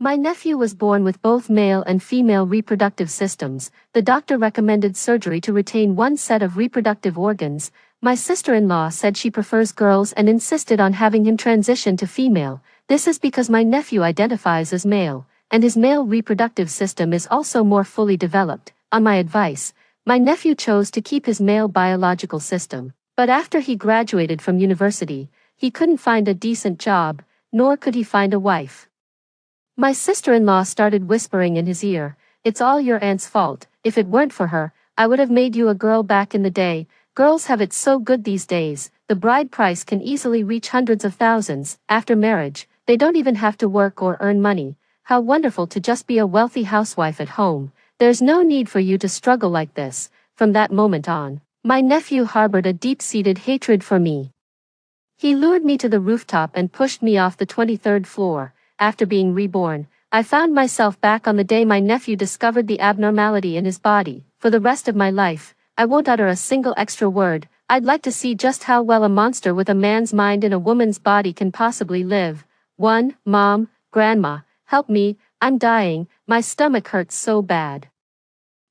My nephew was born with both male and female reproductive systems. The doctor recommended surgery to retain one set of reproductive organs. My sister-in-law said she prefers girls and insisted on having him transition to female. This is because my nephew identifies as male, and his male reproductive system is also more fully developed. On my advice, my nephew chose to keep his male biological system. But after he graduated from university, he couldn't find a decent job, nor could he find a wife. My sister-in-law started whispering in his ear, "It's all your aunt's fault. If it weren't for her, I would have made you a girl back in the day. Girls have it so good these days. The bride price can easily reach hundreds of thousands. After marriage, they don't even have to work or earn money. How wonderful to just be a wealthy housewife at home. There's no need for you to struggle like this." From that moment on, my nephew harbored a deep-seated hatred for me. He lured me to the rooftop and pushed me off the 23rd floor. After being reborn, I found myself back on the day my nephew discovered the abnormality in his body. For the rest of my life, I won't utter a single extra word. I'd like to see just how well a monster with a man's mind in a woman's body can possibly live. 1. Mom, Grandma, help me, I'm dying, my stomach hurts so bad.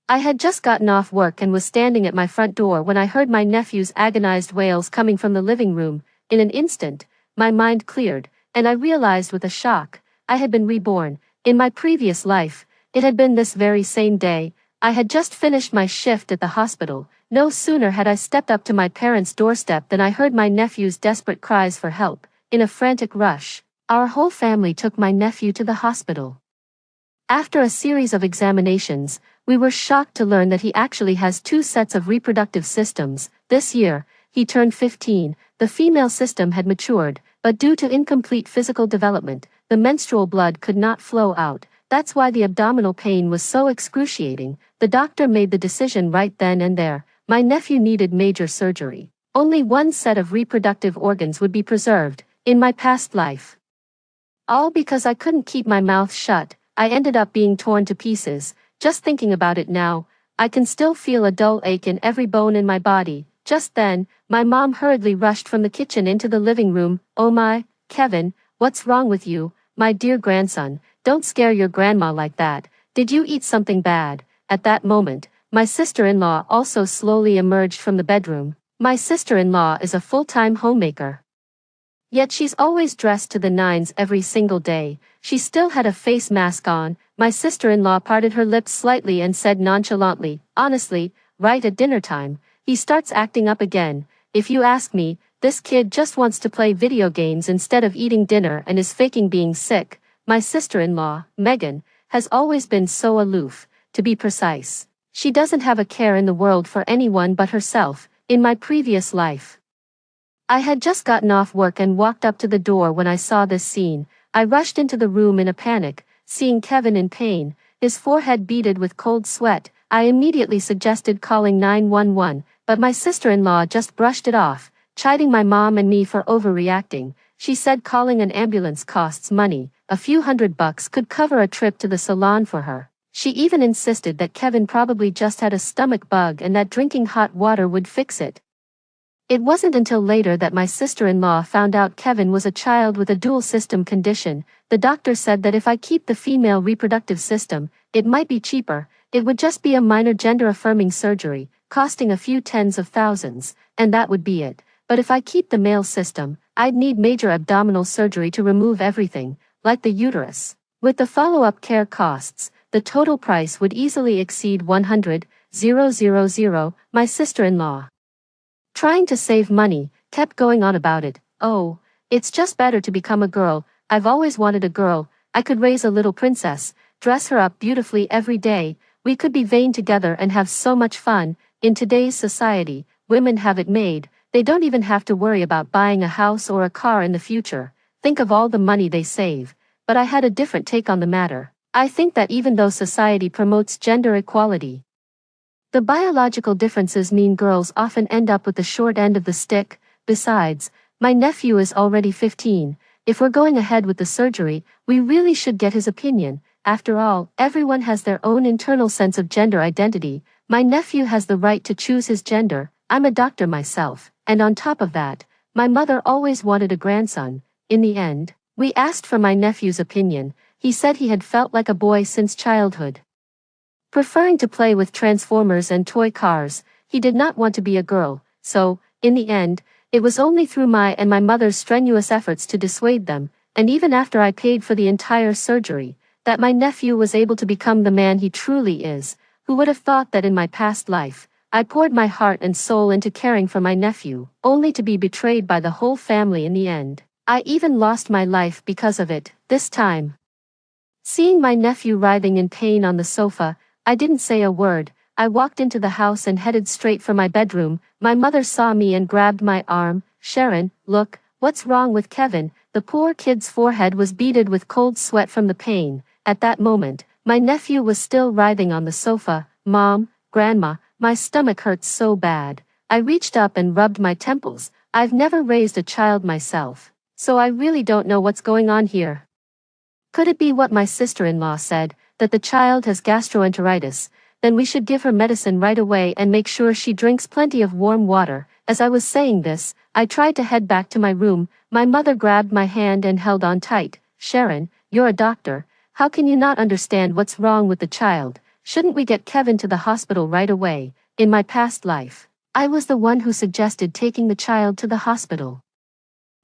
I had just gotten off work and was standing at my front door when I heard my nephew's agonized wails coming from the living room. In an instant, my mind cleared, and I realized with a shock, I had been reborn. In my previous life, it had been this very same day. I had just finished my shift at the hospital. No sooner had I stepped up to my parents' doorstep than I heard my nephew's desperate cries for help. In a frantic rush, our whole family took my nephew to the hospital. After a series of examinations, we were shocked to learn that he actually has two sets of reproductive systems. This year, he turned 15. The female system had matured, but due to incomplete physical development, the menstrual blood could not flow out. That's why the abdominal pain was so excruciating. The doctor made the decision right then and there. My nephew needed major surgery. Only one set of reproductive organs would be preserved. In my past life, all because I couldn't keep my mouth shut, I ended up being torn to pieces. Just thinking about it now, I can still feel a dull ache in every bone in my body. Just then, my mom hurriedly rushed from the kitchen into the living room. "Oh my, Kevin, what's wrong with you, my dear grandson? Don't scare your grandma like that. Did you eat something bad?" At that moment, my sister-in-law also slowly emerged from the bedroom. My sister-in-law is a full-time homemaker. Yet she's always dressed to the nines every single day. She still had a face mask on. My sister-in-law parted her lips slightly and said nonchalantly, "Honestly, right at dinner time, he starts acting up again. If you ask me, this kid just wants to play video games instead of eating dinner and is faking being sick." My sister-in-law, Megan, has always been so aloof. To be precise, she doesn't have a care in the world for anyone but herself. In my previous life, I had just gotten off work and walked up to the door when I saw this scene. I rushed into the room in a panic, seeing Kevin in pain, his forehead beaded with cold sweat. I immediately suggested calling 911, but my sister-in-law just brushed it off, chiding my mom and me for overreacting. She said calling an ambulance costs money. A few $100 could cover a trip to the salon for her. She even insisted that Kevin probably just had a stomach bug and that drinking hot water would fix it. It wasn't until later that my sister-in-law found out Kevin was a child with a dual system condition. The doctor said that if I keep the female reproductive system, it might be cheaper. It would just be a minor gender-affirming surgery, costing a few tens of thousands, and that would be it. But if I keep the male system, I'd need major abdominal surgery to remove everything, like the uterus. With the follow-up care costs, the total price would easily exceed $100,000. My sister-in-law, trying to save money, kept going on about it. "Oh, it's just better to become a girl. I've always wanted a girl. I could raise a little princess, dress her up beautifully every day. We could be vain together and have so much fun." In today's society, women have it made. They don't even have to worry about buying a house or a car in the future. Think of all the money they save. But I had a different take on the matter. I think that even though society promotes gender equality, the biological differences mean girls often end up with the short end of the stick. Besides, my nephew is already 15. If we're going ahead with the surgery, we really should get his opinion. After all, everyone has their own internal sense of gender identity. My nephew has the right to choose his gender. I'm a doctor myself, and on top of that, my mother always wanted a grandson. In the end, we asked for my nephew's opinion. He said he had felt like a boy since childhood. Preferring to play with transformers and toy cars, he did not want to be a girl, so, in the end, it was only through my and my mother's strenuous efforts to dissuade them, and even after I paid for the entire surgery, that my nephew was able to become the man he truly is. Who would have thought that in my past life, I poured my heart and soul into caring for my nephew, only to be betrayed by the whole family in the end. I even lost my life because of it, this time. Seeing my nephew writhing in pain on the sofa, I didn't say a word. I walked into the house and headed straight for my bedroom. My mother saw me and grabbed my arm. "Sharon, look, what's wrong with Kevin?" The poor kid's forehead was beaded with cold sweat from the pain. At that moment, my nephew was still writhing on the sofa. "Mom, Grandma, my stomach hurts so bad." I reached up and rubbed my temples. I've never raised a child myself, so I really don't know what's going on here. Could it be what my sister-in-law said, that the child has gastroenteritis? Then we should give her medicine right away and make sure she drinks plenty of warm water. As I was saying this, I tried to head back to my room. My mother grabbed my hand and held on tight. "Sharon, you're a doctor. How can you not understand what's wrong with the child? Shouldn't we get Kevin to the hospital right away?" In my past life, I was the one who suggested taking the child to the hospital.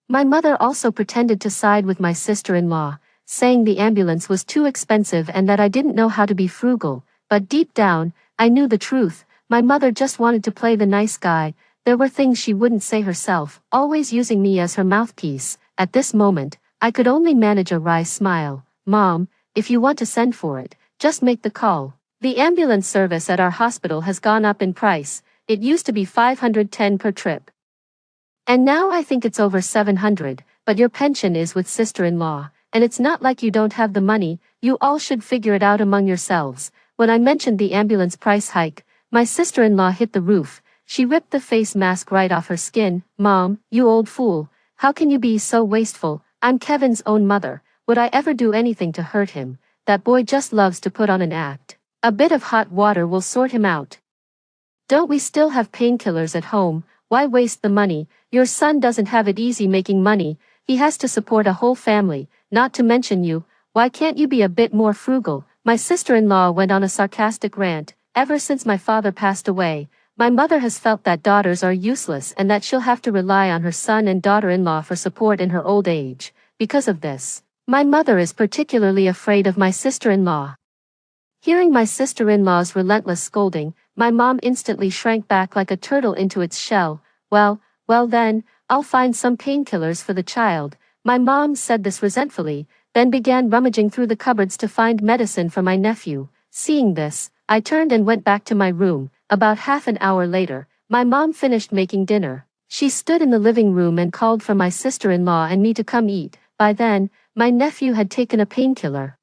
My mother also pretended to side with my sister-in-law, saying the ambulance was too expensive and that I didn't know how to be frugal, but deep down, I knew the truth. My mother just wanted to play the nice guy. There were things she wouldn't say herself, always using me as her mouthpiece. At this moment, I could only manage a wry smile. "Mom, if you want to send for it, just make the call. The ambulance service at our hospital has gone up in price. It used to be $510 per trip. And now I think it's over $700, but your pension is with sister-in-law. And it's not like you don't have the money. You all should figure it out among yourselves." When I mentioned the ambulance price hike, my sister-in-law hit the roof. She ripped the face mask right off her skin. "Mom, you old fool. How can you be so wasteful? I'm Kevin's own mother. Would I ever do anything to hurt him? That boy just loves to put on an act. A bit of hot water will sort him out. Don't we still have painkillers at home? Why waste the money? Your son doesn't have it easy making money. He has to support a whole family, not to mention you. Why can't you be a bit more frugal?" My sister-in-law went on a sarcastic rant. "Ever since my father passed away, my mother has felt that daughters are useless and that she'll have to rely on her son and daughter-in-law for support in her old age. Because of this, my mother is particularly afraid of my sister-in-law." Hearing my sister-in-law's relentless scolding, my mom instantly shrank back like a turtle into its shell. Well then, I'll find some painkillers for the child." My mom said this resentfully, then began rummaging through the cupboards to find medicine for my nephew. Seeing this, I turned and went back to my room. About half an hour later, my mom finished making dinner. She stood in the living room and called for my sister-in-law and me to come eat. By then, my nephew had taken a painkiller.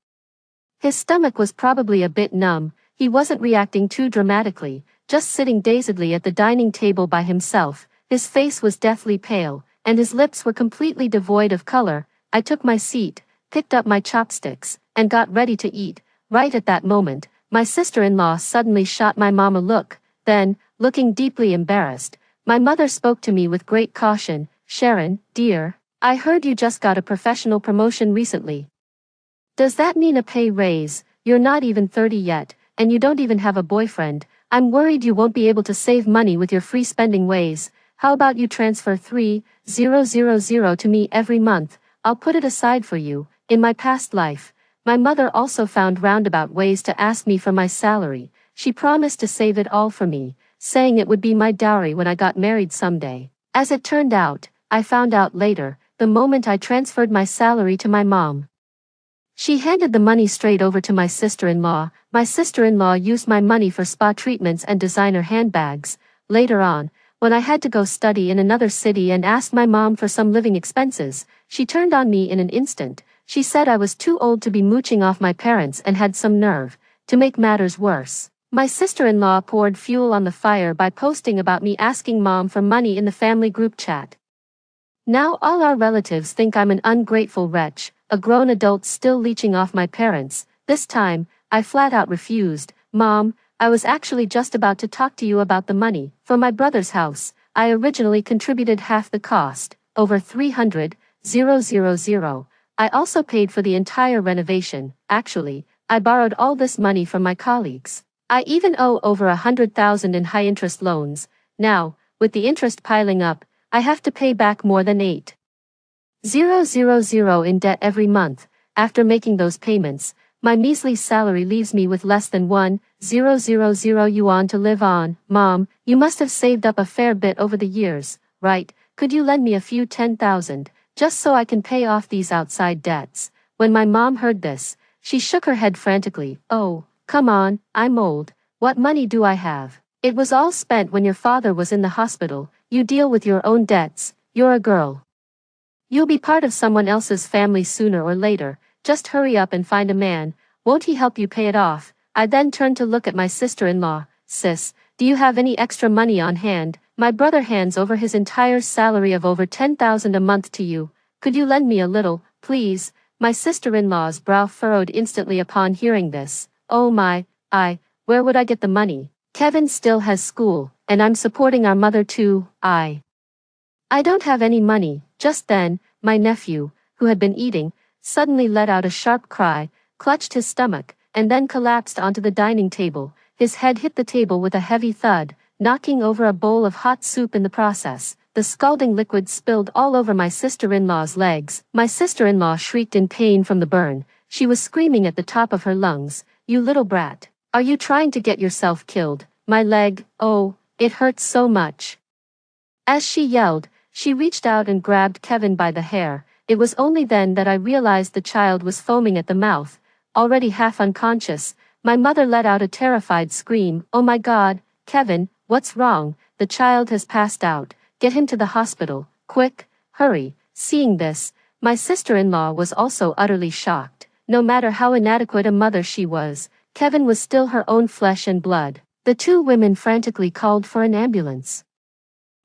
His stomach was probably a bit numb. He wasn't reacting too dramatically, just sitting dazedly at the dining table by himself. His face was deathly pale, and his lips were completely devoid of color. I took my seat, picked up my chopsticks, and got ready to eat. Right at that moment, my sister-in-law suddenly shot my mom a look. Then, looking deeply embarrassed, my mother spoke to me with great caution. "Sharon, dear, I heard you just got a professional promotion recently. Does that mean a pay raise? You're not even 30 yet, and you don't even have a boyfriend. I'm worried you won't be able to save money with your free spending ways. How about you transfer $3,000 to me every month? I'll put it aside for you." In my past life, my mother also found roundabout ways to ask me for my salary. She promised to save it all for me, saying it would be my dowry when I got married someday. As it turned out, I found out later, the moment I transferred my salary to my mom. She handed the money straight over to my sister-in-law. My sister-in-law used my money for spa treatments and designer handbags. Later on, when I had to go study in another city and asked my mom for some living expenses, she turned on me in an instant. She said I was too old to be mooching off my parents and had some nerve. To make matters worse, my sister-in-law poured fuel on the fire by posting about me asking mom for money in the family group chat. Now all our relatives think I'm an ungrateful wretch, a grown adult still leeching off my parents. This time, I flat out refused. "Mom, I was actually just about to talk to you about the money for my brother's house. I originally contributed half the cost, over $300,000. I also paid for the entire renovation. Actually, I borrowed all this money from my colleagues. I even owe over 100,000 in high-interest loans. Now, with the interest piling up, I have to pay back more than 8,000 in debt every month. After making those payments, my measly salary leaves me with less than 1,000 yuan to live on. Mom, you must have saved up a fair bit over the years, right? Could you lend me a few 10,000, just so I can pay off these outside debts? When my mom heard this, she shook her head frantically. Oh, come on, I'm old. What money do I have? It was all spent when your father was in the hospital. You deal with your own debts. You're a girl. You'll be part of someone else's family sooner or later. Just hurry up and find a man. Won't he help you pay it off? I then turned to look at my sister-in-law. Sis, do you have any extra money on hand? My brother hands over his entire salary of over 10,000 a month to you. Could you lend me a little, please? My sister-in-law's brow furrowed instantly upon hearing this. Oh my, where would I get the money? Kevin still has school, and I'm supporting our mother too. I don't have any money. Just then, my nephew, who had been eating, suddenly let out a sharp cry, clutched his stomach, and then collapsed onto the dining table. His head hit the table with a heavy thud, knocking over a bowl of hot soup in the process. The scalding liquid spilled all over my sister-in-law's legs. My sister-in-law shrieked in pain from the burn. She was screaming at the top of her lungs. You little brat. Are you trying to get yourself killed? My leg, oh, it hurts so much. As she yelled, she reached out and grabbed Kevin by the hair. It was only then that I realized the child was foaming at the mouth, already half unconscious. My mother let out a terrified scream. Oh my God, Kevin, what's wrong? The child has passed out. Get him to the hospital, quick, hurry. Seeing this, my sister-in-law was also utterly shocked. No matter how inadequate a mother she was, Kevin was still her own flesh and blood. The two women frantically called for an ambulance.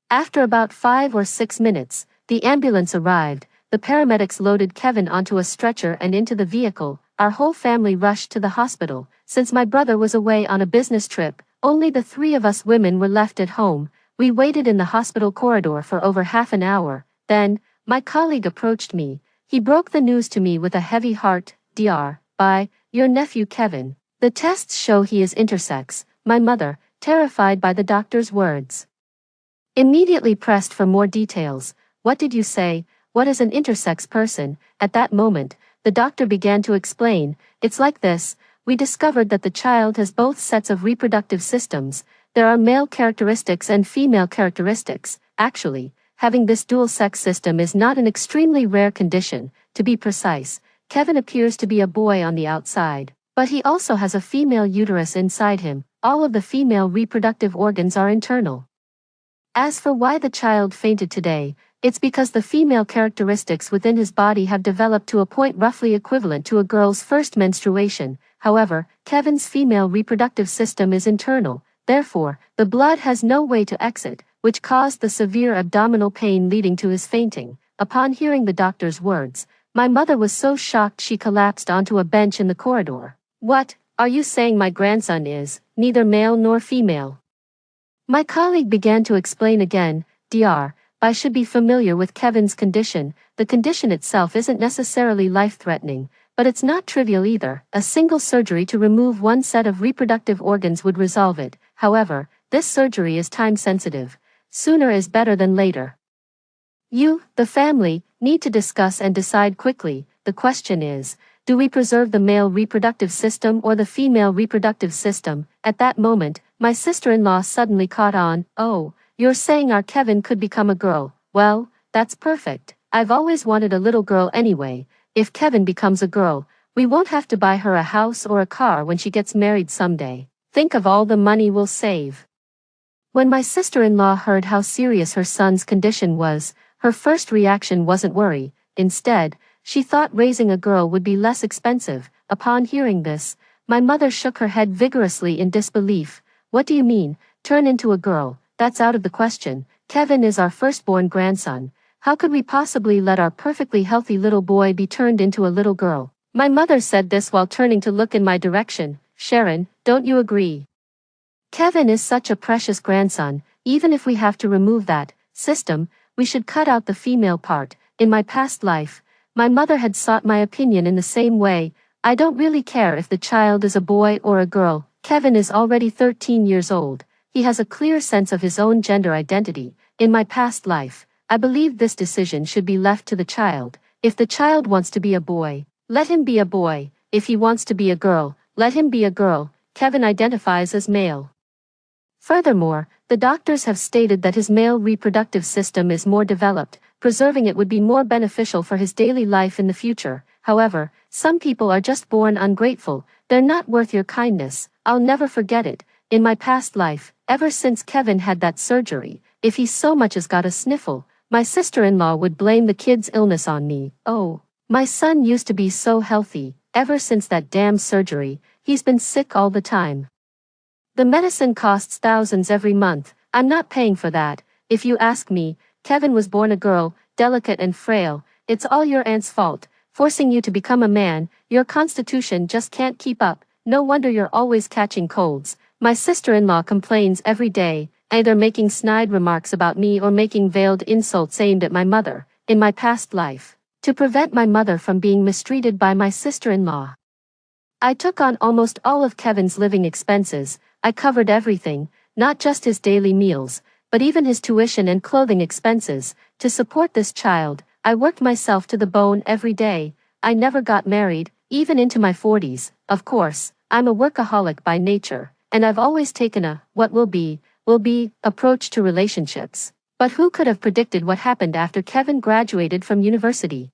After about 5 or 6 minutes, the ambulance arrived. The paramedics loaded Kevin onto a stretcher and into the vehicle. Our whole family rushed to the hospital. Since my brother was away on a business trip, only the 3 of us women were left at home. We waited in the hospital corridor for over half an hour. Then, my colleague approached me. He broke the news to me with a heavy heart. Dr. By your nephew Kevin. The tests show he is intersex. My mother, terrified by the doctor's words, immediately pressed for more details. What did you say? What is an intersex person? At that moment, the doctor began to explain. It's like this. We discovered that the child has both sets of reproductive systems. There are male characteristics and female characteristics. Actually, having this dual sex system is not an extremely rare condition. To be precise, Kevin appears to be a boy on the outside, but he also has a female uterus inside him. All of the female reproductive organs are internal. As for why the child fainted today, it's because the female characteristics within his body have developed to a point roughly equivalent to a girl's first menstruation. However, Kevin's female reproductive system is internal, therefore, the blood has no way to exit, which caused the severe abdominal pain leading to his fainting. Upon hearing the doctor's words, my mother was so shocked she collapsed onto a bench in the corridor. What, are you saying my grandson is neither male nor female? My colleague began to explain again. Dr. I should be familiar with Kevin's condition. The condition itself isn't necessarily life-threatening, but it's not trivial either. A single surgery to remove one set of reproductive organs would resolve it. However, this surgery is time-sensitive. Sooner is better than later. You, the family, need to discuss and decide quickly. The question is, do we preserve the male reproductive system or the female reproductive system? At that moment, my sister-in-law suddenly caught on. Oh, you're saying our Kevin could become a girl. Well, that's perfect. I've always wanted a little girl anyway. If Kevin becomes a girl, we won't have to buy her a house or a car when she gets married someday. Think of all the money we'll save. When my sister-in-law heard how serious her son's condition was, her first reaction wasn't worry. Instead, she thought raising a girl would be less expensive. Upon hearing this, my mother shook her head vigorously in disbelief. What do you mean, turn into a girl? That's out of the question. Kevin is our firstborn grandson. How could we possibly let our perfectly healthy little boy be turned into a little girl? My mother said this while turning to look in my direction. Sharon, don't you agree? Kevin is such a precious grandson. Even if we have to remove that system, we should cut out the female part. In my past life, My mother had sought my opinion in the same way. I don't really care if the child is a boy or a girl. Kevin is already 13 years old. He has a clear sense of his own gender identity. In my past life, I believe this decision should be left to the child. If the child wants to be a boy, let him be a boy. If he wants to be a girl, let him be a girl. Kevin identifies as male. Furthermore, the doctors have stated that his male reproductive system is more developed. Preserving it would be more beneficial for his daily life in the future. However, some people are just born ungrateful. They're not worth your kindness. I'll never forget it. In my past life, ever since Kevin had that surgery, if he so much as got a sniffle, my sister-in-law would blame the kid's illness on me. Oh, my son used to be so healthy. Ever since that damn surgery, he's been sick all the time. The medicine costs thousands every month. I'm not paying for that. If you ask me, Kevin was born a girl, delicate and frail. It's all your aunt's fault, forcing you to become a man. Your constitution just can't keep up. No wonder you're always catching colds. My sister-in-law complains every day, either making snide remarks about me or making veiled insults aimed at my mother, in my past life, to prevent my mother from being mistreated by my sister-in-law. I took on almost all of Kevin's living expenses. I covered everything, not just his daily meals, but even his tuition and clothing expenses. To support this child, I worked myself to the bone every day. I never got married, even into my 40s. Of course, I'm a workaholic by nature, and I've always taken a what will be approach to relationships. But who could have predicted what happened after Kevin graduated from university?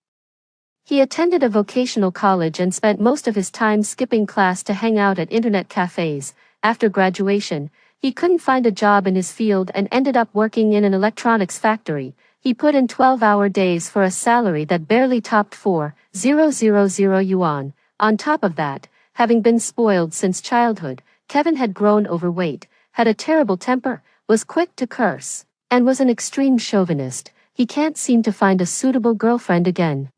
He attended a vocational college and spent most of his time skipping class to hang out at internet cafes. After graduation, he couldn't find a job in his field and ended up working in an electronics factory. He put in 12-hour days for a salary that barely topped 4,000 yuan. On top of that, having been spoiled since childhood, Kevin had grown overweight, had a terrible temper, was quick to curse, and was an extreme chauvinist. He can't seem to find a suitable girlfriend again.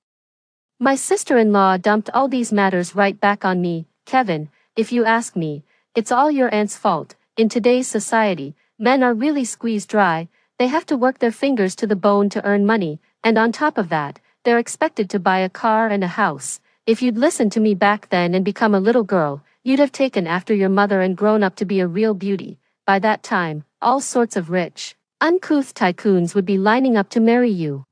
My sister-in-law dumped all these matters right back on me. Kevin, if you ask me, it's all your aunt's fault. In today's society, men are really squeezed dry. They have to work their fingers to the bone to earn money, and on top of that, they're expected to buy a car and a house. If you'd listened to me back then and become a little girl, you'd have taken after your mother and grown up to be a real beauty. By that time, all sorts of rich, uncouth tycoons would be lining up to marry you.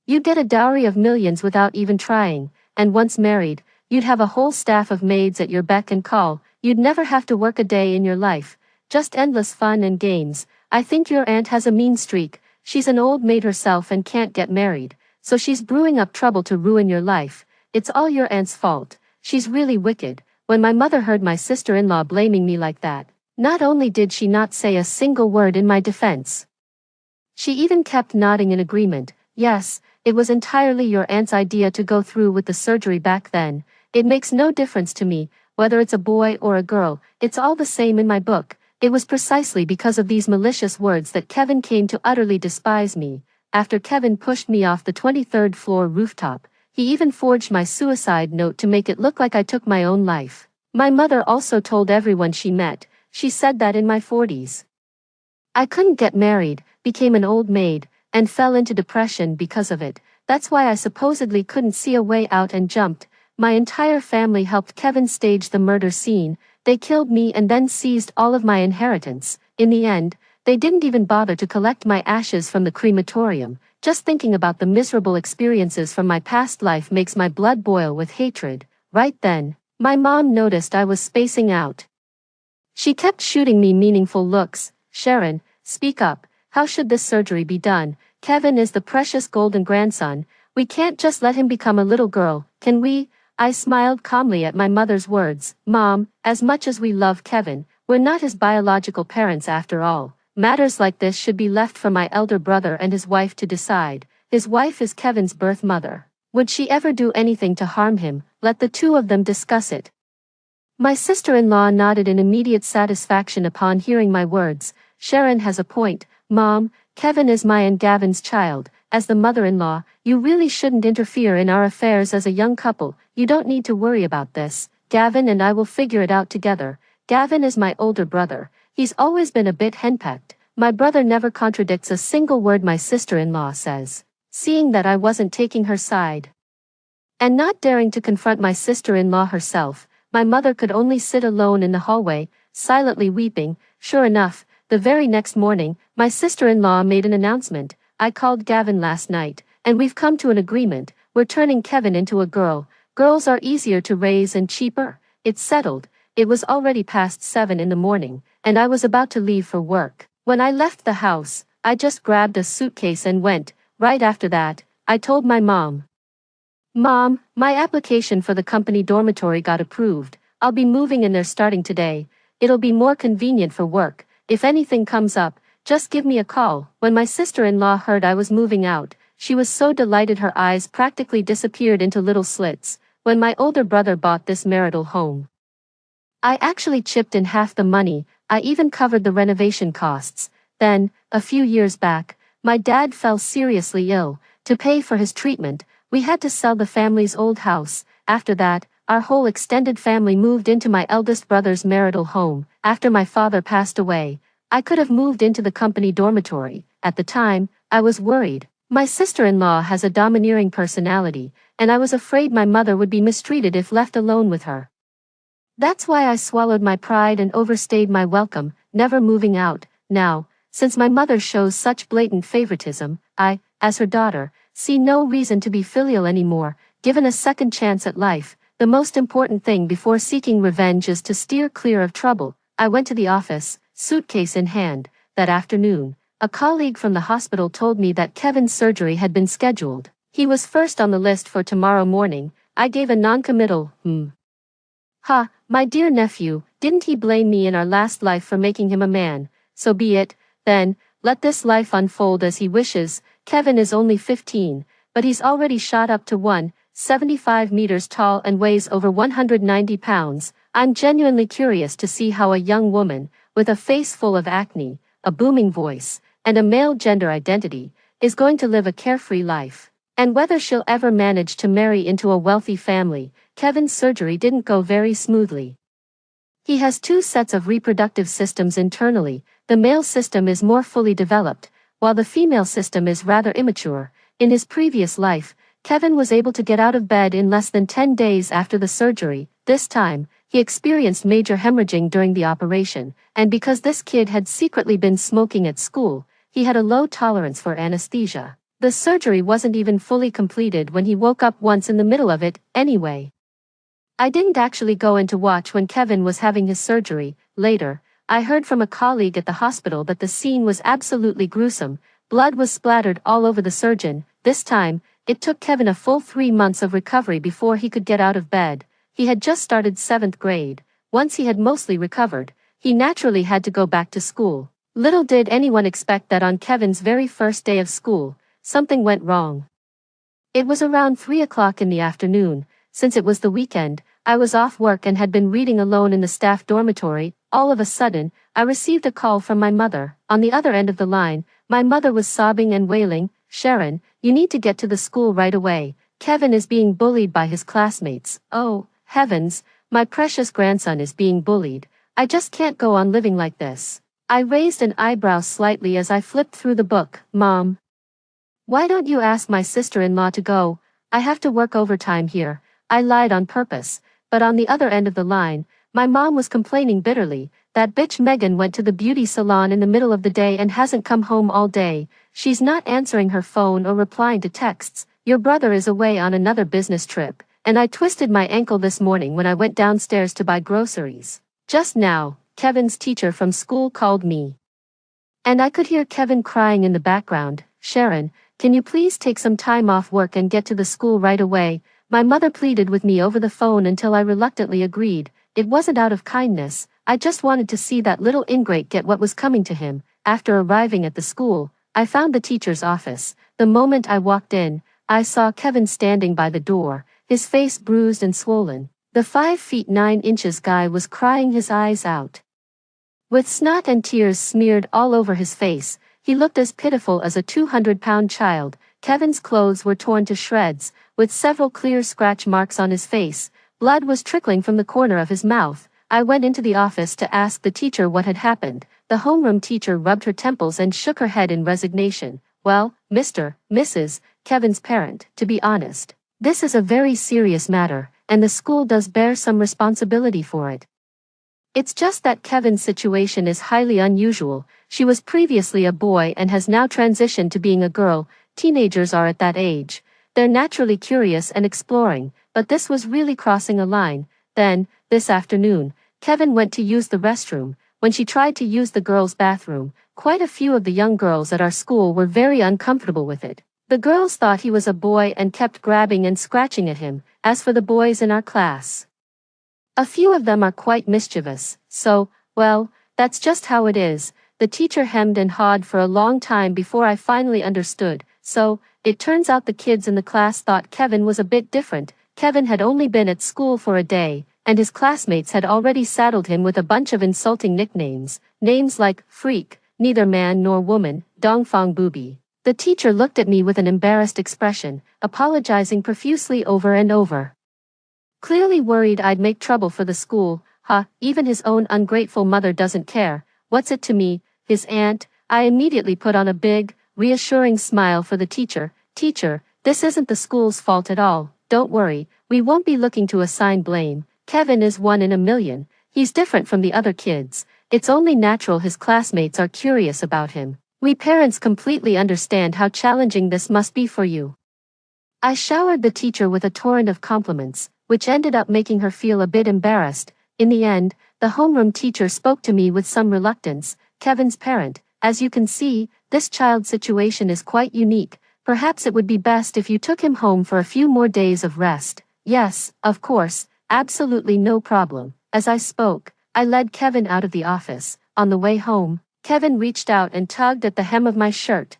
You'd get a dowry of millions without even trying, and once married, you'd have a whole staff of maids at your beck and call. You'd never have to work a day in your life, just endless fun and games. I think your aunt has a mean streak. She's an old maid herself and can't get married, so she's brewing up trouble to ruin your life. It's all your aunt's fault. She's really wicked. When my mother heard my sister-in-law blaming me like that, not only did she not say a single word in my defense, she even kept nodding in agreement. Yes, it was entirely your aunt's idea to go through with the surgery back then. It makes no difference to me, whether it's a boy or a girl, it's all the same in my book. It was precisely because of these malicious words that Kevin came to utterly despise me. After Kevin pushed me off the 23rd floor rooftop, he even forged my suicide note to make it look like I took my own life. My mother also told everyone she met. She said that in my 40s, I couldn't get married, became an old maid, and fell into depression because of it. That's why I supposedly couldn't see a way out and jumped. My entire family helped Kevin stage the murder scene. They killed me and then seized all of my inheritance. In the end, they didn't even bother to collect my ashes from the crematorium. Just thinking about the miserable experiences from my past life makes my blood boil with hatred. Right then, my mom noticed I was spacing out. She kept shooting me meaningful looks. Sharon, speak up. How should this surgery be done? Kevin is the precious golden grandson. We can't just let him become a little girl, can we? I smiled calmly at my mother's words. Mom, as much as we love Kevin, we're not his biological parents after all. Matters like this should be left for my elder brother and his wife to decide. His wife is Kevin's birth mother. Would she ever do anything to harm him? Let the two of them discuss it. My sister-in-law nodded in immediate satisfaction upon hearing my words. Sharon has a point, Mom. Kevin is my and Gavin's child. As the mother-in-law, you really shouldn't interfere in our affairs as a young couple. You don't need to worry about this. Gavin and I will figure it out together. Gavin is my older brother. He's always been a bit henpecked. My brother never contradicts a single word my sister-in-law says. Seeing that I wasn't taking her side, And not daring to confront my sister-in-law herself, my mother could only sit alone in the hallway, silently weeping. Sure enough, the very next morning, my sister-in-law made an announcement. I called Gavin last night, and we've come to an agreement. We're turning Kevin into a girl. Girls are easier to raise and cheaper. It's settled. It was already past 7 in the morning, and I was about to leave for work. When I left the house, I just grabbed a suitcase and went. Right after that, I told my mom. Mom, my application for the company dormitory got approved. I'll be moving in there starting today. It'll be more convenient for work. If anything comes up, just give me a call. When my sister-in-law heard I was moving out, she was so delighted her eyes practically disappeared into little slits. When my older brother bought this marital home, I actually chipped in half the money. I even covered the renovation costs. Then, a few years back, my dad fell seriously ill. To pay for his treatment, we had to sell the family's old house. After that, our whole extended family moved into my eldest brother's marital home. After my father passed away, I could have moved into the company dormitory. At the time, I was worried. My sister-in-law has a domineering personality, and I was afraid my mother would be mistreated if left alone with her. That's why I swallowed my pride and overstayed my welcome, never moving out. Now, since my mother shows such blatant favoritism, I, as her daughter, see no reason to be filial anymore. Given a second chance at life, the most important thing before seeking revenge is to steer clear of trouble. I went to the office, suitcase in hand. That afternoon, a colleague from the hospital told me that Kevin's surgery had been scheduled. He was first on the list for tomorrow morning. I gave a non-committal, Ha, my dear nephew, didn't he blame me in our last life for making him a man? So be it, then, let this life unfold as he wishes. Kevin is only 15, but he's already shot up to 175 meters tall and weighs over 190 pounds. I'm genuinely curious to see how a young woman, with a face full of acne, a booming voice, and a male gender identity, is going to live a carefree life. And whether she'll ever manage to marry into a wealthy family. Kevin's surgery didn't go very smoothly. He has 2 sets of reproductive systems internally. The male system is more fully developed, while the female system is rather immature. In his previous life, Kevin was able to get out of bed in less than 10 days after the surgery. This time, he experienced major hemorrhaging during the operation, and because this kid had secretly been smoking at school, he had a low tolerance for anesthesia. The surgery wasn't even fully completed when he woke up once in the middle of it, anyway. I didn't actually go in to watch when Kevin was having his surgery. Later, I heard from a colleague at the hospital that the scene was absolutely gruesome. Blood was splattered all over the surgeon. This time, it took Kevin a full 3 months of recovery before he could get out of bed. He had just started 7th grade. Once he had mostly recovered, he naturally had to go back to school. Little did anyone expect that on Kevin's very first day of school, something went wrong. It was around 3 o'clock in the afternoon. Since it was the weekend, I was off work and had been reading alone in the staff dormitory. All of a sudden, I received a call from my mother. On the other end of the line, my mother was sobbing and wailing, "Sharon, you need to get to the school right away. Kevin is being bullied by his classmates." Oh, heavens, my precious grandson is being bullied. I just can't go on living like this. I raised an eyebrow slightly as I flipped through the book. Mom, why don't you ask my sister-in-law to go? I have to work overtime here. I lied on purpose, but on the other end of the line, my mom was complaining bitterly. That bitch Megan went to the beauty salon in the middle of the day and hasn't come home all day. She's not answering her phone or replying to texts. Your brother is away on another business trip, and I twisted my ankle this morning when I went downstairs to buy groceries. Just now, Kevin's teacher from school called me. And I could hear Kevin crying in the background. "Sharon, can you please take some time off work and get to the school right away?" My mother pleaded with me over the phone until I reluctantly agreed. It wasn't out of kindness, I just wanted to see that little ingrate get what was coming to him. After arriving at the school, I found the teacher's office. The moment I walked in, I saw Kevin standing by the door, his face bruised and swollen. The 5 feet 9 inches guy was crying his eyes out. With snot and tears smeared all over his face, he looked as pitiful as a 200-pound child. Kevin's clothes were torn to shreds, with several clear scratch marks on his face. Blood was trickling from the corner of his mouth. I went into the office to ask the teacher what had happened. The homeroom teacher rubbed her temples and shook her head in resignation. "Well, Mr. Mrs. Kevin's parent, to be honest, This is a very serious matter, and the school does bear some responsibility for it. It's just that Kevin's situation is highly unusual. She was previously a boy and has now transitioned to being a girl. Teenagers are at that age. They're naturally curious and exploring, but this was really crossing a line. Then, this afternoon, Kevin went to use the restroom. When she tried to use the girls' bathroom, quite a few of the young girls at our school were very uncomfortable with it. The girls thought he was a boy and kept grabbing and scratching at him. As for the boys in our class, a few of them are quite mischievous, so, well, that's just how it is. The teacher hemmed and hawed for a long time before I finally understood. So, it turns out the kids in the class thought Kevin was a bit different. Kevin had only been at school for a day, and his classmates had already saddled him with a bunch of insulting nicknames. Names like, freak, neither man nor woman, dongfang booby. The teacher looked at me with an embarrassed expression, apologizing profusely over and over. Clearly worried I'd make trouble for the school. Even his own ungrateful mother doesn't care. What's it to me, his aunt? I immediately put on a big, reassuring smile for the teacher. Teacher, this isn't the school's fault at all. Don't worry, we won't be looking to assign blame. Kevin is one in a million. He's different from the other kids. It's only natural his classmates are curious about him. We parents completely understand how challenging this must be for you. I showered the teacher with a torrent of compliments, which ended up making her feel a bit embarrassed. In the end, the homeroom teacher spoke to me with some reluctance. Kevin's parent, as you can see, this child's situation is quite unique. Perhaps it would be best if you took him home for a few more days of rest. Yes, of course, absolutely no problem. As I spoke, I led Kevin out of the office. On the way home, Kevin reached out and tugged at the hem of my shirt.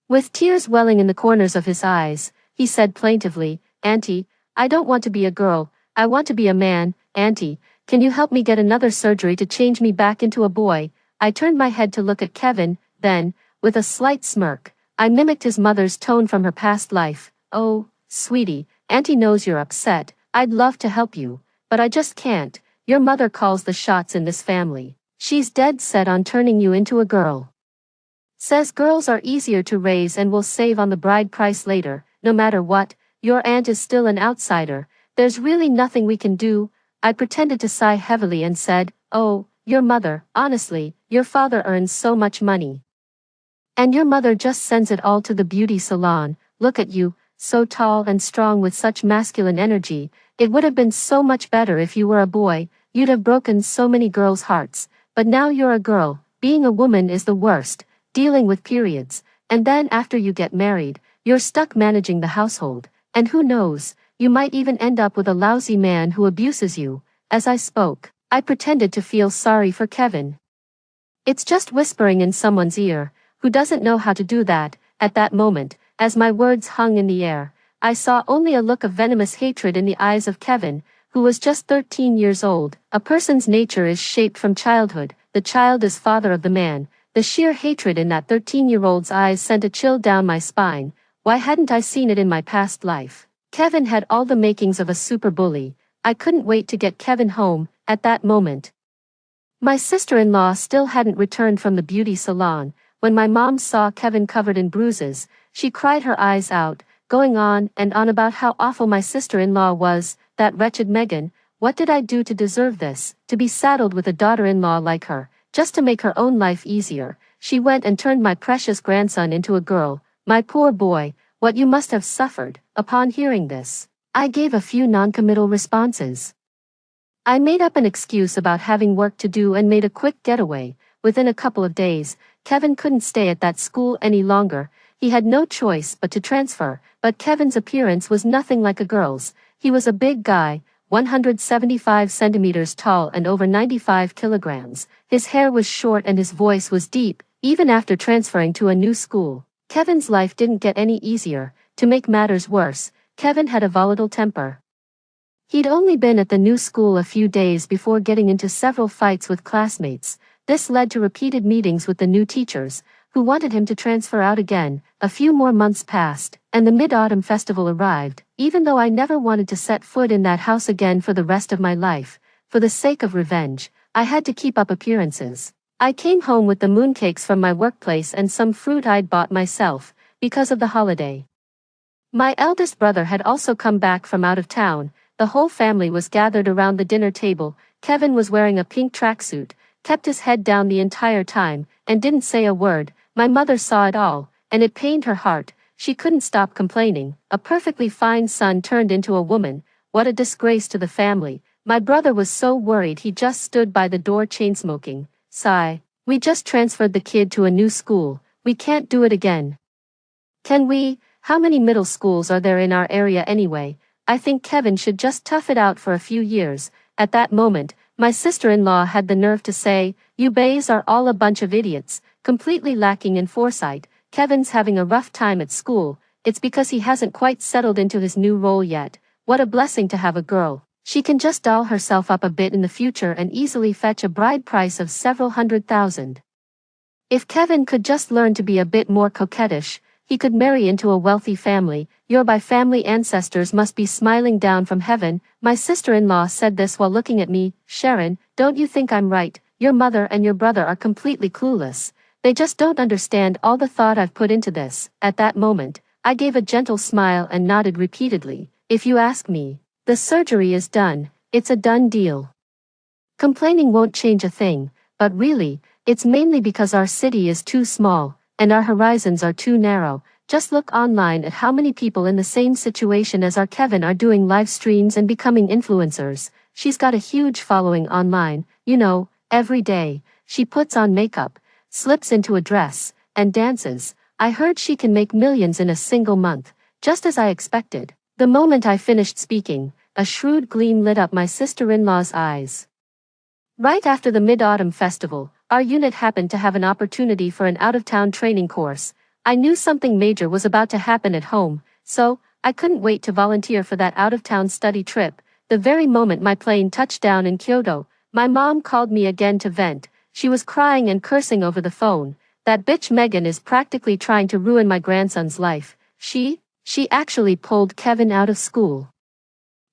With tears welling in the corners of his eyes, he said plaintively, Auntie, I don't want to be a girl, I want to be a man. Auntie, can you help me get another surgery to change me back into a boy? I turned my head to look at Kevin, then, with a slight smirk, I mimicked his mother's tone from her past life. Oh, sweetie, Auntie knows you're upset. I'd love to help you, but I just can't. Your mother calls the shots in this family. She's dead set on turning you into a girl. Says girls are easier to raise and will save on the bride price later. No matter what, your aunt is still an outsider. There's really nothing we can do. I pretended to sigh heavily and said, Oh, your mother, honestly, your father earns so much money. And your mother just sends it all to the beauty salon. Look at you, so tall and strong with such masculine energy. It would have been so much better if you were a boy. You'd have broken so many girls' hearts. But now you're a girl. Being a woman is the worst. Dealing with periods. And then after you get married, you're stuck managing the household. And who knows, you might even end up with a lousy man who abuses you. As I spoke, I pretended to feel sorry for Kevin. It's just whispering in someone's ear, who doesn't know how to do that. At that moment, as my words hung in the air, I saw only a look of venomous hatred in the eyes of Kevin, who was just 13 years old. A person's nature is shaped from childhood. The child is father of the man. The sheer hatred in that 13-year-old's eyes sent a chill down my spine. Why hadn't I seen it in my past life? Kevin had all the makings of a super bully. I couldn't wait to get Kevin home. At that moment, my sister-in-law still hadn't returned from the beauty salon. When my mom saw Kevin covered in bruises, she cried her eyes out, going on and on about how awful my sister-in-law was. That wretched Megan, what did I do to deserve this? To be saddled with a daughter-in-law like her, just to make her own life easier. She went and turned my precious grandson into a girl. My poor boy, what you must have suffered. Upon hearing this, I gave a few non-committal responses. I made up an excuse about having work to do and made a quick getaway. Within a couple of days, Kevin couldn't stay at that school any longer. He had no choice but to transfer, but Kevin's appearance was nothing like a girl's. He was a big guy, 175 centimeters tall and over 95 kilograms. His hair was short and his voice was deep. Even after transferring to a new school, Kevin's life didn't get any easier. To make matters worse, Kevin had a volatile temper. He'd only been at the new school a few days before getting into several fights with classmates. This led to repeated meetings with the new teachers, who wanted him to transfer out again. A few more months passed, and the Mid-Autumn Festival arrived. Even though I never wanted to set foot in that house again for the rest of my life, for the sake of revenge, I had to keep up appearances. I came home with the mooncakes from my workplace and some fruit I'd bought myself, because of the holiday. My eldest brother had also come back from out of town. The whole family was gathered around the dinner table. Kevin was wearing a pink tracksuit, kept his head down the entire time, and didn't say a word. My mother saw it all, and it pained her heart. She couldn't stop complaining. A perfectly fine son turned into a woman. What a disgrace to the family. My brother was so worried he just stood by the door chain-smoking. Sigh. We just transferred the kid to a new school. We can't do it again. Can we? How many middle schools are there in our area anyway? I think Kevin should just tough it out for a few years. At that moment, my sister-in-law had the nerve to say, "You bays are all a bunch of idiots, completely lacking in foresight. Kevin's having a rough time at school. It's because he hasn't quite settled into his new role yet. What a blessing to have a girl. She can just doll herself up a bit in the future and easily fetch a bride price of several $100,000. If Kevin could just learn to be a bit more coquettish, he could marry into a wealthy family. Your by family ancestors must be smiling down from heaven." My sister-in-law said this while looking at me. "Sharon, don't you think I'm right? Your mother and your brother are completely clueless. They just don't understand all the thought I've put into this." At that moment, I gave a gentle smile and nodded repeatedly. "If you ask me, the surgery is done. It's a done deal. Complaining won't change a thing, but really, it's mainly because our city is too small, and our horizons are too narrow. Just look online at how many people in the same situation as our Kevin are doing live streams and becoming influencers. She's got a huge following online, every day. She puts on makeup, slips into a dress, and dances. I heard she can make millions in a single month, just as I expected." The moment I finished speaking, a shrewd gleam lit up my sister-in-law's eyes. Right after the Mid-Autumn Festival, our unit happened to have an opportunity for an out-of-town training course. I knew something major was about to happen at home, so I couldn't wait to volunteer for that out-of-town study trip. The very moment my plane touched down in Kyoto, my mom called me again to vent. She was crying and cursing over the phone. "That bitch Megan is practically trying to ruin my grandson's life. She actually pulled Kevin out of school.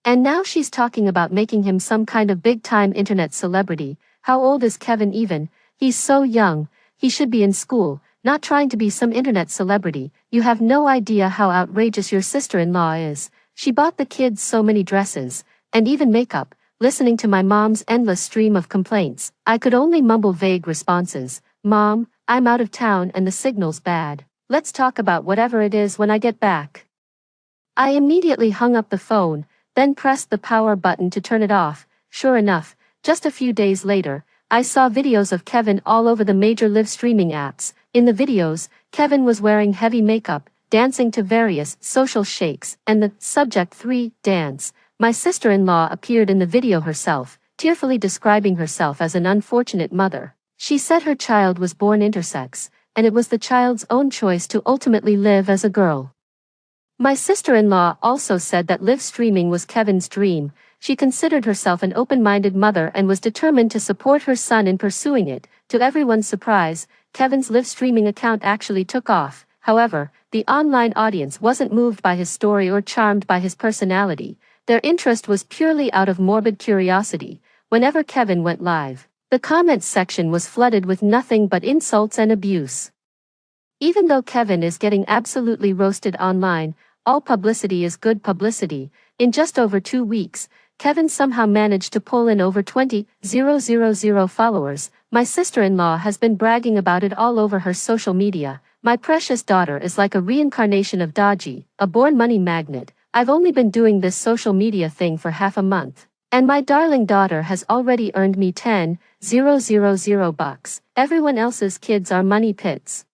And now she's talking about making him some kind of big-time internet celebrity. How old is Kevin even? He's so young. He should be in school, not trying to be some internet celebrity. You have no idea how outrageous your sister-in-law is. She bought the kids so many dresses, and even makeup." Listening to my mom's endless stream of complaints, I could only mumble vague responses. "Mom, I'm out of town and the signal's bad. Let's talk about whatever it is when I get back." I immediately hung up the phone, then pressed the power button to turn it off. Sure enough, just a few days later, I saw videos of Kevin all over the major live streaming apps. In the videos, Kevin was wearing heavy makeup, dancing to various social shakes, and the subject 3 dance. My sister-in-law appeared in the video herself, tearfully describing herself as an unfortunate mother. She said her child was born intersex, and it was the child's own choice to ultimately live as a girl. My sister-in-law also said that live streaming was Kevin's dream. She considered herself an open-minded mother and was determined to support her son in pursuing it. To everyone's surprise, Kevin's live streaming account actually took off. However, the online audience wasn't moved by his story or charmed by his personality. Their interest was purely out of morbid curiosity. Whenever Kevin went live, the comments section was flooded with nothing but insults and abuse. Even though Kevin is getting absolutely roasted online, all publicity is good publicity. In just over 2 weeks, Kevin somehow managed to pull in over 20,000 followers. My sister-in-law has been bragging about it all over her social media. "My precious daughter is like a reincarnation of Dodgy, a born money magnet. I've only been doing this social media thing for half a month, and my darling daughter has already earned me $10,000 Everyone else's kids are money pits,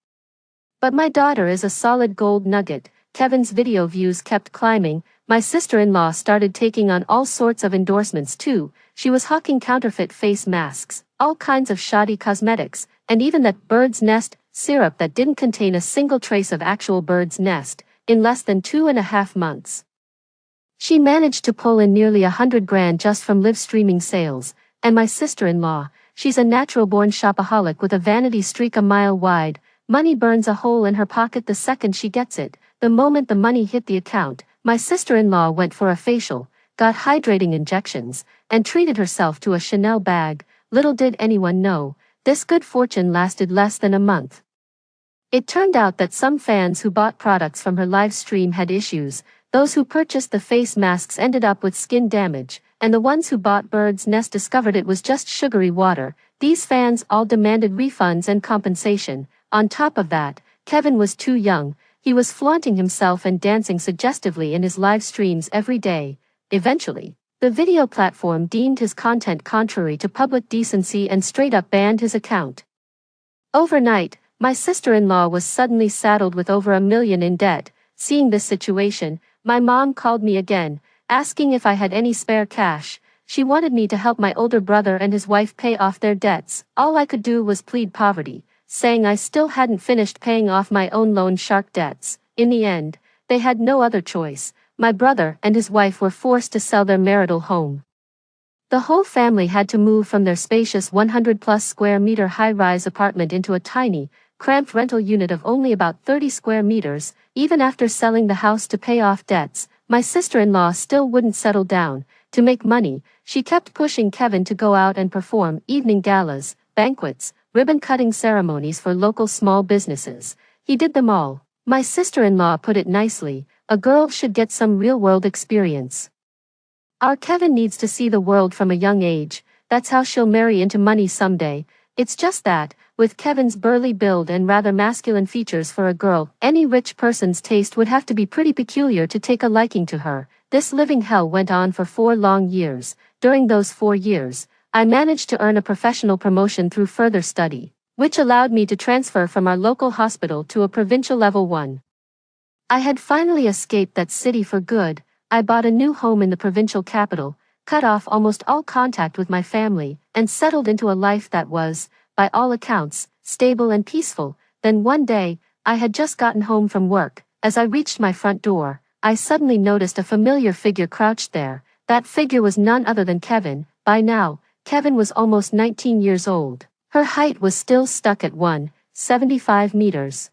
but my daughter is a solid gold nugget." Kevin's video views kept climbing. My sister-in-law started taking on all sorts of endorsements too. She was hawking counterfeit face masks, all kinds of shoddy cosmetics, and even that bird's nest syrup that didn't contain a single trace of actual bird's nest. In less than 2.5 months, she managed to pull in nearly $100,000 just from live streaming sales. And my sister-in-law, she's a natural-born shopaholic with a vanity streak a mile wide. Money burns a hole in her pocket the second she gets it. The moment the money hit the account, my sister-in-law went for a facial, got hydrating injections, and treated herself to a Chanel bag. Little did anyone know, this good fortune lasted less than a month. It turned out that some fans who bought products from her live stream had issues. Those who purchased the face masks ended up with skin damage, and the ones who bought Bird's Nest discovered it was just sugary water. These fans all demanded refunds and compensation. On top of that, Kevin was too young. He was flaunting himself and dancing suggestively in his live streams every day. Eventually, the video platform deemed his content contrary to public decency and straight up banned his account. Overnight, my sister-in-law was suddenly saddled with over $1 million in debt. Seeing this situation, my mom called me again, asking if I had any spare cash. She wanted me to help my older brother and his wife pay off their debts. All I could do was plead poverty, saying I still hadn't finished paying off my own loan shark debts. In the end, they had no other choice. My brother and his wife were forced to sell their marital home. The whole family had to move from their spacious 100-plus square meter high-rise apartment into a tiny, cramped rental unit of only about 30 square meters. Even after selling the house to pay off debts, my sister-in-law still wouldn't settle down. To make money, she kept pushing Kevin to go out and perform evening galas, banquets, ribbon-cutting ceremonies for local small businesses. He did them all. My sister-in-law put it nicely, a girl should get some real-world experience. Our Kevin needs to see the world from a young age. That's how she'll marry into money someday. It's just that, with Kevin's burly build and rather masculine features for a girl, any rich person's taste would have to be pretty peculiar to take a liking to her. This living hell went on for 4 long years. During those 4 years, I managed to earn a professional promotion through further study, which allowed me to transfer from our local hospital to a provincial level 1. I had finally escaped that city for good. I bought a new home in the provincial capital, cut off almost all contact with my family, and settled into a life that was, by all accounts, stable and peaceful. Then one day, I had just gotten home from work. As I reached my front door, I suddenly noticed a familiar figure crouched there. That figure was none other than Kevin. By now, Kevin was almost 19 years old. Her height was still stuck at 1.75 meters.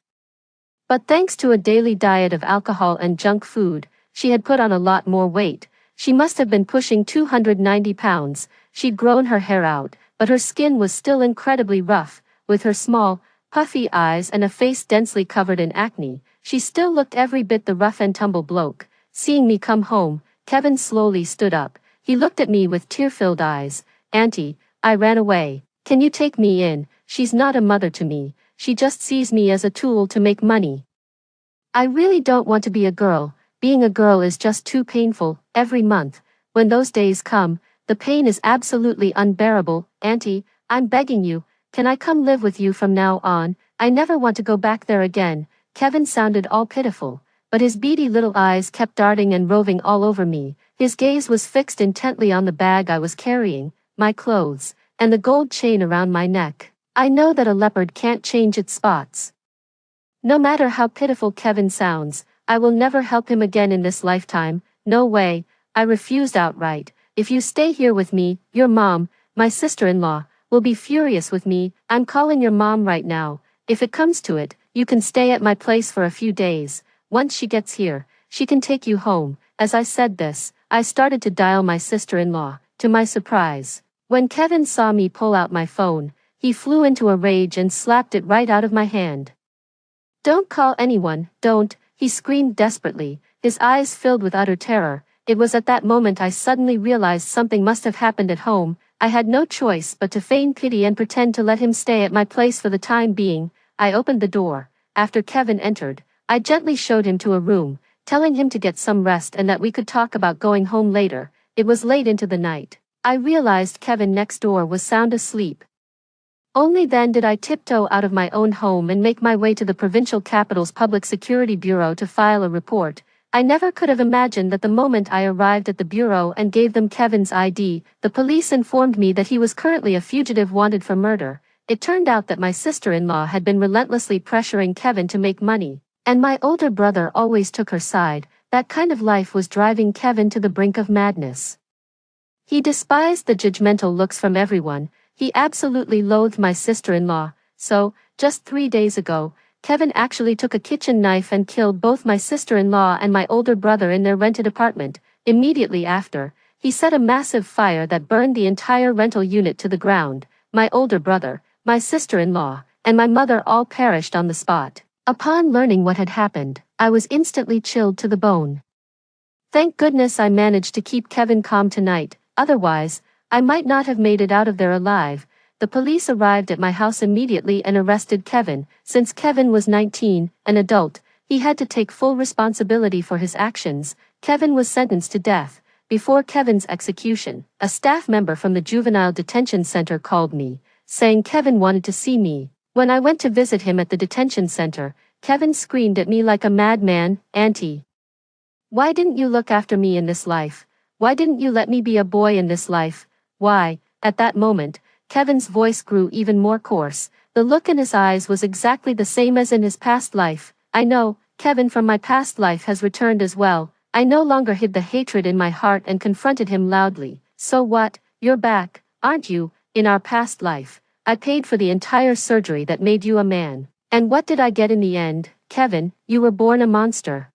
But thanks to a daily diet of alcohol and junk food, she had put on a lot more weight. She must have been pushing 290 pounds. She'd grown her hair out, but her skin was still incredibly rough. With her small, puffy eyes and a face densely covered in acne, she still looked every bit the rough and tumble bloke. Seeing me come home, Kevin slowly stood up. He looked at me with tear-filled eyes. "Auntie, I ran away. Can you take me in? She's not a mother to me. She just sees me as a tool to make money. I really don't want to be a girl. Being a girl is just too painful. Every month, when those days come, the pain is absolutely unbearable. Auntie, I'm begging you, can I come live with you from now on? I never want to go back there again." Kevin sounded all pitiful, but his beady little eyes kept darting and roving all over me. His gaze was fixed intently on the bag I was carrying, my clothes, and the gold chain around my neck. I know that a leopard can't change its spots. No matter how pitiful Kevin sounds, I will never help him again in this lifetime. No way, I refused outright. If you stay here with me, your mom, my sister-in-law, will be furious with me. I'm calling your mom right now. If it comes to it, you can stay at my place for a few days. Once she gets here, she can take you home. As I said this, I started to dial my sister-in-law. To my surprise, when Kevin saw me pull out my phone, he flew into a rage and slapped it right out of my hand. "Don't call anyone, don't," he screamed desperately, his eyes filled with utter terror. It was at that moment I suddenly realized something must have happened at home. I had no choice but to feign pity and pretend to let him stay at my place for the time being. I opened the door. After Kevin entered, I gently showed him to a room, telling him to get some rest and that we could talk about going home later. It was late into the night. I realized Kevin next door was sound asleep. Only then did I tiptoe out of my own home and make my way to the provincial capital's Public Security Bureau to file a report. I never could have imagined that the moment I arrived at the bureau and gave them Kevin's ID, the police informed me that he was currently a fugitive wanted for murder. It turned out that my sister-in-law had been relentlessly pressuring Kevin to make money, and my older brother always took her side. That kind of life was driving Kevin to the brink of madness. He despised the judgmental looks from everyone. He absolutely loathed my sister-in-law. So, just 3 days ago, Kevin actually took a kitchen knife and killed both my sister-in-law and my older brother in their rented apartment. Immediately after, he set a massive fire that burned the entire rental unit to the ground. My older brother, my sister-in-law, and my mother all perished on the spot. Upon learning what had happened, I was instantly chilled to the bone. Thank goodness I managed to keep Kevin calm tonight, otherwise, I might not have made it out of there alive. The police arrived at my house immediately and arrested Kevin. Since Kevin was 19, an adult, he had to take full responsibility for his actions. Kevin was sentenced to death. Before Kevin's execution, a staff member from the juvenile detention center called me, saying Kevin wanted to see me. When I went to visit him at the detention center, Kevin screamed at me like a madman, "Auntie, why didn't you look after me in this life? Why didn't you let me be a boy in this life? Why?" At that moment, Kevin's voice grew even more coarse. The look in his eyes was exactly the same as in his past life. I know, Kevin from my past life has returned as well. I no longer hid the hatred in my heart and confronted him loudly. "So what? You're back, aren't you? In our past life, I paid for the entire surgery that made you a man. And what did I get in the end? Kevin, you were born a monster.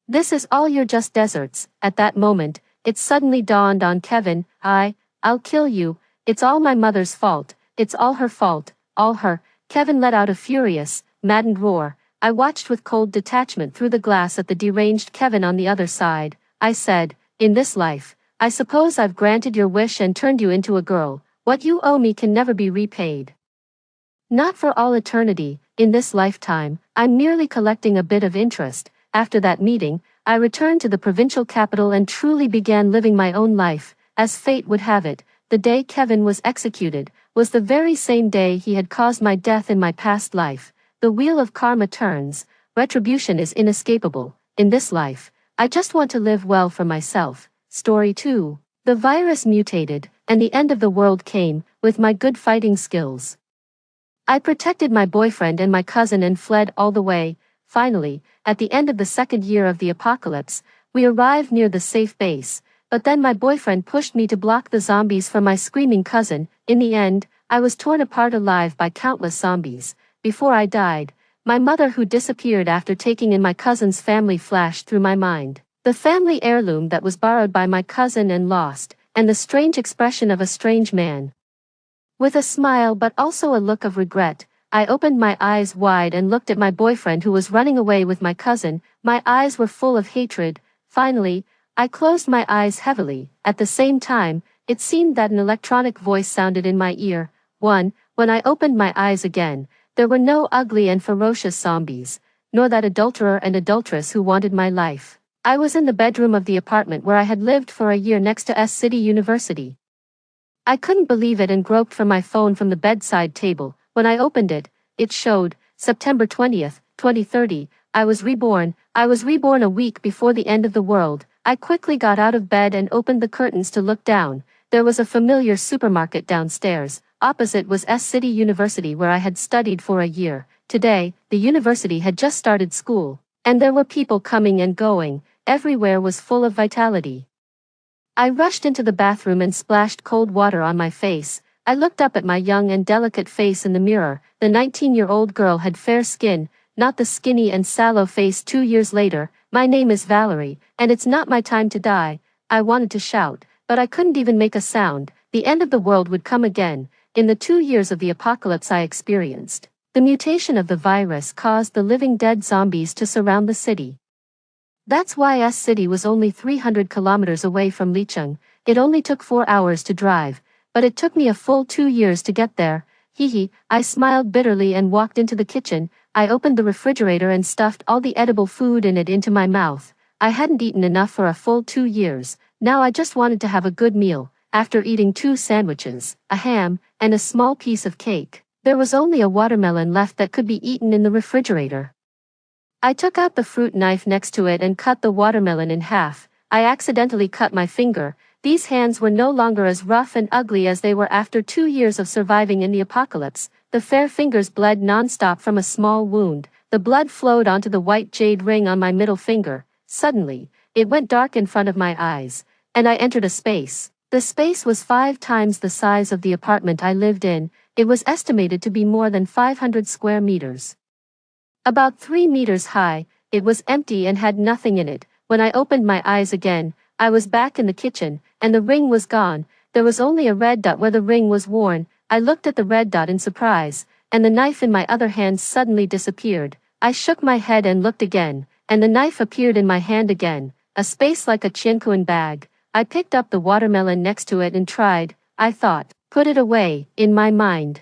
This is all you're just deserts." At that moment, it suddenly dawned on Kevin, I'll kill you. It's all my mother's fault. It's all her fault. All her. Kevin let out a furious, maddened roar. I watched with cold detachment through the glass at the deranged Kevin on the other side. I said, "In this life, I suppose I've granted your wish and turned you into a girl. What you owe me can never be repaid. Not for all eternity, in this lifetime, I'm merely collecting a bit of interest." After that meeting, I returned to the provincial capital and truly began living my own life. As fate would have it, the day Kevin was executed was the very same day he had caused my death in my past life. The wheel of karma turns, retribution is inescapable. In this life, I just want to live well for myself. Story 2. The virus mutated, and the end of the world came, with my good fighting skills. I protected my boyfriend and my cousin and fled all the way. Finally, at the end of the second year of the apocalypse, we arrived near the safe base, but then my boyfriend pushed me to block the zombies from my screaming cousin. In the end, I was torn apart alive by countless zombies. Before I died, my mother who disappeared after taking in my cousin's family flashed through my mind. The family heirloom that was borrowed by my cousin and lost, and the strange expression of a strange man. With a smile but also a look of regret, I opened my eyes wide and looked at my boyfriend who was running away with my cousin. My eyes were full of hatred. Finally, I closed my eyes heavily. At the same time, it seemed that an electronic voice sounded in my ear. When I opened my eyes again, there were no ugly and ferocious zombies, nor that adulterer and adulteress who wanted my life. I was in the bedroom of the apartment where I had lived for a year next to S City University. I couldn't believe it and groped for my phone from the bedside table. When I opened it, it showed, September 20th, 2030, I was reborn. I was reborn a week before the end of the world. I quickly got out of bed and opened the curtains to look down. There was a familiar supermarket downstairs. Opposite was S City University where I had studied for a year. Today, the university had just started school, and there were people coming and going. Everywhere was full of vitality. I rushed into the bathroom and splashed cold water on my face. I looked up at my young and delicate face in the mirror. The 19-year-old girl had fair skin, not the skinny and sallow face 2 years later. "My name is Valerie, and it's not my time to die." I wanted to shout, but I couldn't even make a sound. The end of the world would come again. In the 2 years of the apocalypse I experienced, the mutation of the virus caused the living dead zombies to surround the city. That's why S City was only 300 kilometers away from Licheng. It only took 4 hours to drive, but it took me a full 2 years to get there. Hee. I smiled bitterly and walked into the kitchen. I opened the refrigerator and stuffed all the edible food in it into my mouth. I hadn't eaten enough for a full 2 years. Now I just wanted to have a good meal. After eating 2 sandwiches, a ham, and a small piece of cake, there was only a watermelon left that could be eaten in the refrigerator. I took out the fruit knife next to it and cut the watermelon in half. I accidentally cut my finger. These hands were no longer as rough and ugly as they were after 2 years of surviving in the apocalypse. The fair fingers bled non-stop from a small wound. The blood flowed onto the white jade ring on my middle finger. Suddenly, it went dark in front of my eyes, and I entered a space. The space was 5 times the size of the apartment I lived in. It was estimated to be more than 500 square meters. About 3 meters high. It was empty and had nothing in it. When I opened my eyes again, I was back in the kitchen, and the ring was gone. There was only a red dot where the ring was worn. I looked at the red dot in surprise, and the knife in my other hand suddenly disappeared. I shook my head and looked again, and the knife appeared in my hand again, a space like a Chiankuan bag. I picked up the watermelon next to it and tried, I thought, put it away, in my mind.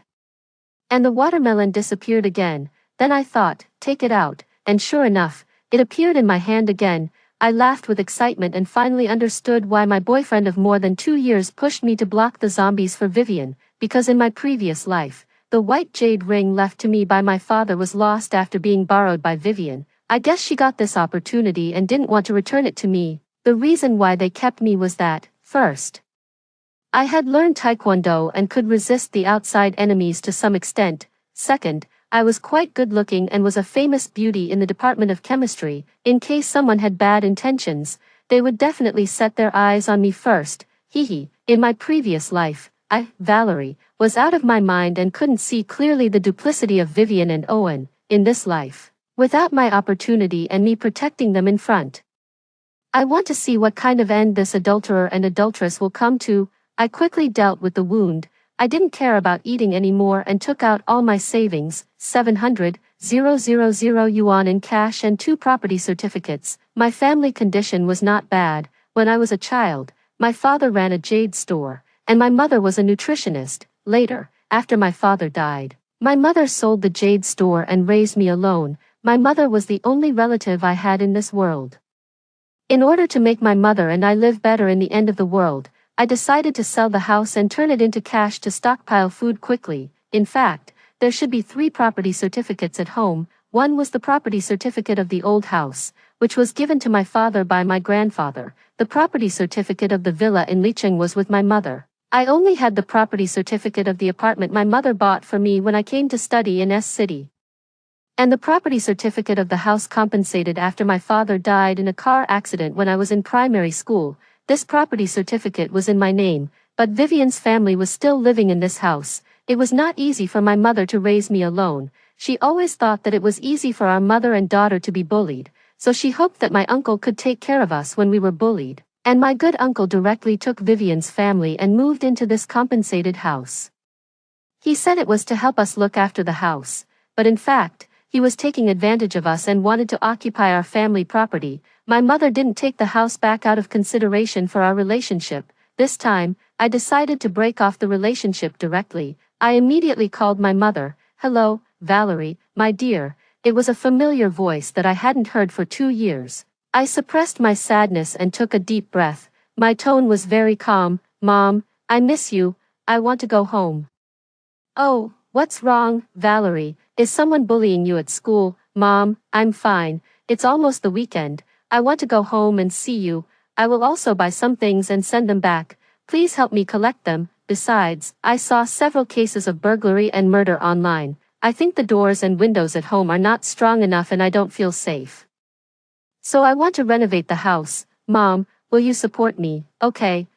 And the watermelon disappeared again. Then I thought, take it out, and sure enough, it appeared in my hand again. I laughed with excitement and finally understood why my boyfriend of more than 2 years pushed me to block the zombies for Vivian, because in my previous life, the white jade ring left to me by my father was lost after being borrowed by Vivian. I guess she got this opportunity and didn't want to return it to me. The reason why they kept me was that, first, I had learned Taekwondo and could resist the outside enemies to some extent. Second, I was quite good-looking and was a famous beauty in the Department of Chemistry. In case someone had bad intentions, they would definitely set their eyes on me first. Hee. In my previous life, I, Valerie, was out of my mind and couldn't see clearly the duplicity of Vivian and Owen. In this life, without my opportunity and me protecting them in front, I want to see what kind of end this adulterer and adulteress will come to. I quickly dealt with the wound. I didn't care about eating anymore and took out all my savings, 700,000 yuan in cash and 2 property certificates. My family condition was not bad. When I was a child, my father ran a jade store, and my mother was a nutritionist. Later, after my father died, my mother sold the jade store and raised me alone. My mother was the only relative I had in this world. In order to make my mother and I live better in the end of the world, I decided to sell the house and turn it into cash to stockpile food quickly. In fact, there should be 3 property certificates at home. One was the property certificate of the old house, which was given to my father by my grandfather. The property certificate of the villa in Licheng was with my mother. I only had the property certificate of the apartment my mother bought for me when I came to study in S City. And the property certificate of the house compensated after my father died in a car accident when I was in primary school. This property certificate was in my name, but Vivian's family was still living in this house. It was not easy for my mother to raise me alone. She always thought that it was easy for our mother and daughter to be bullied, so she hoped that my uncle could take care of us when we were bullied. And my good uncle directly took Vivian's family and moved into this compensated house. He said it was to help us look after the house, but in fact, he was taking advantage of us and wanted to occupy our family property. My mother didn't take the house back out of consideration for our relationship. This time, I decided to break off the relationship directly. I immediately called my mother. Hello, Valerie, my dear. It was a familiar voice that I hadn't heard for 2 years. I suppressed my sadness and took a deep breath. My tone was very calm. Mom, I miss you. I want to go home. Oh, what's wrong, Valerie? Is someone bullying you at school? Mom, I'm fine. It's almost the weekend. I want to go home and see you. I will also buy some things and send them back. Please help me collect them. Besides, I saw several cases of burglary and murder online. I think the doors and windows at home are not strong enough and I don't feel safe. So I want to renovate the house. Mom, will you support me? Okay.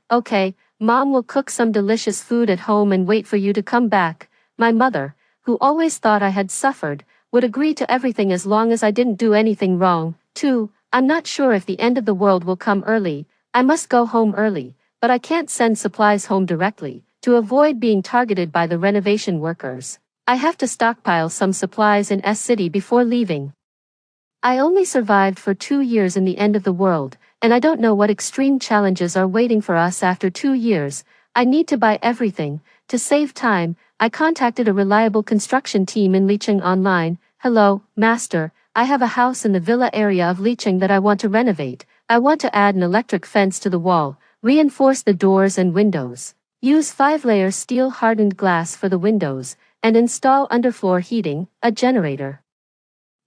Mom will cook some delicious food at home and wait for you to come back. My mother, who always thought I had suffered, would agree to everything as long as I didn't do anything wrong. 2. I'm not sure if the end of the world will come early. I must go home early, but I can't send supplies home directly. To avoid being targeted by the renovation workers, I have to stockpile some supplies in S City before leaving. I only survived for 2 years in the end of the world, and I don't know what extreme challenges are waiting for us after 2 years. I need to buy everything. To save time, I contacted a reliable construction team in Licheng online. Hello, master. I have a house in the villa area of Licheng that I want to renovate. I want to add an electric fence to the wall, reinforce the doors and windows, use 5-layer steel hardened glass for the windows, and install underfloor heating, a generator,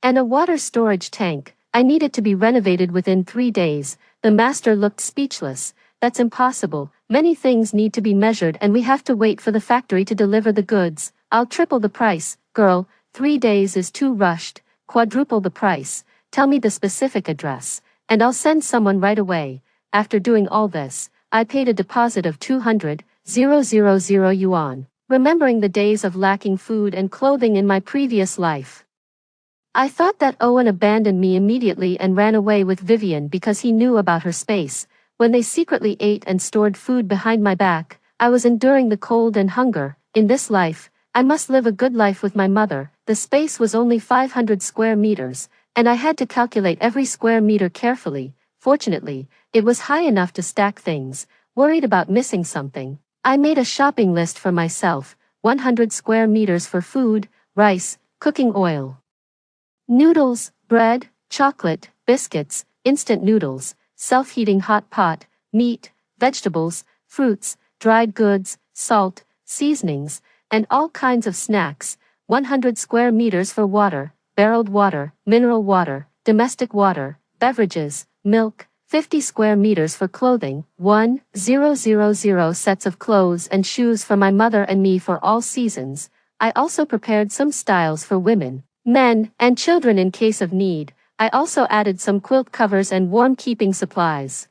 and a water storage tank. I need it to be renovated within 3 days. The master looked speechless. That's impossible. Many things need to be measured and we have to wait for the factory to deliver the goods. I'll triple the price. Girl, 3 days is too rushed. Quadruple the price. Tell me the specific address, and I'll send someone right away. After doing all this, I paid a deposit of 200,000 yuan, remembering the days of lacking food and clothing in my previous life. I thought that Owen abandoned me immediately and ran away with Vivian because he knew about her space. When they secretly ate and stored food behind my back, I was enduring the cold and hunger. In this life, I must live a good life with my mother. The space was only 500 square meters, and I had to calculate every square meter carefully. Fortunately, it was high enough to stack things. Worried about missing something, I made a shopping list for myself. 100 square meters for food, rice, cooking oil, noodles, bread, chocolate, biscuits, instant noodles, self-heating hot pot, meat, vegetables, fruits, dried goods, salt, seasonings, and all kinds of snacks. 100 square meters for water, barreled water, mineral water, domestic water, beverages, milk. 50 square meters for clothing, 1,000 sets of clothes and shoes for my mother and me for all seasons. I also prepared some styles for women, men, and children in case of need. I also added some quilt covers and warm keeping supplies.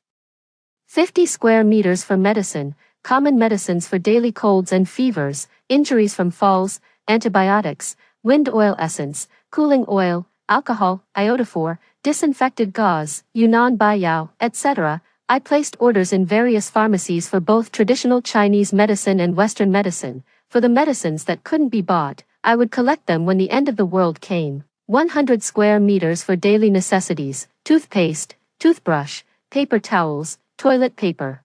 50 square meters for medicine, common medicines for daily colds and fevers, injuries from falls, antibiotics, wind oil essence, cooling oil, alcohol, iodophor, disinfected gauze, Yunnan Baiyao, etc. I placed orders in various pharmacies for both traditional Chinese medicine and Western medicine. For the medicines that couldn't be bought, I would collect them when the end of the world came. 100 square meters for daily necessities, toothpaste, toothbrush, paper towels, toilet paper,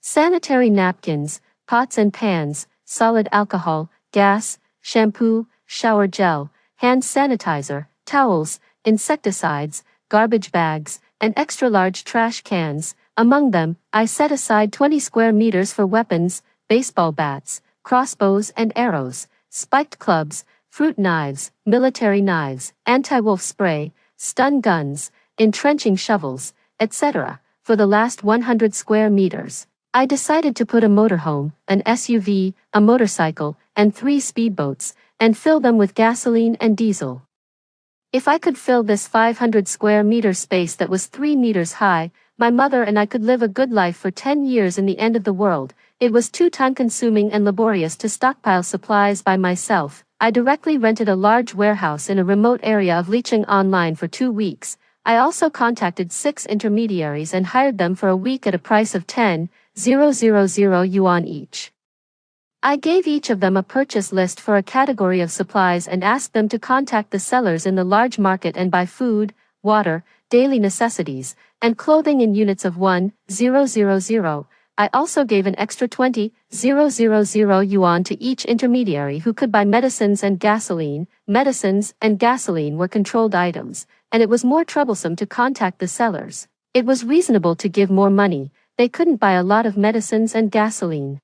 sanitary napkins, pots and pans, solid alcohol, gas, shampoo, shower gel, hand sanitizer, towels, insecticides, garbage bags, and extra-large trash cans. Among them, I set aside 20 square meters for weapons, baseball bats, crossbows and arrows, spiked clubs, fruit knives, military knives, anti-wolf spray, stun guns, entrenching shovels, etc. For the last 100 square meters, I decided to put a motorhome, an SUV, a motorcycle, and 3 speedboats, and fill them with gasoline and diesel. If I could fill this 500 square meter space that was 3 meters high, my mother and I could live a good life for 10 years in the end of the world. It was too time-consuming and laborious to stockpile supplies by myself. I directly rented a large warehouse in a remote area of Licheng online for 2 weeks. I also contacted 6 intermediaries and hired them for a week at a price of 10,000 yuan each. I gave each of them a purchase list for a category of supplies and asked them to contact the sellers in the large market and buy food, water, daily necessities, and clothing in units of 1,000. I also gave an extra 20,000 yuan to each intermediary who could buy medicines and gasoline. Medicines and gasoline were controlled items, and it was more troublesome to contact the sellers. It was reasonable to give more money. They couldn't buy a lot of medicines and gasoline.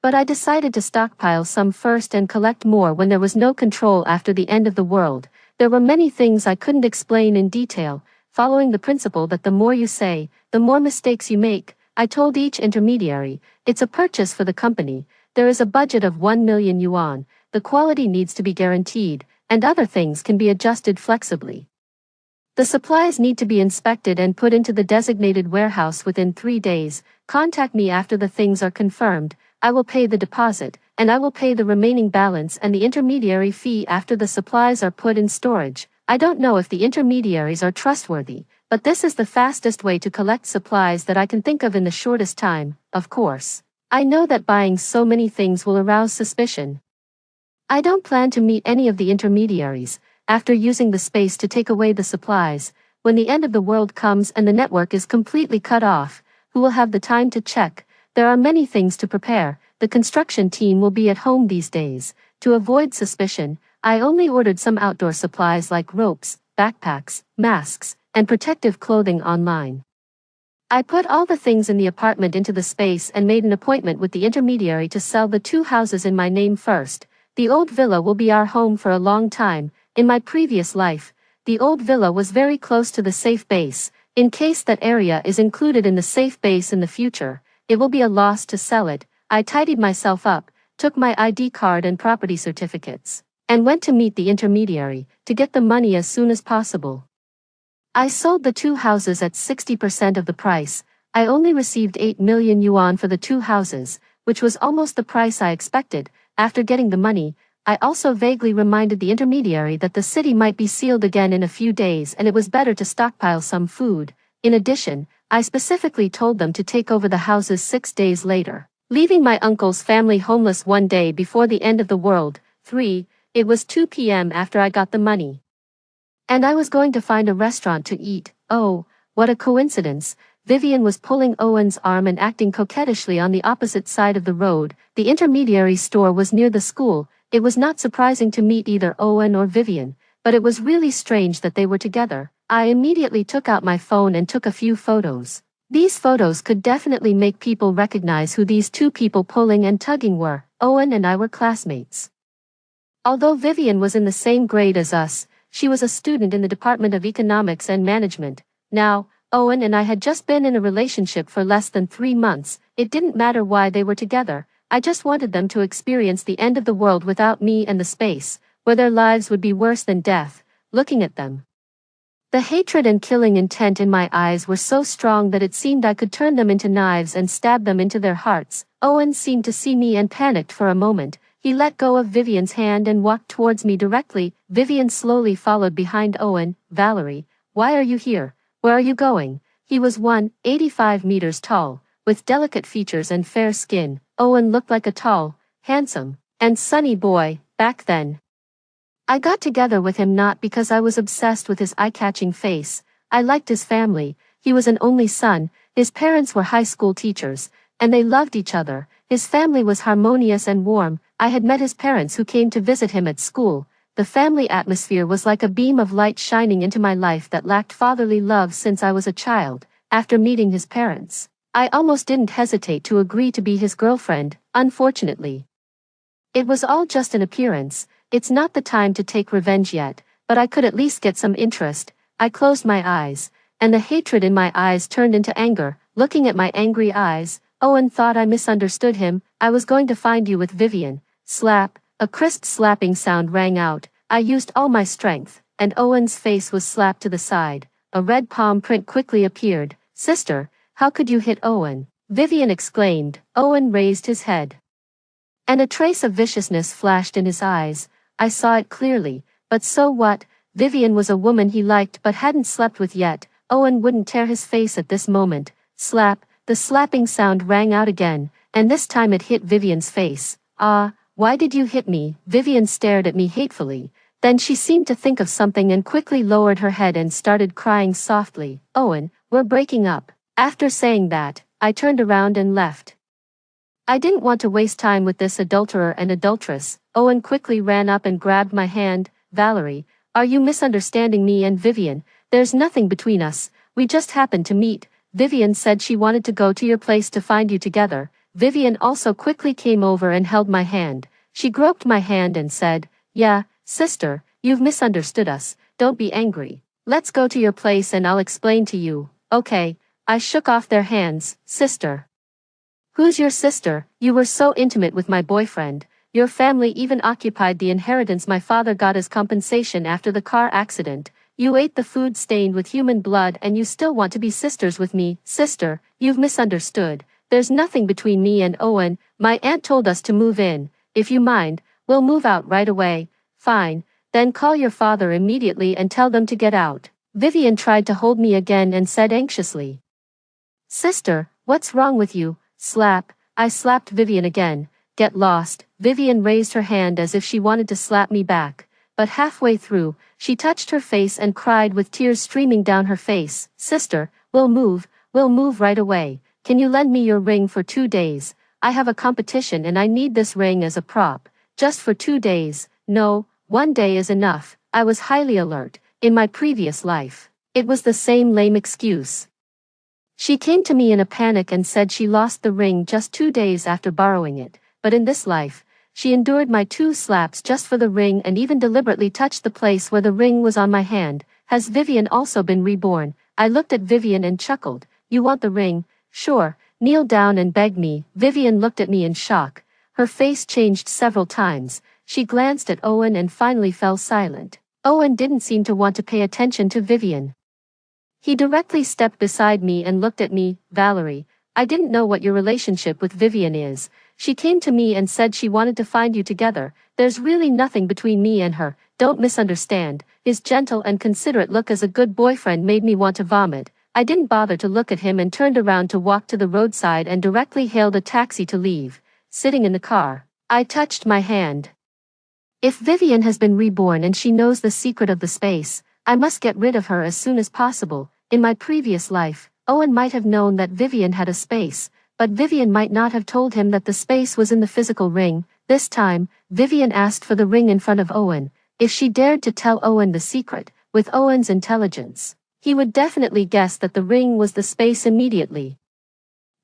But I decided to stockpile some first and collect more when there was no control after the end of the world. There were many things I couldn't explain in detail, following the principle that the more you say, the more mistakes you make. I told each intermediary, it's a purchase for the company, there is a budget of 1 million yuan, the quality needs to be guaranteed, and other things can be adjusted flexibly. The supplies need to be inspected and put into the designated warehouse within 3 days. Contact me after the things are confirmed. I will pay the deposit, and I will pay the remaining balance and the intermediary fee after the supplies are put in storage. I don't know if the intermediaries are trustworthy, but this is the fastest way to collect supplies that I can think of in the shortest time. Of course, I know that buying so many things will arouse suspicion. I don't plan to meet any of the intermediaries. After using the space to take away the supplies, when the end of the world comes and the network is completely cut off, who will have the time to check? There are many things to prepare. The construction team will be at home these days. To avoid suspicion, I only ordered some outdoor supplies like ropes, backpacks, masks, and protective clothing online. I put all the things in the apartment into the space and made an appointment with the intermediary to sell the 2 houses in my name first. The old villa will be our home for a long time. In my previous life, the old villa was very close to the safe base. In case that area is included in the safe base in the future, it will be a loss to sell it. I tidied myself up, took my ID card and property certificates, and went to meet the intermediary, to get the money as soon as possible. I sold the 2 houses at 60% of the price. I only received 8 million yuan for the 2 houses, which was almost the price I expected. After getting the money, I also vaguely reminded the intermediary that the city might be sealed again in a few days and it was better to stockpile some food. In addition, I specifically told them to take over the houses 6 days later. Leaving my uncle's family homeless one day before the end of the world. 3. It was 2 p.m. after I got the money. And I was going to find a restaurant to eat. Oh, what a coincidence. Vivian was pulling Owen's arm and acting coquettishly on the opposite side of the road. The intermediary store was near the school. It was not surprising to meet either Owen or Vivian, but it was really strange that they were together. I immediately took out my phone and took a few photos. These photos could definitely make people recognize who these two people pulling and tugging were. Owen and I were classmates. Although Vivian was in the same grade as us, she was a student in the Department of Economics and Management. Now, Owen and I had just been in a relationship for less than 3 months. It didn't matter why they were together. I just wanted them to experience the end of the world without me and the space, where their lives would be worse than death. Looking at them, the hatred and killing intent in my eyes were so strong that it seemed I could turn them into knives and stab them into their hearts. Owen seemed to see me and panicked for a moment. He let go of Vivian's hand and walked towards me directly. Vivian slowly followed behind Owen. Valerie, why are you here? Where are you going? He was 185 meters tall, with delicate features and fair skin. Owen looked like a tall, handsome, and sunny boy, back then. I got together with him not because I was obsessed with his eye-catching face. I liked his family. He was an only son. His parents were high school teachers, and they loved each other. His family was harmonious and warm. I had met his parents who came to visit him at school. The family atmosphere was like a beam of light shining into my life that lacked fatherly love since I was a child. After meeting his parents, I almost didn't hesitate to agree to be his girlfriend. Unfortunately, it was all just an appearance. It's not the time to take revenge yet, but I could at least get some interest. I closed my eyes, and the hatred in my eyes turned into anger. Looking at my angry eyes, Owen thought I misunderstood him. I was going to find you with Vivian. Slap. A crisp slapping sound rang out. I used all my strength, and Owen's face was slapped to the side. A red palm print quickly appeared. Sister, how could you hit Owen? Vivian exclaimed. Owen raised his head, and a trace of viciousness flashed in his eyes. I saw it clearly, but so what? Vivian was a woman he liked but hadn't slept with yet. Owen wouldn't tear his face at this moment. Slap. The slapping sound rang out again, and this time it hit Vivian's face. Ah, why did you hit me? Vivian stared at me hatefully. Then she seemed to think of something and quickly lowered her head and started crying softly. Owen, we're breaking up. After saying that, I turned around and left. I didn't want to waste time with this adulterer and adulteress. Owen quickly ran up and grabbed my hand. Valerie, are you misunderstanding me and Vivian? There's nothing between us. We just happened to meet. Vivian said she wanted to go to your place to find you together. Vivian also quickly came over and held my hand. She groped my hand and said, Yeah, sister, you've misunderstood us. Don't be angry. Let's go to your place and I'll explain to you. Okay. I shook off their hands. Sister. Who's your sister? You were so intimate with my boyfriend. Your family even occupied the inheritance my father got as compensation after the car accident. You ate the food stained with human blood and you still want to be sisters with me. Sister, you've misunderstood. There's nothing between me and Owen. My aunt told us to move in. If you mind, we'll move out right away. Fine. Then call your father immediately and tell them to get out. Vivian tried to hold me again and said anxiously, Sister, what's wrong with you? Slap. I slapped Vivian again. Get lost. Vivian raised her hand as if she wanted to slap me back, but halfway through, she touched her face and cried with tears streaming down her face. Sister, we'll move right away. Can you lend me your ring for 2 days? I have a competition and I need this ring as a prop. Just for 2 days. No, 1 day is enough. I was highly alert. In my previous life, it was the same lame excuse. She came to me in a panic and said she lost the ring just 2 days after borrowing it, but in this life, she endured my 2 slaps just for the ring and even deliberately touched the place where the ring was on my hand. Has Vivian also been reborn? I looked at Vivian and chuckled. You want the ring? Sure. Kneel down and beg me. Vivian looked at me in shock. Her face changed several times. She glanced at Owen and finally fell silent. Owen didn't seem to want to pay attention to Vivian. He directly stepped beside me and looked at me. Valerie, I didn't know what your relationship with Vivian is. She came to me and said she wanted to find you together. There's really nothing between me and her. Don't misunderstand. His gentle and considerate look as a good boyfriend made me want to vomit. I didn't bother to look at him and turned around to walk to the roadside and directly hailed a taxi to leave. Sitting in the car, I touched my hand. If Vivian has been reborn and she knows the secret of the space, I must get rid of her as soon as possible. In my previous life, Owen might have known that Vivian had a space, but Vivian might not have told him that the space was in the physical ring. This time, Vivian asked for the ring in front of Owen. If she dared to tell Owen the secret, with Owen's intelligence, he would definitely guess that the ring was the space immediately.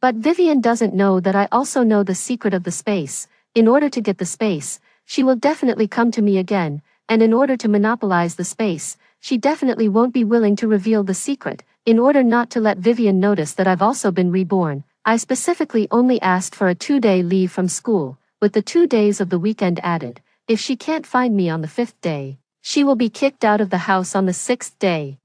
But Vivian doesn't know that I also know the secret of the space. In order to get the space, she will definitely come to me again, and in order to monopolize the space, she definitely won't be willing to reveal the secret. In order not to let Vivian notice that I've also been reborn, I specifically only asked for a 2-day leave from school, with the 2 days of the weekend added. If she can't find me on the 5th day, she will be kicked out of the house on the 6th day.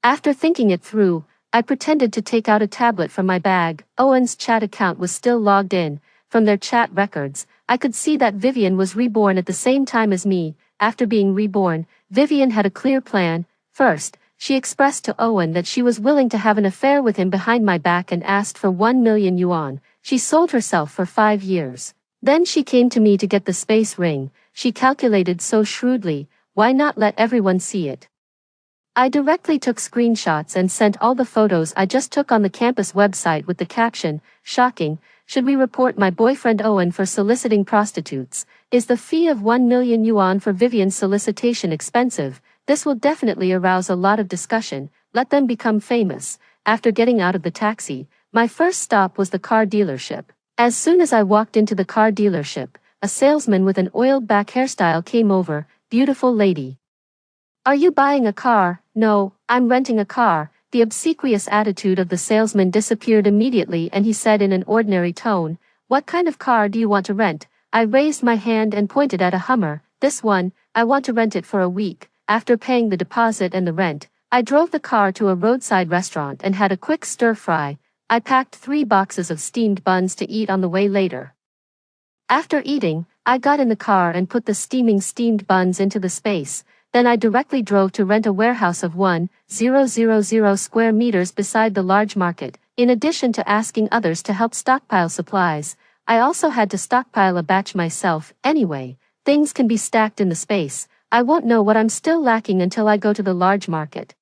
After thinking it through, I pretended to take out a tablet from my bag. Owen's chat account was still logged in. From their chat records, I could see that Vivian was reborn at the same time as me. After being reborn, Vivian had a clear plan. First, she expressed to Owen that she was willing to have an affair with him behind my back and asked for 1 million yuan. She sold herself for 5 years. Then she came to me to get the space ring. She calculated so shrewdly, why not let everyone see it? I directly took screenshots and sent all the photos I just took on the campus website with the caption, "Shocking, should we report my boyfriend Owen for soliciting prostitutes? Is the fee of 1 million yuan for Vivian's solicitation expensive? This will definitely arouse a lot of discussion, let them become famous." After getting out of the taxi, my first stop was the car dealership. As soon as I walked into the car dealership, a salesman with an oiled back hairstyle came over. "Beautiful lady. Are you buying a car?" "No, I'm renting a car." The obsequious attitude of the salesman disappeared immediately and he said in an ordinary tone, "What kind of car do you want to rent?" I raised my hand and pointed at a Hummer. "This one, I want to rent it for a week." After paying the deposit and the rent, I drove the car to a roadside restaurant and had a quick stir-fry. I packed 3 boxes of steamed buns to eat on the way later. After eating, I got in the car and put the steamed buns into the space. Then I directly drove to rent a warehouse of 1,000 square meters beside the large market. In addition to asking others to help stockpile supplies, I also had to stockpile a batch myself. Anyway, things can be stacked in the space. I won't know what I'm still lacking until I go to the large market.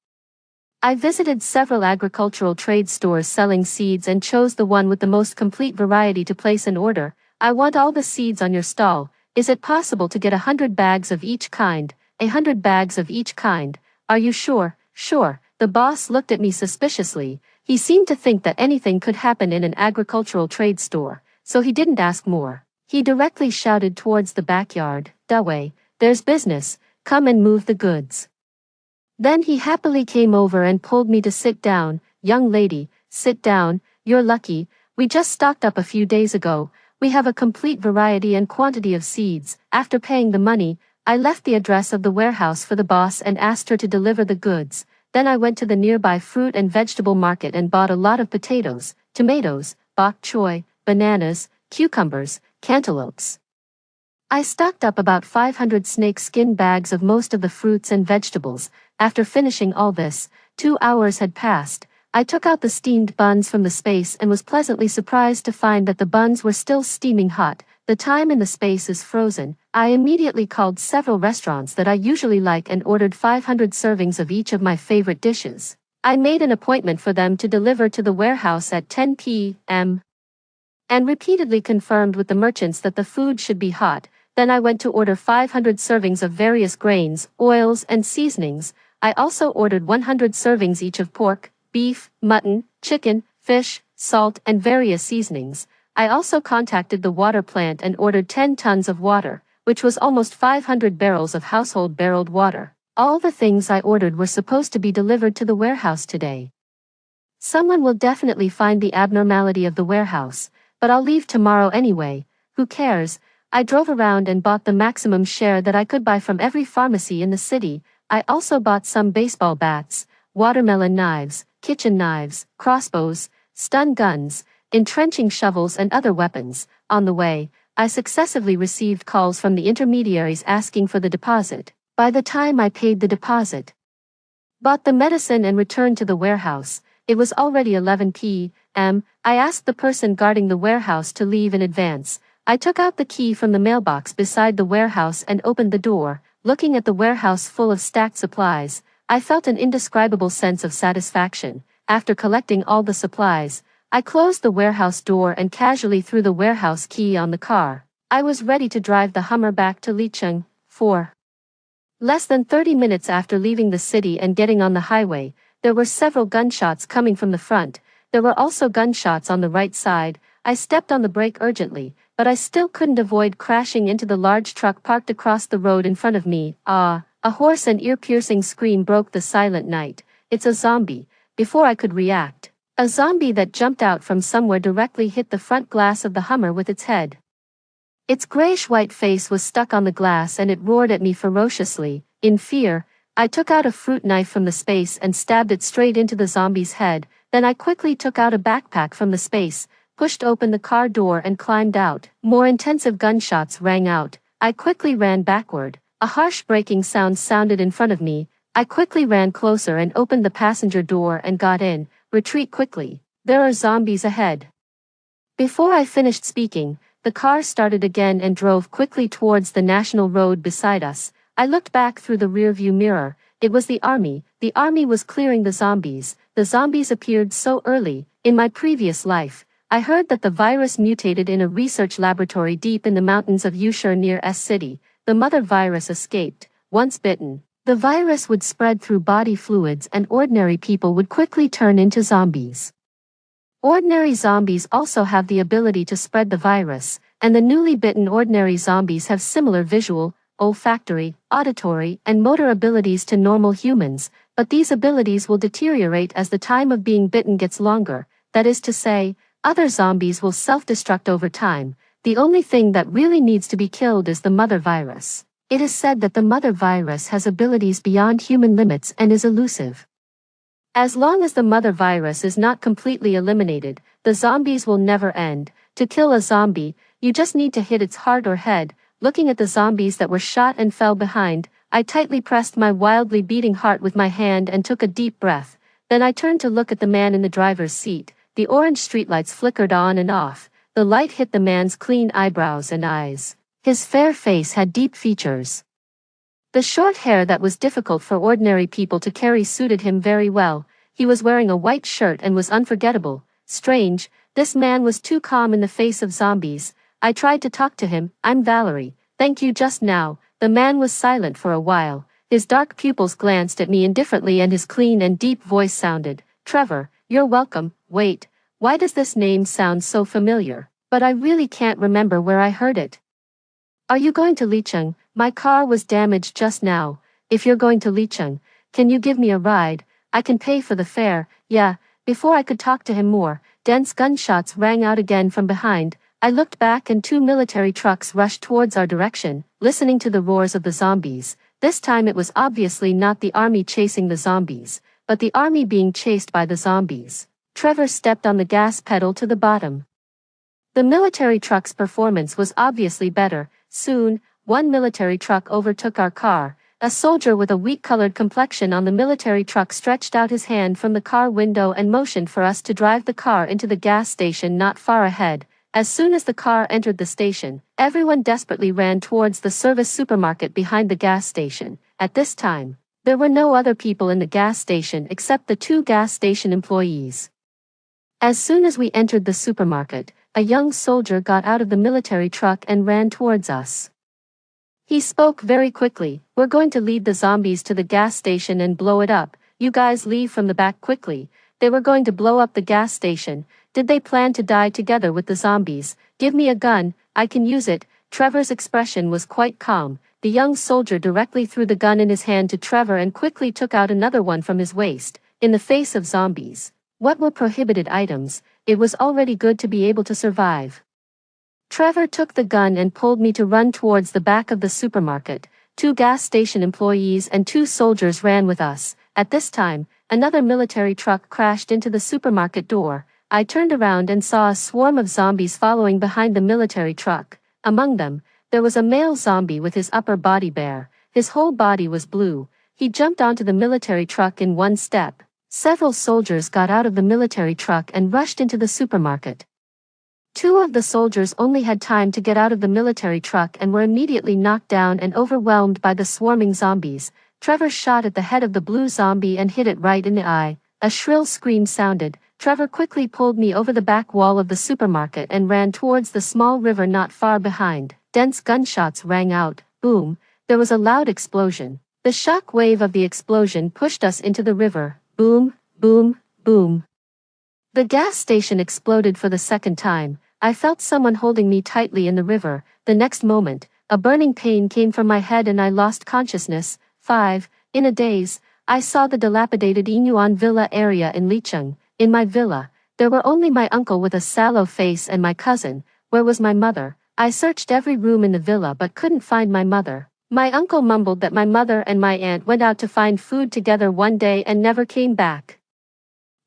I visited several agricultural trade stores selling seeds and chose the one with the most complete variety to place an order. "I want all the seeds on your stall. Is it possible to get 100 bags of each kind?" 100 bags of each kind. "Are you sure?" "Sure." The boss looked at me suspiciously. He seemed to think that anything could happen in an agricultural trade store, so he didn't ask more. He directly shouted towards the backyard, "Dawei, there's business, come and move the goods." Then he happily came over and pulled me to sit down. "Young lady, sit down, you're lucky, we just stocked up a few days ago. We have a complete variety and quantity of seeds." After paying the money, I left the address of the warehouse for the boss and asked her to deliver the goods. Then I went to the nearby fruit and vegetable market and bought a lot of potatoes, tomatoes, bok choy, bananas, cucumbers, cantaloupes. I stocked up about 500 snake-skin bags of most of the fruits and vegetables. After finishing all this, 2 hours had passed. I took out the steamed buns from the space and was pleasantly surprised to find that the buns were still steaming hot. The time in the space is frozen. I immediately called several restaurants that I usually like and ordered 500 servings of each of my favorite dishes. I made an appointment for them to deliver to the warehouse at 10 p.m. and repeatedly confirmed with the merchants that the food should be hot. Then I went to order 500 servings of various grains, oils, and seasonings. I also ordered 100 servings each of pork, beef, mutton, chicken, fish, salt, and various seasonings. I also contacted the water plant and ordered 10 tons of water, which was almost 500 barrels of household barreled water. All the things I ordered were supposed to be delivered to the warehouse today. Someone will definitely find the abnormality of the warehouse, but I'll leave tomorrow anyway. Who cares? I drove around and bought the maximum share that I could buy from every pharmacy in the city. I also bought some baseball bats, watermelon knives, kitchen knives, crossbows, stun guns, entrenching shovels and other weapons. On the way, I successively received calls from the intermediaries asking for the deposit. By the time I paid the deposit, bought the medicine and returned to the warehouse, It was already 11 p.m. I asked the person guarding the warehouse to leave in advance. I took out the key from the mailbox beside the warehouse and opened the door. Looking at the warehouse full of stacked supplies, I felt an indescribable sense of satisfaction. After collecting all the supplies, I closed the warehouse door and casually threw the warehouse key on the car. I was ready to drive the Hummer back to Licheng. 4. Less than 30 minutes after leaving the city and getting on the highway, there were several gunshots coming from the front. There were also gunshots on the right side. I stepped on the brake urgently, but I still couldn't avoid crashing into the large truck parked across the road in front of me. A hoarse and ear-piercing scream broke the silent night. It's a zombie. Before I could react, a zombie that jumped out from somewhere directly hit the front glass of the Hummer with its head. Its grayish-white face was stuck on the glass and it roared at me ferociously. In fear, I took out a fruit knife from the space and stabbed it straight into the zombie's head. Then I quickly took out a backpack from the space, pushed open the car door and climbed out. More intensive gunshots rang out. I quickly ran backward. A harsh breaking sound sounded in front of me. I quickly ran closer and opened the passenger door and got in. Retreat quickly. There are zombies ahead. Before I finished speaking, the car started again and drove quickly towards the national road beside us. I looked back through the rearview mirror. It was the army. The army was clearing the zombies. The zombies appeared so early. In my previous life, I heard that the virus mutated in a research laboratory deep in the mountains of Yushur near S City. The mother virus escaped. Once bitten, the virus would spread through body fluids and ordinary people would quickly turn into zombies. Ordinary zombies also have the ability to spread the virus, and the newly bitten ordinary zombies have similar visual, olfactory, auditory, and motor abilities to normal humans, but these abilities will deteriorate as the time of being bitten gets longer. That is to say, other zombies will self-destruct over time. The only thing that really needs to be killed is the mother virus. It is said that the mother virus has abilities beyond human limits and is elusive. As long as the mother virus is not completely eliminated, the zombies will never end. To kill a zombie, you just need to hit its heart or head. Looking at the zombies that were shot and fell behind, I tightly pressed my wildly beating heart with my hand and took a deep breath. Then I turned to look at the man in the driver's seat. The orange streetlights flickered on and off. The light hit the man's clean eyebrows and eyes. His fair face had deep features. The short hair that was difficult for ordinary people to carry suited him very well. He was wearing a white shirt and was unforgettable. Strange, this man was too calm in the face of zombies. I tried to talk to him. I'm Valerie. Thank you just now. The man was silent for a while. His dark pupils glanced at me indifferently and his clean and deep voice sounded, Trevor, you're welcome. Wait, why does this name sound so familiar? But I really can't remember where I heard it. Are you going to Licheng? My car was damaged just now. If you're going to Licheng, can you give me a ride? I can pay for the fare. Yeah. Before I could talk to him more, dense gunshots rang out again from behind. I looked back and 2 military trucks rushed towards our direction, listening to the roars of the zombies. This time it was obviously not the army chasing the zombies, but the army being chased by the zombies. Trevor stepped on the gas pedal to the bottom. The military truck's performance was obviously better. Soon, one military truck overtook our car. A soldier with a wheat-colored complexion on the military truck stretched out his hand from the car window and motioned for us to drive the car into the gas station not far ahead. As soon as the car entered the station, everyone desperately ran towards the service supermarket behind the gas station. At this time, there were no other people in the gas station except the 2 gas station employees. As soon as we entered the supermarket, a young soldier got out of the military truck and ran towards us. He spoke very quickly. We're going to lead the zombies to the gas station and blow it up. You guys leave from the back quickly. They were going to blow up the gas station. Did they plan to die together with the zombies? Give me a gun, I can use it. Trevor's expression was quite calm. The young soldier directly threw the gun in his hand to Trevor and quickly took out another one from his waist. In the face of zombies, what were prohibited items? It was already good to be able to survive. Trevor took the gun and pulled me to run towards the back of the supermarket. 2 gas station employees and 2 soldiers ran with us. At this time, another military truck crashed into the supermarket door. I turned around and saw a swarm of zombies following behind the military truck. Among them, there was a male zombie with his upper body bare. His whole body was blue. He jumped onto the military truck in one step. Several soldiers got out of the military truck and rushed into the supermarket. Two of the soldiers only had time to get out of the military truck and were immediately knocked down and overwhelmed by the swarming zombies. Trevor shot at the head of the blue zombie and hit it right in the eye. A shrill scream sounded. Trevor quickly pulled me over the back wall of the supermarket and ran towards the small river not far behind. Dense gunshots rang out. Boom. There was a loud explosion. The shock wave of the explosion pushed us into the river. Boom, boom, boom. The gas station exploded for the second time. I felt someone holding me tightly in the river. The next moment, a burning pain came from my head and I lost consciousness. 5. In a daze, I saw the dilapidated Inuan villa area in Licheng. In my villa, there were only my uncle with a sallow face and my cousin. Where was my mother? I searched every room in the villa but couldn't find my mother. My uncle mumbled that my mother and my aunt went out to find food together one day and never came back.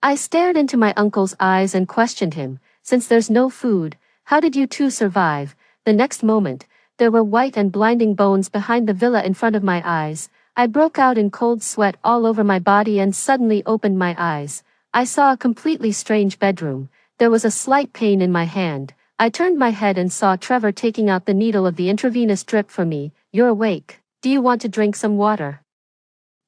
I stared into my uncle's eyes and questioned him. Since there's no food, how did you two survive? The next moment, there were white and blinding bones behind the villa in front of my eyes. I broke out in cold sweat all over my body and suddenly opened my eyes. I saw a completely strange bedroom. There was a slight pain in my hand. I turned my head and saw Trevor taking out the needle of the intravenous drip for me. You're awake. Do you want to drink some water?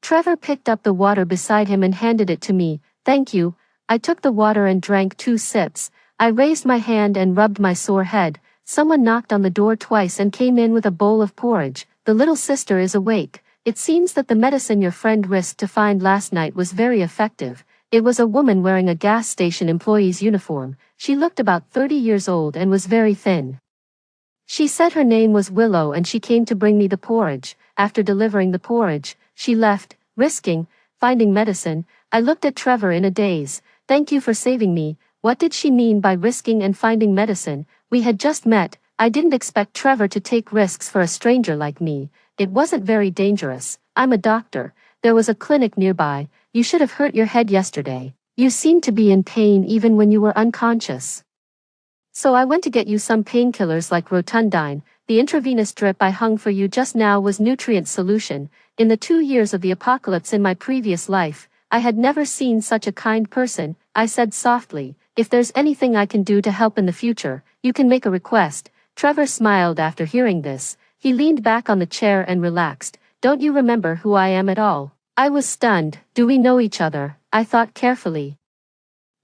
Trevor picked up the water beside him and handed it to me. Thank you. I took the water and drank 2 sips. I raised my hand and rubbed my sore head. Someone knocked on the door twice and came in with a bowl of porridge. The little sister is awake. It seems that the medicine your friend risked to find last night was very effective. It was a woman wearing a gas station employee's uniform. She looked about 30 years old and was very thin. She said her name was Willow and she came to bring me the porridge. After delivering the porridge, she left, risking finding medicine. I looked at Trevor in a daze. Thank you for saving me. What did she mean by risking and finding medicine? We had just met. I didn't expect Trevor to take risks for a stranger like me. It wasn't very dangerous. I'm a doctor. There was a clinic nearby. You should have hurt your head yesterday. You seemed to be in pain even when you were unconscious. So I went to get you some painkillers like Rotundine. The intravenous drip I hung for you just now was nutrient solution. In the 2 years of the apocalypse in my previous life, I had never seen such a kind person. I said softly, if there's anything I can do to help in the future, you can make a request. Trevor smiled after hearing this. He leaned back on the chair and relaxed. Don't you remember who I am at all? I was stunned. Do we know each other? I thought carefully.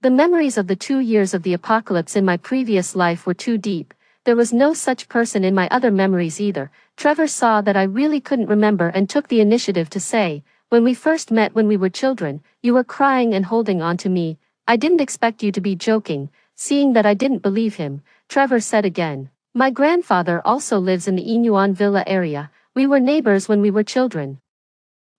The memories of the 2 years of the apocalypse in my previous life were too deep. There was no such person in my other memories either. Trevor saw that I really couldn't remember and took the initiative to say, when we first met when we were children, you were crying and holding on to me. I didn't expect you to be joking. Seeing that I didn't believe him, Trevor said again. My grandfather also lives in the Inuan villa area. We were neighbors when we were children.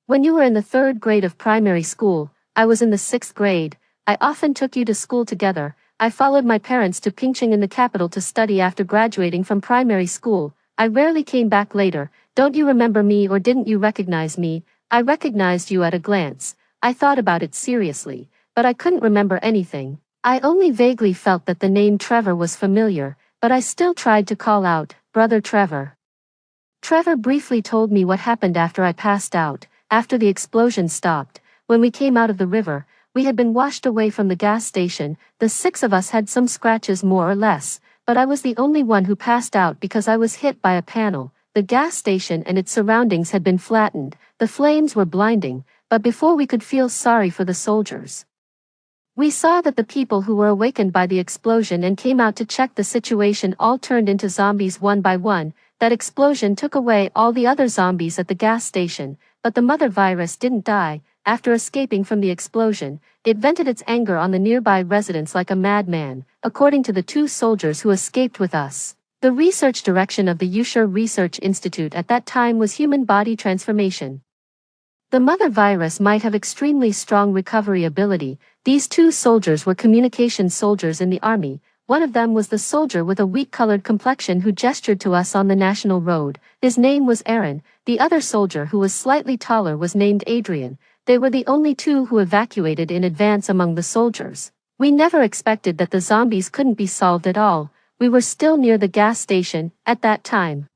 When you were in the 3rd grade of primary school, I was in the 6th grade. I often took you to school together. I followed my parents to Pingching in the capital to study after graduating from primary school. I rarely came back later. Don't you remember me or didn't you recognize me? I recognized you at a glance. I thought about it seriously, but I couldn't remember anything. I only vaguely felt that the name Trevor was familiar, but I still tried to call out, Brother Trevor. Trevor briefly told me what happened after I passed out. After the explosion stopped, when we came out of the river, we had been washed away from the gas station. The 6 of us had some scratches more or less, but I was the only one who passed out because I was hit by a panel. The gas station and its surroundings had been flattened. The flames were blinding, but before we could feel sorry for the soldiers, we saw that the people who were awakened by the explosion and came out to check the situation all turned into zombies one by one. That explosion took away all the other zombies at the gas station, but the mother virus didn't die. After escaping from the explosion, it vented its anger on the nearby residents like a madman, according to the 2 soldiers who escaped with us. The research direction of the Usher Research Institute at that time was human body transformation. The mother virus might have extremely strong recovery ability. These 2 soldiers were communication soldiers in the army. One of them was the soldier with a weak-colored complexion who gestured to us on the national road. His name was Aaron. The other soldier who was slightly taller was named Adrian. They were the only 2 who evacuated in advance among the soldiers. We never expected that the zombies couldn't be solved at all. We were still near the gas station at that time.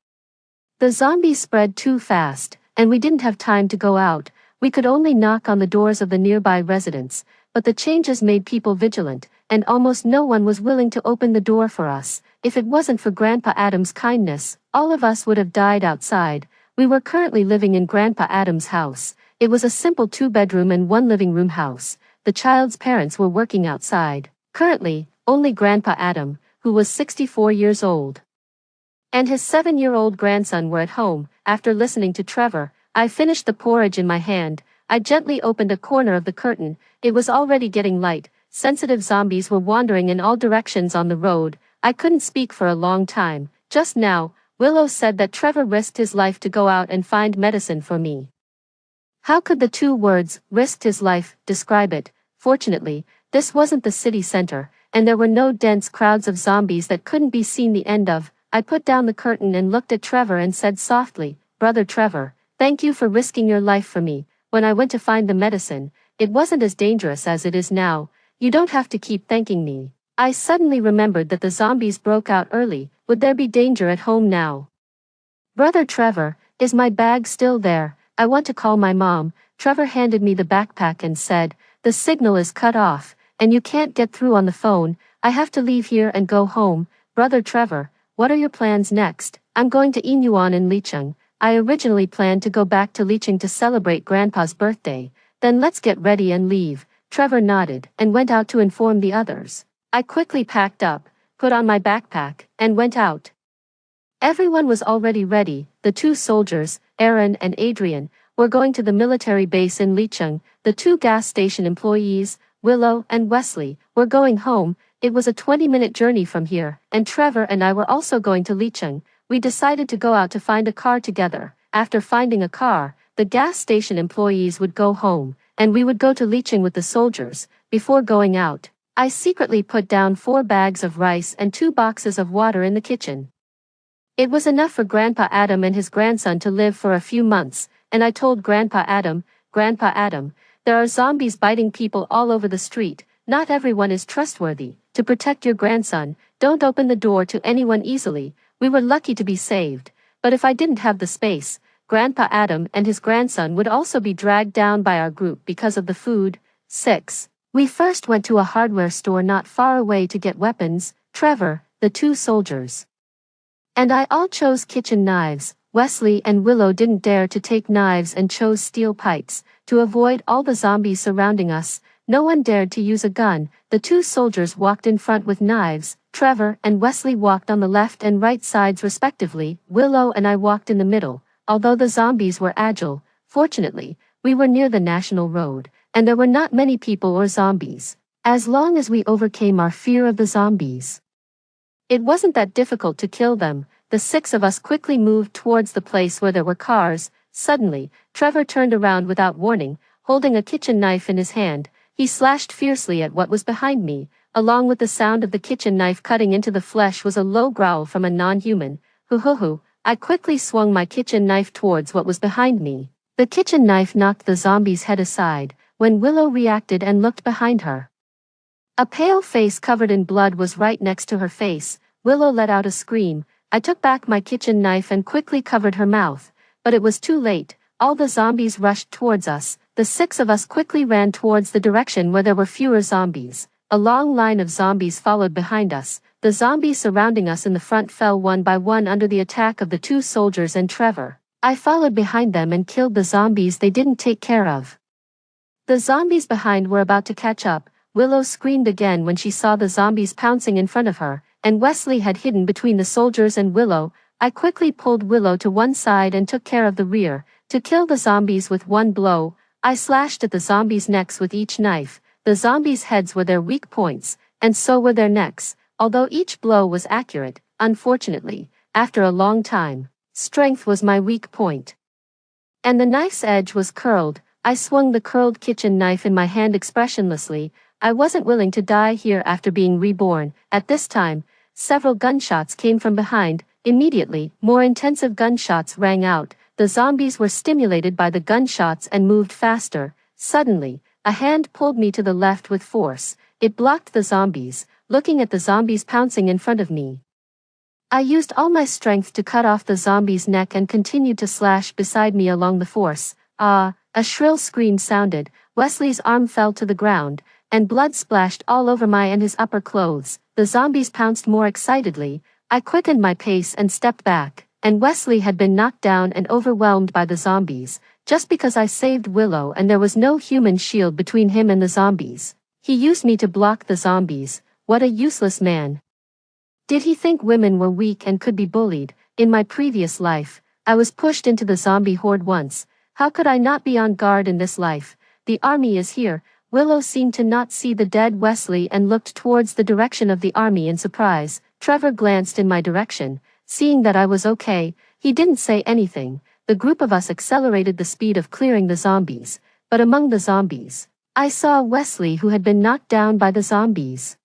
The zombies spread too fast, and we didn't have time to go out. We could only knock on the doors of the nearby residents, but the changes made people vigilant, and almost no one was willing to open the door for us. If it wasn't for Grandpa Adam's kindness, all of us would have died outside. We were currently living in Grandpa Adam's house. It was a simple 2-bedroom and 1 living room house. The child's parents were working outside. Currently, only Grandpa Adam, who was 64 years old, and his 7-year-old grandson were at home. After listening to Trevor, I finished the porridge in my hand. I gently opened a corner of the curtain. It was already getting light. Sensitive zombies were wandering in all directions on the road. I couldn't speak for a long time. Just now, Willow said that Trevor risked his life to go out and find medicine for me. How could the 2 words, risked his life, describe it? Fortunately, this wasn't the city center, and there were no dense crowds of zombies that couldn't be seen the end of. I put down the curtain and looked at Trevor and said softly, "Brother Trevor, thank you for risking your life for me. When I went to find the medicine, it wasn't as dangerous as it is now. You don't have to keep thanking me." I suddenly remembered that the zombies broke out early. Would there be danger at home now? "Brother Trevor, is my bag still there? I want to call my mom." Trevor handed me the backpack and said, "The signal is cut off, and you can't get through on the phone. I have to leave here and go home." "Brother Trevor, what are your plans next?" "I'm going to Inuan in Licheng. I originally planned to go back to Licheng to celebrate Grandpa's birthday. Then let's get ready and leave." Trevor nodded and went out to inform the others. I quickly packed up, put on my backpack, and went out. Everyone was already ready. The 2 soldiers, Aaron and Adrian, were going to the military base in Licheng. The 2 gas station employees, Willow and Wesley, were going home. It was a 20-minute journey from here, and Trevor and I were also going to Licheng. We decided to go out to find a car together. After finding a car, the gas station employees would go home, and we would go to Licheng with the soldiers. Before going out, I secretly put down 4 bags of rice and 2 boxes of water in the kitchen. It was enough for Grandpa Adam and his grandson to live for a few months, and I told Grandpa Adam, "Grandpa Adam, there are zombies biting people all over the street. Not everyone is trustworthy. To protect your grandson, don't open the door to anyone easily." We were lucky to be saved, but if I didn't have the space, Grandpa Adam and his grandson would also be dragged down by our group because of the food. 6. We first went to a hardware store not far away to get weapons. Trevor, the 2 soldiers, and I all chose kitchen knives. Wesley and Willow didn't dare to take knives and chose steel pipes. To avoid all the zombies surrounding us, no one dared to use a gun. The 2 soldiers walked in front with knives. Trevor and Wesley walked on the left and right sides respectively. Willow and I walked in the middle. Although the zombies were agile, fortunately, we were near the national road, and there were not many people or zombies. As long as we overcame our fear of the zombies, it wasn't that difficult to kill them. The 6 of us quickly moved towards the place where there were cars. Suddenly, Trevor turned around without warning, holding a kitchen knife in his hand. He slashed fiercely at what was behind me. Along with the sound of the kitchen knife cutting into the flesh was a low growl from a non-human. Hoo-hoo-hoo. I quickly swung my kitchen knife towards what was behind me. The kitchen knife knocked the zombie's head aside, when Willow reacted and looked behind her. A pale face covered in blood was right next to her face. Willow let out a scream. I took back my kitchen knife and quickly covered her mouth, but it was too late. All the zombies rushed towards us. The 6 of us quickly ran towards the direction where there were fewer zombies. A long line of zombies followed behind us. The zombies surrounding us in the front fell one by one under the attack of the 2 soldiers and Trevor. I followed behind them and killed the zombies they didn't take care of. The zombies behind were about to catch up. Willow screamed again when she saw the zombies pouncing in front of her, and Wesley had hidden between the soldiers and Willow. I quickly pulled Willow to one side and took care of the rear. To kill the zombies with one blow, I slashed at the zombies' necks with each knife. The zombies' heads were their weak points, and so were their necks. Although each blow was accurate, unfortunately, after a long time, strength was my weak point, and the knife's edge was curled. I swung the curled kitchen knife in my hand expressionlessly. I wasn't willing to die here after being reborn. At this time, several gunshots came from behind. Immediately, more intensive gunshots rang out. The zombies were stimulated by the gunshots and moved faster. Suddenly, a hand pulled me to the left with force. It blocked the zombies, looking at the zombies pouncing in front of me. I used all my strength to cut off the zombie's neck and continued to slash beside me along the force. Ah, A shrill scream sounded, Wesley's arm fell to the ground, and blood splashed all over my and his upper clothes. The zombies pounced more excitedly. I quickened my pace and stepped back, and Wesley had been knocked down and overwhelmed by the zombies, just because I saved Willow and there was no human shield between him and the zombies. He used me to block the zombies. What a useless man. Did he think women were weak and could be bullied? In my previous life, I was pushed into the zombie horde once. How could I not be on guard in this life? The army is here. Willow seemed to not see the dead Wesley and looked towards the direction of the army in surprise. Trevor glanced in my direction. Seeing that I was okay, he didn't say anything. The group of us accelerated the speed of clearing the zombies. But among the zombies, I saw Wesley, who had been knocked down by the zombies.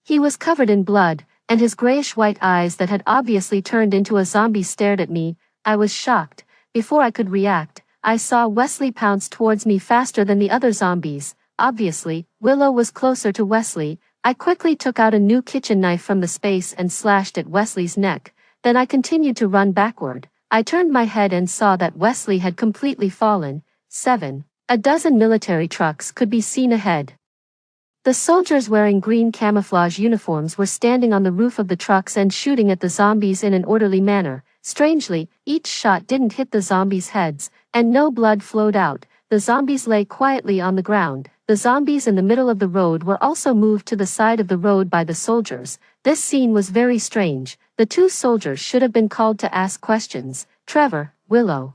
He was covered in blood, and his grayish-white eyes that had obviously turned into a zombie stared at me. I was shocked. Before I could react, I saw Wesley pounce towards me faster than the other zombies. Obviously, Willow was closer to Wesley. I quickly took out a new kitchen knife from the space and slashed at Wesley's neck. Then I continued to run backward. I turned my head and saw that Wesley had completely fallen. 7. A dozen military trucks could be seen ahead. The soldiers wearing green camouflage uniforms were standing on the roof of the trucks and shooting at the zombies in an orderly manner. Strangely, each shot didn't hit the zombies' heads, and no blood flowed out. The zombies lay quietly on the ground. The zombies in the middle of the road were also moved to the side of the road by the soldiers. This scene was very strange. The two soldiers should have been called to ask questions. Trevor, Willow,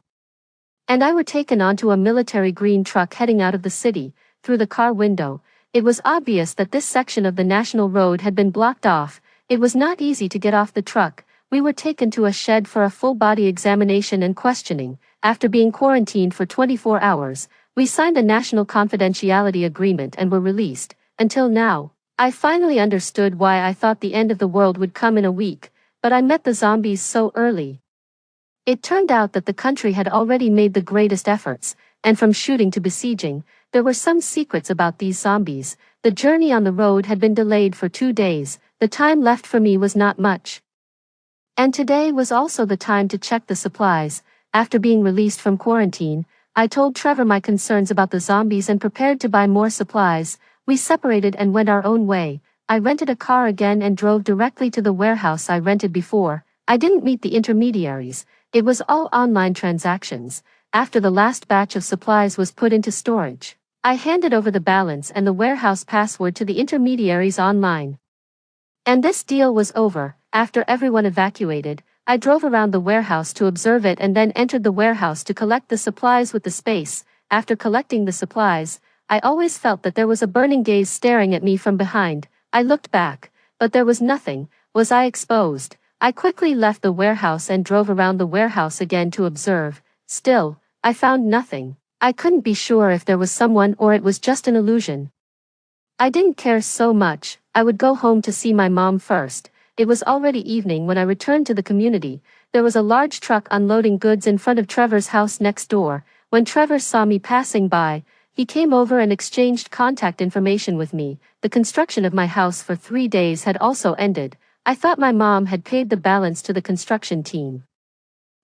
and I were taken onto a military green truck heading out of the city. Through the car window, it was obvious that this section of the national road had been blocked off. It was not easy to get off the truck. We were taken to a shed for a full-body examination and questioning. After being quarantined for 24 hours, we signed a national confidentiality agreement and were released. Until now, I finally understood why I thought the end of the world would come in a week, but I met the zombies so early. It turned out that the country had already made the greatest efforts, and from shooting to besieging, there were some secrets about these zombies. The journey on the road had been delayed for 2 days. The time left for me was not much. And today was also the time to check the supplies. After being released from quarantine, I told Trevor my concerns about the zombies and prepared to buy more supplies. We separated and went our own way. I rented a car again and drove directly to the warehouse I rented before. I didn't meet the intermediaries. It was all online transactions. After the last batch of supplies was put into storage, I handed over the balance and the warehouse password to the intermediaries online. And this deal was over. After everyone evacuated, I drove around the warehouse to observe it and then entered the warehouse to collect the supplies with the space. After collecting the supplies, I always felt that there was a burning gaze staring at me from behind. I looked back, but there was nothing. Was I exposed? I quickly left the warehouse and drove around the warehouse again to observe. Still, I found nothing. I couldn't be sure if there was someone or it was just an illusion. I didn't care so much. I would go home to see my mom first. It was already evening when I returned to the community. There was a large truck unloading goods in front of Trevor's house next door. When Trevor saw me passing by, he came over and exchanged contact information with me. The construction of my house for 3 days had also ended. I thought my mom had paid the balance to the construction team.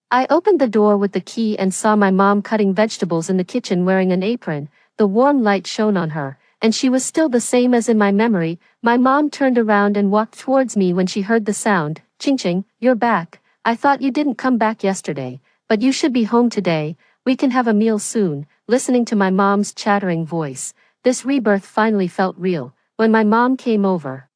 I opened the door with the key and saw my mom cutting vegetables in the kitchen wearing an apron. The warm light shone on her, and she was still the same as in my memory. My mom turned around and walked towards me when she heard the sound. Ching-ching, you're back. I thought you didn't come back yesterday, but you should be home today. We can have a meal soon. Listening to my mom's chattering voice, this rebirth finally felt real. When my mom came over,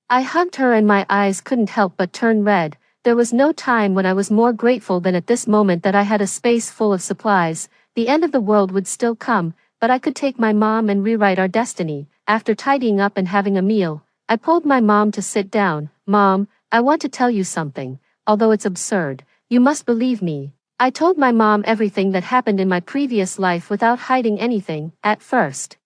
I hugged her and my eyes couldn't help but turn red. There was no time when I was more grateful than at this moment that I had a space full of supplies. The end of the world would still come, but I could take my mom and rewrite our destiny. After tidying up and having a meal, I pulled my mom to sit down. Mom, I want to tell you something. Although it's absurd, you must believe me. I told my mom everything that happened in my previous life without hiding anything. At first,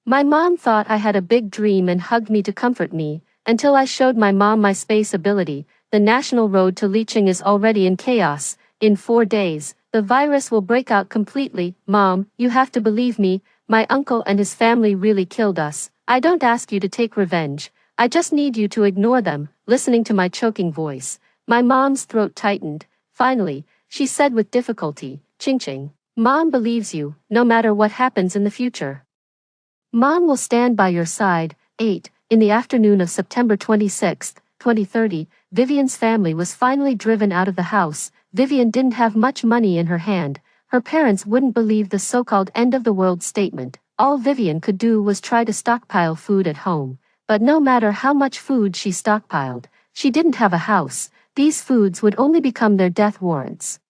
my mom thought I had a big dream and hugged me to comfort me, until I showed my mom my space ability. The national road to Licheng is already in chaos. In 4 days, the virus will break out completely. Mom, you have to believe me. My uncle and his family really killed us. I don't ask you to take revenge. I just need you to ignore them. Listening to my choking voice, my mom's throat tightened. Finally, she said with difficulty, Ching-ching, Mom believes you, no matter what happens in the future. Mom will stand by your side. 8. In the afternoon of September 26, 2030, Vivian's family was finally driven out of the house. Vivian didn't have much money in her hand. Her parents wouldn't believe the so-called end-of-the-world statement. All Vivian could do was try to stockpile food at home. But no matter how much food she stockpiled, she didn't have a house. These foods would only become their death warrants.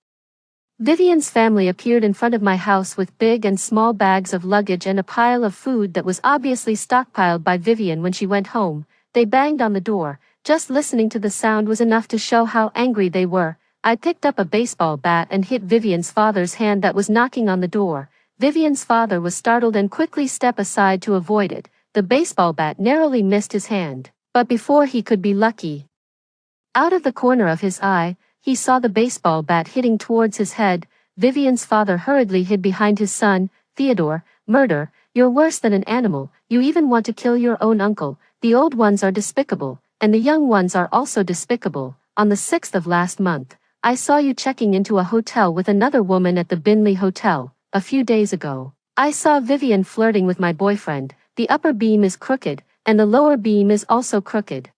Vivian's family appeared in front of my house with big and small bags of luggage and a pile of food that was obviously stockpiled by Vivian when she went home. They banged on the door. Just listening to the sound was enough to show how angry they were. I picked up a baseball bat and hit Vivian's father's hand that was knocking on the door. Vivian's father was startled and quickly stepped aside to avoid it. The baseball bat narrowly missed his hand. But before he could be lucky, out of the corner of his eye, he saw the baseball bat hitting towards his head. Vivian's father hurriedly hid behind his son. Theodore, murder, you're worse than an animal. You even want to kill your own uncle. The old ones are despicable, and the young ones are also despicable. On the 6th of last month, I saw you checking into a hotel with another woman at the Binley Hotel. A few days ago, I saw Vivian flirting with my boyfriend. The upper beam is crooked, and the lower beam is also crooked.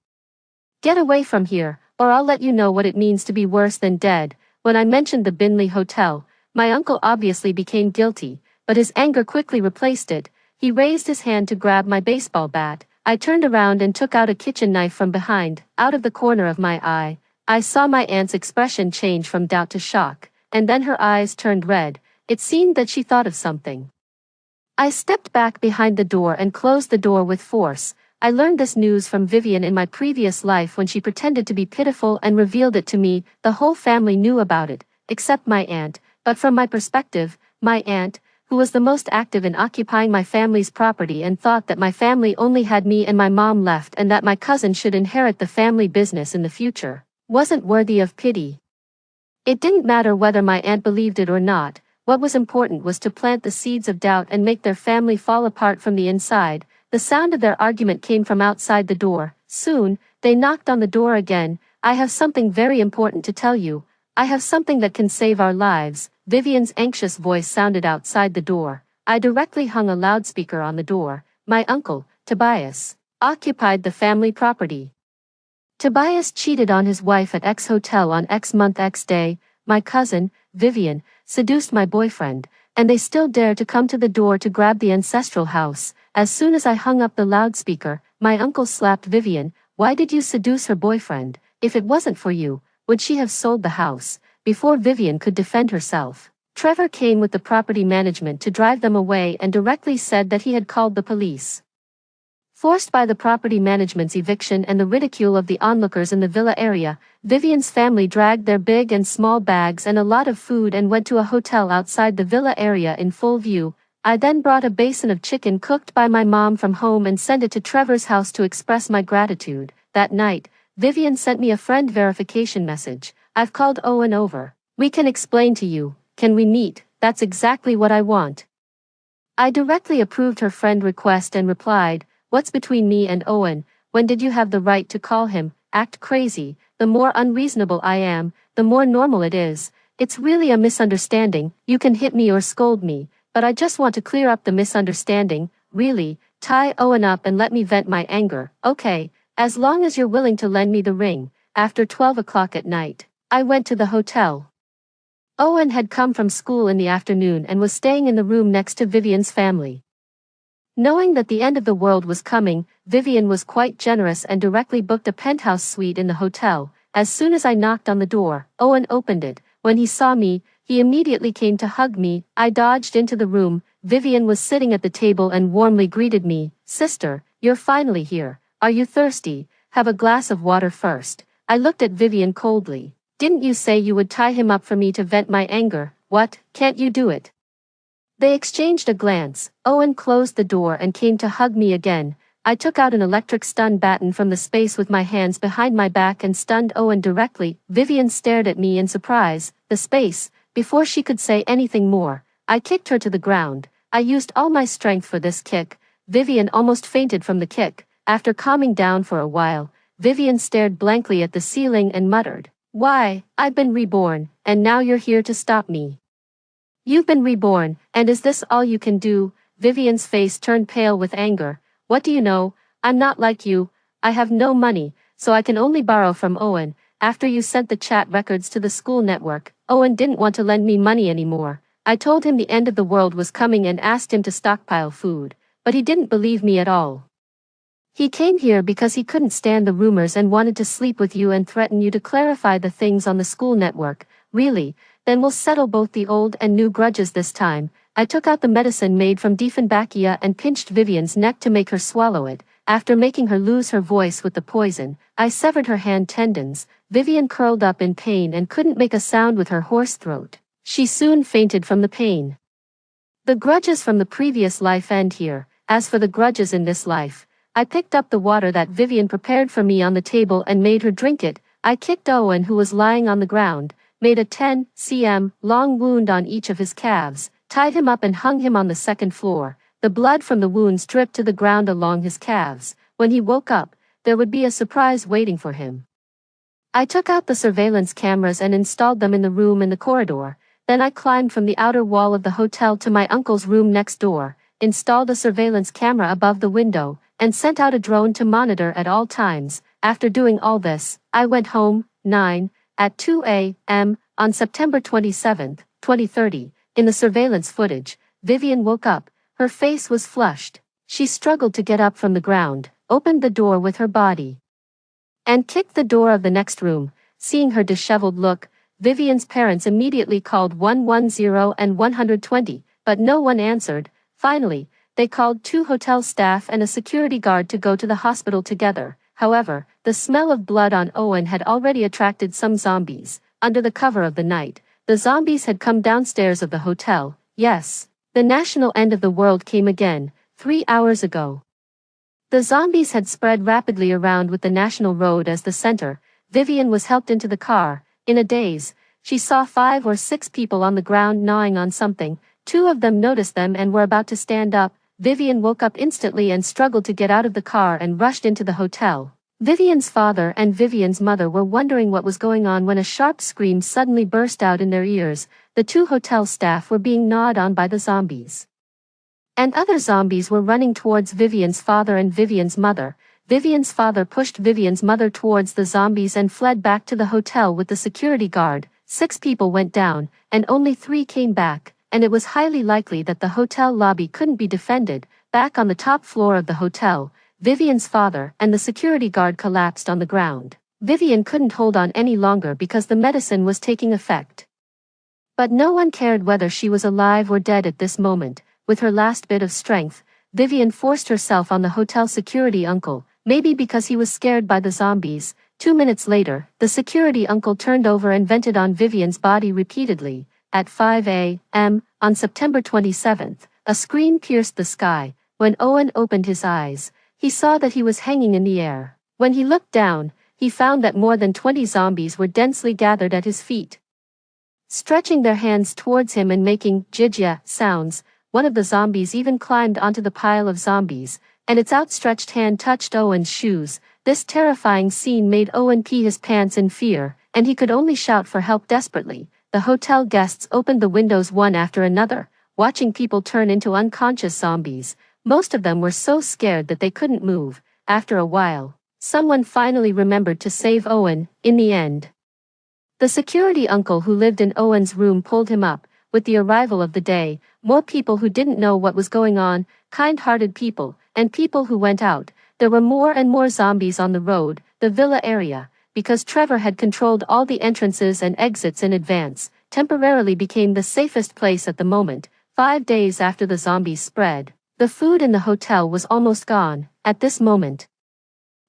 Get away from here, or I'll let you know what it means to be worse than dead. When I mentioned the Binley Hotel, my uncle obviously became guilty, but his anger quickly replaced it. He raised his hand to grab my baseball bat. I turned around and took out a kitchen knife from behind. Out of the corner of my eye, I saw my aunt's expression change from doubt to shock, and then her eyes turned red. It seemed that she thought of something. I stepped back behind the door and closed the door with force. I learned this news from Vivian in my previous life when she pretended to be pitiful and revealed it to me. The whole family knew about it, except my aunt. But from my perspective, my aunt, who was the most active in occupying my family's property and thought that my family only had me and my mom left and that my cousin should inherit the family business in the future, wasn't worthy of pity. It didn't matter whether my aunt believed it or not. What was important was to plant the seeds of doubt and make their family fall apart from the inside. The sound of their argument came from outside the door. Soon, they knocked on the door again. I have something very important to tell you. I have something that can save our lives. Vivian's anxious voice sounded outside the door. I directly hung a loudspeaker on the door. My uncle, Tobias, occupied the family property. Tobias cheated on his wife at X hotel on X month X day. My cousin, Vivian, seduced my boyfriend, and they still dare to come to the door to grab the ancestral house. As soon as I hung up the loudspeaker, my uncle slapped Vivian. Why did you seduce her boyfriend? If it wasn't for you, would she have sold the house? Before Vivian could defend herself, Trevor came with the property management to drive them away and directly said that he had called the police. Forced by the property management's eviction and the ridicule of the onlookers in the villa area, Vivian's family dragged their big and small bags and a lot of food and went to a hotel outside the villa area in full view. I then brought a basin of chicken cooked by my mom from home and sent it to Trevor's house to express my gratitude. That night, Vivian sent me a friend verification message. I've called Owen over. We can explain to you. Can we meet? That's exactly what I want. I directly approved her friend request and replied, what's between me and Owen? When did you have the right to call him? Act crazy. The more unreasonable I am, the more normal it is. It's really a misunderstanding. You can hit me or scold me, but I just want to clear up the misunderstanding. Really, tie Owen up and let me vent my anger. Okay, as long as you're willing to lend me the ring. After 12 o'clock at night, I went to the hotel. Owen had come from school in the afternoon and was staying in the room next to Vivian's family. Knowing that the end of the world was coming, Vivian was quite generous and directly booked a penthouse suite in the hotel. As soon as I knocked on the door, Owen opened it. When he saw me, he immediately came to hug me. I dodged into the room. Vivian was sitting at the table and warmly greeted me. Sister, you're finally here. Are you thirsty? Have a glass of water first. I looked at Vivian coldly. Didn't you say you would tie him up for me to vent my anger? What, can't you do it? They exchanged a glance. Owen closed the door and came to hug me again. I took out an electric stun baton from the space with my hands behind my back and stunned Owen directly. Vivian stared at me in surprise. The space. Before she could say anything more, I kicked her to the ground. I used all my strength for this kick. Vivian almost fainted from the kick. After calming down for a while, Vivian stared blankly at the ceiling and muttered, "Why, I've been reborn, and now you're here to stop me. You've been reborn, and is this all you can do? Vivian's face turned pale with anger. What do you know? I'm not like you. I have no money, so I can only borrow from Owen. After you sent the chat records to the school network, Owen didn't want to lend me money anymore. I told him the end of the world was coming and asked him to stockpile food, but he didn't believe me at all. He came here because he couldn't stand the rumors and wanted to sleep with you and threaten you to clarify the things on the school network. Really? Then we'll settle both the old and new grudges this time. I took out the medicine made from Diefenbachia and pinched Vivian's neck to make her swallow it. After making her lose her voice with the poison, I severed her hand tendons. Vivian curled up in pain and couldn't make a sound with her hoarse throat. She soon fainted from the pain. The grudges from the previous life end here. As for the grudges in this life, I picked up the water that Vivian prepared for me on the table and made her drink it. I kicked Owen, who was lying on the ground, made a 10 cm long wound on each of his calves, tied him up and hung him on the second floor. The blood from the wounds dripped to the ground along his calves. When he woke up, there would be a surprise waiting for him. I took out the surveillance cameras and installed them in the room in the corridor. Then I climbed from the outer wall of the hotel to my uncle's room next door, installed a surveillance camera above the window, and sent out a drone to monitor at all times. After doing all this, I went home, at 2 a.m., on September 27, 2030. In the surveillance footage, Vivian woke up. Her face was flushed. She struggled to get up from the ground, opened the door with her body, and kicked the door of the next room. Seeing her disheveled look, Vivian's parents immediately called 110 and 120, but no one answered. Finally, they called 2 hotel staff and a security guard to go to the hospital together. However, the smell of blood on Owen had already attracted some zombies. Under the cover of the night, the zombies had come downstairs of the hotel. Yes, the national end of the world came again, 3 hours ago. The zombies had spread rapidly around with the national road as the center. Vivian was helped into the car. In a daze, she saw 5 or 6 people on the ground gnawing on something. 2 of them noticed them and were about to stand up. Vivian woke up instantly and struggled to get out of the car and rushed into the hotel. Vivian's father and Vivian's mother were wondering what was going on when a sharp scream suddenly burst out in their ears. The 2 hotel staff were being gnawed on by the zombies, and other zombies were running towards Vivian's father and Vivian's mother. Vivian's father pushed Vivian's mother towards the zombies and fled back to the hotel with the security guard. 6 people went down, and only 3 came back, and it was highly likely that the hotel lobby couldn't be defended. Back on the top floor of the hotel, Vivian's father and the security guard collapsed on the ground. Vivian couldn't hold on any longer because the medicine was taking effect. But no one cared whether she was alive or dead at this moment. With her last bit of strength, Vivian forced herself on the hotel security uncle, maybe because he was scared by the zombies. 2 minutes later, the security uncle turned over and vented on Vivian's body repeatedly. At 5 a.m., on September 27th, a scream pierced the sky. When Owen opened his eyes, he saw that he was hanging in the air. When he looked down, he found that more than 20 zombies were densely gathered at his feet, stretching their hands towards him and making jizya sounds. One of the zombies even climbed onto the pile of zombies, and its outstretched hand touched Owen's shoes. This terrifying scene made Owen pee his pants in fear, and he could only shout for help desperately. The hotel guests opened the windows one after another, watching people turn into unconscious zombies. Most of them were so scared that they couldn't move. After a while, someone finally remembered to save Owen. In the end, the security uncle who lived in Owen's room pulled him up. With the arrival of the day, more people who didn't know what was going on, kind-hearted people, and people who went out. There were more and more zombies on the road, the villa area, because Trevor had controlled all the entrances and exits in advance, temporarily became the safest place at the moment. 5 days after the zombies spread, the food in the hotel was almost gone. At this moment,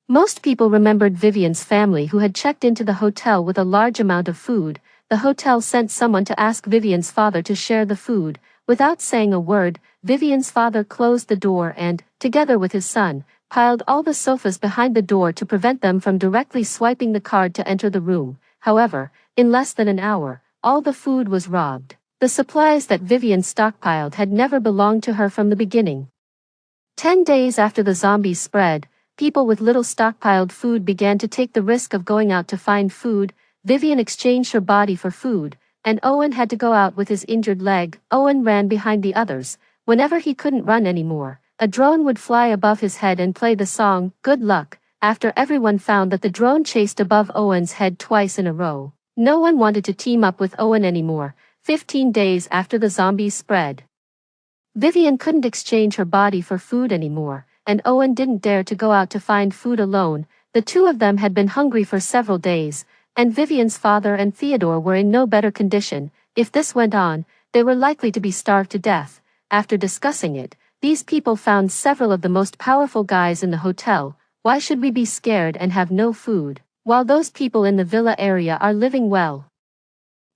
most people remembered Vivian's family who had checked into the hotel with a large amount of food. The hotel sent someone to ask Vivian's father to share the food. Without saying a word, Vivian's father closed the door and, together with his son, piled all the sofas behind the door to prevent them from directly swiping the card to enter the room. However, in less than an hour, all the food was robbed. The supplies that Vivian stockpiled had never belonged to her from the beginning. 10 days after the zombies spread, people with little stockpiled food began to take the risk of going out to find food. Vivian exchanged her body for food, and Owen had to go out with his injured leg. Owen ran behind the others. Whenever he couldn't run anymore, a drone would fly above his head and play the song, Good Luck. After everyone found that the drone chased above Owen's head twice in a row, no one wanted to team up with Owen anymore. 15 days after the zombies spread, Vivian couldn't exchange her body for food anymore, and Owen didn't dare to go out to find food alone. The two of them had been hungry for several days, and Vivian's father and Theodore were in no better condition. If this went on, they were likely to be starved to death. After discussing it, these people found several of the most powerful guys in the hotel. Why should we be scared and have no food, while those people in the villa area are living well?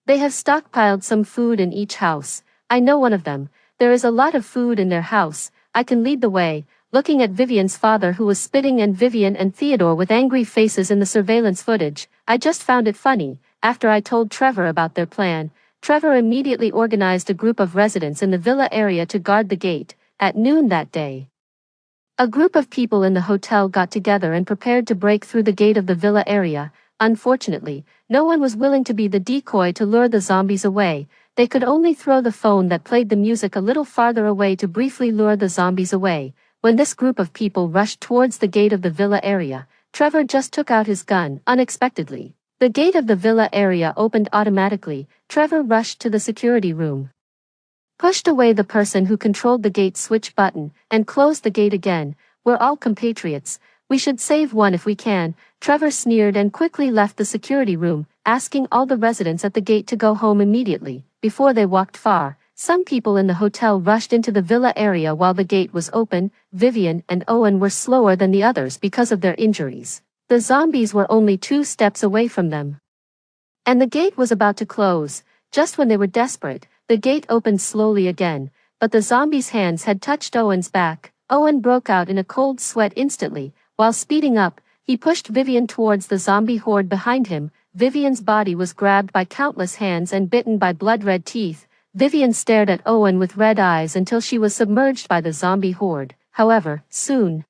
They have stockpiled some food in each house. I know one of them. There is a lot of food in their house. I can lead the way. Looking at Vivian's father who was spitting and Vivian and Theodore with angry faces in the surveillance footage, I just found it funny. After I told Trevor about their plan, Trevor immediately organized a group of residents in the villa area to guard the gate. At noon that day, a group of people in the hotel got together and prepared to break through the gate of the villa area. Unfortunately, no one was willing to be the decoy to lure the zombies away. They could only throw the phone that played the music a little farther away to briefly lure the zombies away. When this group of people rushed towards the gate of the villa area, Trevor just took out his gun, unexpectedly. The gate of the villa area opened automatically. Trevor rushed to the security room, pushed away the person who controlled the gate switch button, and closed the gate again. We're all compatriots. We should save one if we can. Trevor sneered and quickly left the security room, asking all the residents at the gate to go home immediately. Before they walked far, some people in the hotel rushed into the villa area while the gate was open. Vivian and Owen were slower than the others because of their injuries. The zombies were only 2 steps away from them, and the gate was about to close. Just when they were desperate, the gate opened slowly again, but the zombies' hands had touched Owen's back. Owen broke out in a cold sweat instantly. While speeding up, he pushed Vivian towards the zombie horde behind him. Vivian's body was grabbed by countless hands and bitten by blood-red teeth. Vivian stared at Owen with red eyes until she was submerged by the zombie horde. However, soon,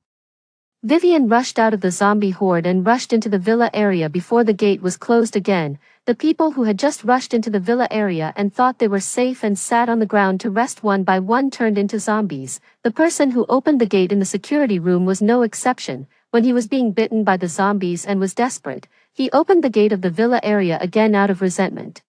Vivian rushed out of the zombie horde and rushed into the villa area before the gate was closed again. The people who had just rushed into the villa area and thought they were safe and sat on the ground to rest one by one turned into zombies. The person who opened the gate in the security room was no exception. When he was being bitten by the zombies and was desperate, he opened the gate of the villa area again out of resentment.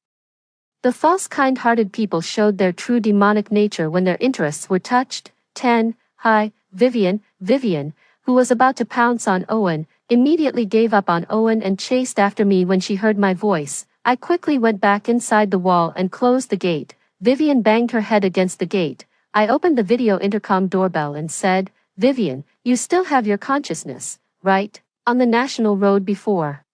The false kind-hearted people showed their true demonic nature when their interests were touched. 10. Hi, Vivian. Vivian, who was about to pounce on Owen, immediately gave up on Owen and chased after me when she heard my voice. I quickly went back inside the wall and closed the gate. Vivian banged her head against the gate. I opened the video intercom doorbell and said, Vivian, you still have your consciousness, right? On the national road before.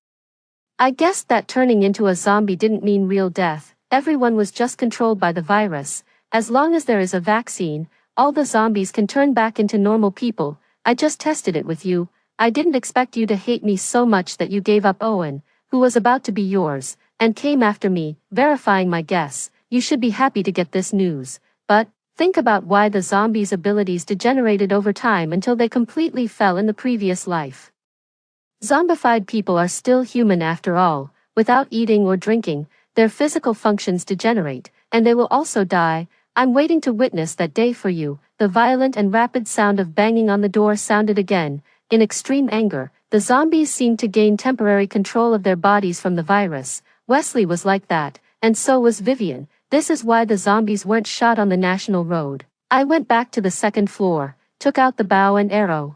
I guessed that turning into a zombie didn't mean real death. Everyone was just controlled by the virus. As long as there is a vaccine, all the zombies can turn back into normal people. I just tested it with you. I didn't expect you to hate me so much that you gave up Owen, who was about to be yours, and came after me, verifying my guess. You should be happy to get this news. But, think about why the zombies' abilities degenerated over time until they completely fell in the previous life. Zombified people are still human after all. Without eating or drinking, their physical functions degenerate, and they will also die. I'm waiting to witness that day for you. The violent and rapid sound of banging on the door sounded again. In extreme anger, the zombies seemed to gain temporary control of their bodies from the virus. Wesley was like that, and so was Vivian. This is why the zombies weren't shot on the national road. I went back to the second floor, took out the bow and arrow,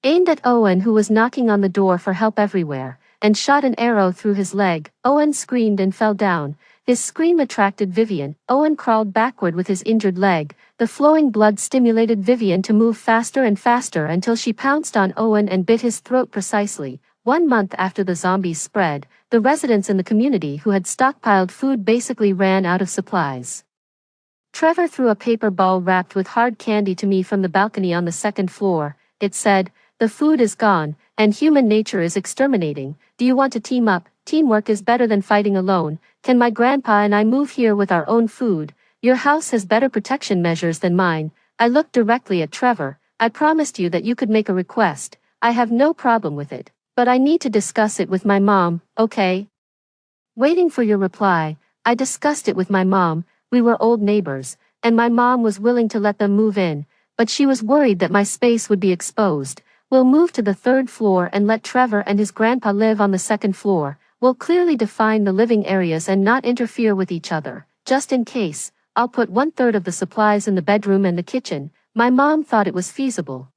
aimed at Owen who was knocking on the door for help everywhere, and shot an arrow through his leg. Owen screamed and fell down. His scream attracted Vivian. Owen crawled backward with his injured leg. The flowing blood stimulated Vivian to move faster and faster until she pounced on Owen and bit his throat precisely. 1 month after the zombies spread, the residents in the community who had stockpiled food basically ran out of supplies. Trevor threw a paper ball wrapped with hard candy to me from the balcony on the second floor. It said, "The food is gone, and human nature is exterminating. Do you want to team up? Teamwork is better than fighting alone. Can my grandpa and I move here with our own food? Your house has better protection measures than mine." I looked directly at Trevor. "I promised you that you could make a request. I have no problem with it, but I need to discuss it with my mom, okay?" Waiting for your reply, I discussed it with my mom. We were old neighbors, and my mom was willing to let them move in, but she was worried that my space would be exposed. We'll move to the third floor and let Trevor and his grandpa live on the second floor. We'll clearly define the living areas and not interfere with each other. Just in case, I'll put 1/3 of the supplies in the bedroom and the kitchen. My mom thought it was feasible.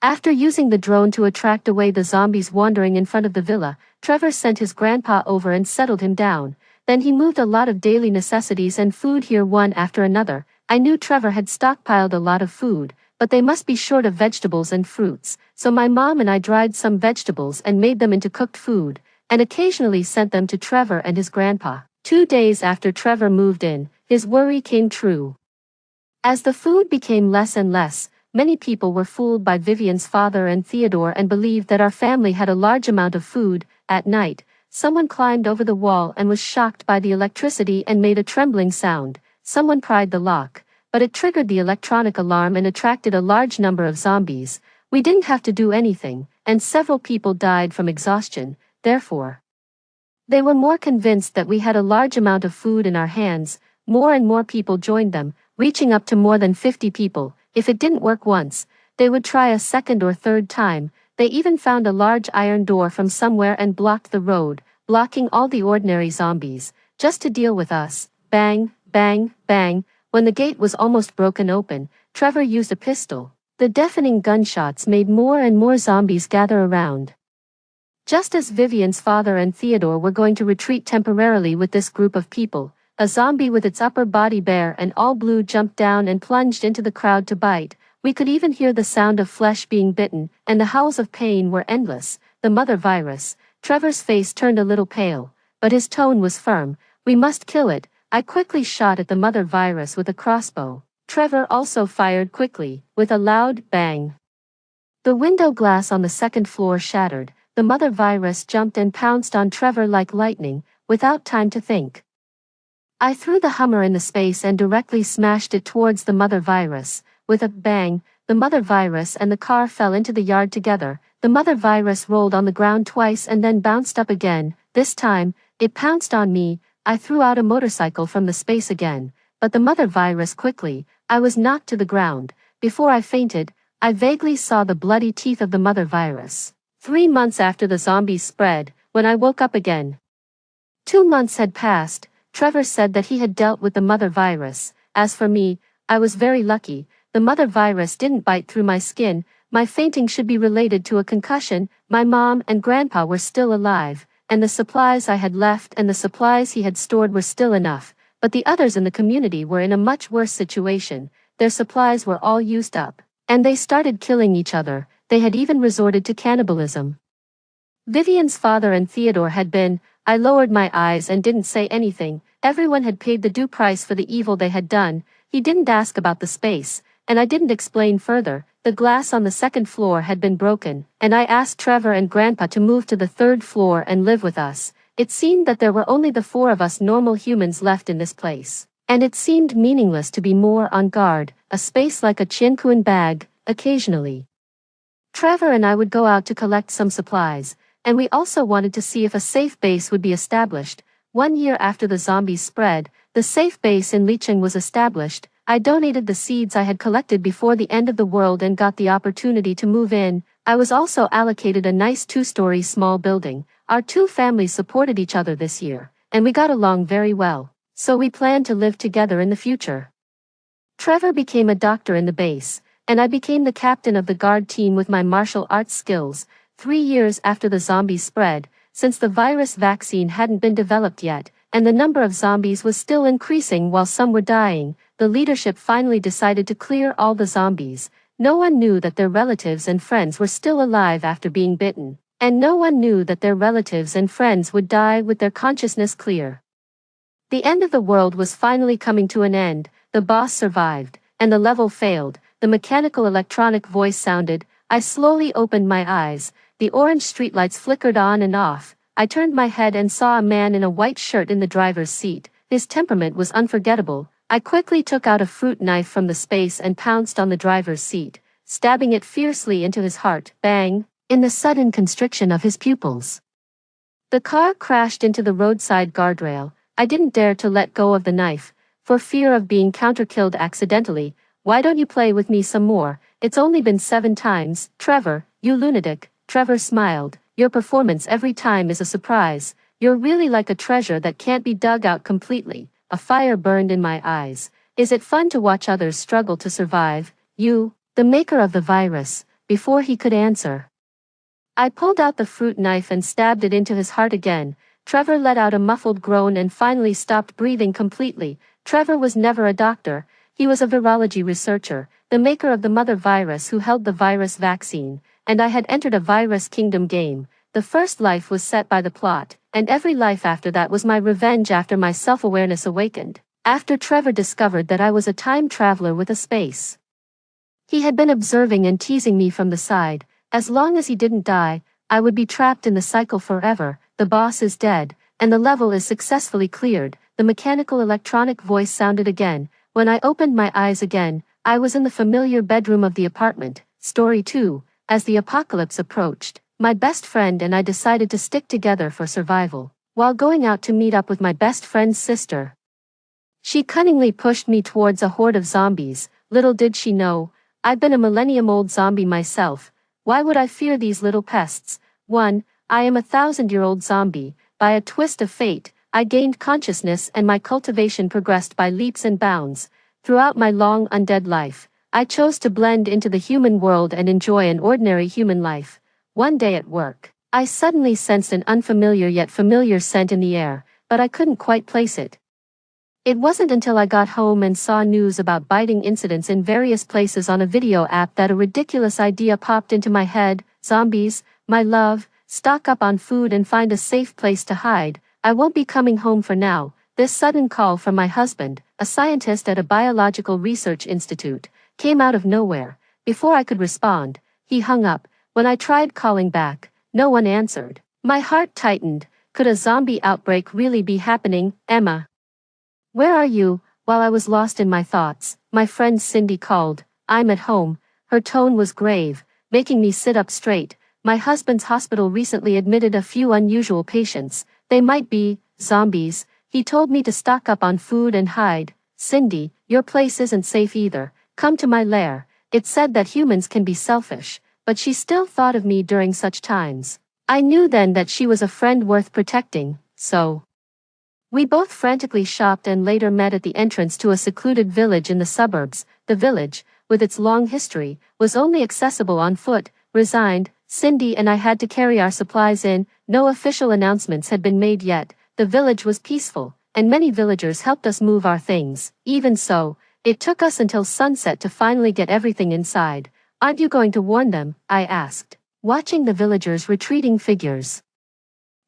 After using the drone to attract away the zombies wandering in front of the villa, Trevor sent his grandpa over and settled him down. Then he moved a lot of daily necessities and food here one after another. I knew Trevor had stockpiled a lot of food, but they must be short of vegetables and fruits, so my mom and I dried some vegetables and made them into cooked food, and occasionally sent them to Trevor and his grandpa. 2 days after Trevor moved in, his worry came true. As the food became less and less, many people were fooled by Vivian's father and Theodore and believed that our family had a large amount of food. At night, someone climbed over the wall and was shocked by the electricity and made a trembling sound. Someone pried the lock, but it triggered the electronic alarm and attracted a large number of zombies. We didn't have to do anything, and several people died from exhaustion. Therefore, they were more convinced that we had a large amount of food in our hands. More and more people joined them, reaching up to more than 50 people. If it didn't work once, they would try a second or third time. They even found a large iron door from somewhere and blocked the road, blocking all the ordinary zombies, just to deal with us. Bang, bang, bang. When the gate was almost broken open, Trevor used a pistol. The deafening gunshots made more and more zombies gather around. Just as Vivian's father and Theodore were going to retreat temporarily with this group of people, a zombie with its upper body bare and all blue jumped down and plunged into the crowd to bite. We could even hear the sound of flesh being bitten, and the howls of pain were endless. The mother virus. Trevor's face turned a little pale, but his tone was firm. We must kill it. I quickly shot at the mother virus with a crossbow. Trevor also fired quickly, with a loud bang. The window glass on the second floor shattered. The mother virus jumped and pounced on Trevor like lightning, without time to think. I threw the Hummer in the space and directly smashed it towards the mother virus. With a bang, the mother virus and the car fell into the yard together. The mother virus rolled on the ground twice and then bounced up again. This time, it pounced on me. I threw out a motorcycle from the space again, but the mother virus quickly. I was knocked to the ground. Before I fainted, I vaguely saw the bloody teeth of the mother virus. 3 months after the zombies spread, when I woke up again. 2 months had passed. Trevor said that he had dealt with the mother virus. As for me, I was very lucky. The mother virus didn't bite through my skin. My fainting should be related to a concussion. My mom and grandpa were still alive, and the supplies I had left and the supplies he had stored were still enough. But the others in the community were in a much worse situation. Their supplies were all used up, and they started killing each other. They had even resorted to cannibalism. Vivian's father and Theodore had been. I lowered my eyes and didn't say anything. Everyone had paid the due price for the evil they had done. He didn't ask about the space, and I didn't explain further. The glass on the second floor had been broken, and I asked Trevor and Grandpa to move to the third floor and live with us. It seemed that there were only the 4 of us normal humans left in this place, and it seemed meaningless to be more on guard, a space like a Chinkuan bag, occasionally. Trevor and I would go out to collect some supplies, and we also wanted to see if a safe base would be established. 1 year after the zombies spread, the safe base in Licheng was established. I donated the seeds I had collected before the end of the world and got the opportunity to move in. I was also allocated a nice 2-story small building. Our 2 families supported each other this year, and we got along very well, so we planned to live together in the future. Trevor became a doctor in the base, and I became the captain of the guard team with my martial arts skills. 3 years after the zombies spread, since the virus vaccine hadn't been developed yet, and the number of zombies was still increasing while some were dying, the leadership finally decided to clear all the zombies. No one knew that their relatives and friends were still alive after being bitten, and no one knew that their relatives and friends would die with their consciousness clear. The end of the world was finally coming to an end. The boss survived, and the level failed. The mechanical electronic voice sounded. I slowly opened my eyes. The orange streetlights flickered on and off. I turned my head and saw a man in a white shirt in the driver's seat. His temperament was unforgettable. I quickly took out a fruit knife from the space and pounced on the driver's seat, stabbing it fiercely into his heart. Bang! In the sudden constriction of his pupils. The car crashed into the roadside guardrail. I didn't dare to let go of the knife, for fear of being counter-killed accidentally. Why don't you play with me some more? It's only been 7 times, Trevor, you lunatic. Trevor smiled. Your performance every time is a surprise. You're really like a treasure that can't be dug out completely. A fire burned in my eyes. Is it fun to watch others struggle to survive? You, the maker of the virus, before he could answer. I pulled out the fruit knife and stabbed it into his heart again. Trevor let out a muffled groan and finally stopped breathing completely. Trevor was never a doctor. He was a virology researcher, the maker of the mother virus who held the virus vaccine, and I had entered a virus kingdom game. The first life was set by the plot, and every life after that was my revenge after my self-awareness awakened. After Trevor discovered that I was a time traveler with a space. He had been observing and teasing me from the side. As long as he didn't die, I would be trapped in the cycle forever. The boss is dead, and the level is successfully cleared. The mechanical electronic voice sounded again. When I opened my eyes again, I was in the familiar bedroom of the apartment. Story 2. As the apocalypse approached, my best friend and I decided to stick together for survival. While going out to meet up with my best friend's sister, she cunningly pushed me towards a horde of zombies. Little did she know, I'd been a millennium-old zombie myself. Why would I fear these little pests? 1. I am a 1,000-year-old zombie. By a twist of fate, I gained consciousness and my cultivation progressed by leaps and bounds. Throughout my long undead life, I chose to blend into the human world and enjoy an ordinary human life. One day at work, I suddenly sensed an unfamiliar yet familiar scent in the air, but I couldn't quite place it. It wasn't until I got home and saw news about biting incidents in various places on a video app that a ridiculous idea popped into my head. Zombies, my love, stock up on food and find a safe place to hide. I won't be coming home for now. This sudden call from my husband, a scientist at a biological research institute, came out of nowhere. Before I could respond, he hung up. When I tried calling back, no one answered. My heart tightened. Could a zombie outbreak really be happening? Emma, where are you? While I was lost in my thoughts, my friend Cindy called. I'm at home. Her tone was grave, making me sit up straight. My husband's hospital recently admitted a few unusual patients. They might be zombies. He told me to stock up on food and hide. Cindy, your place isn't safe either. Come to my lair. It said that humans can be selfish, but she still thought of me during such times. I knew then that she was a friend worth protecting, so we both frantically shopped and later met at the entrance to a secluded village in the suburbs. The village, with its long history, was only accessible on foot. Resigned, Cindy and I had to carry our supplies in. No official announcements had been made yet. The village was peaceful, and many villagers helped us move our things. Even so, it took us until sunset to finally get everything inside. Aren't you going to warn them? I asked, watching the villagers' retreating figures.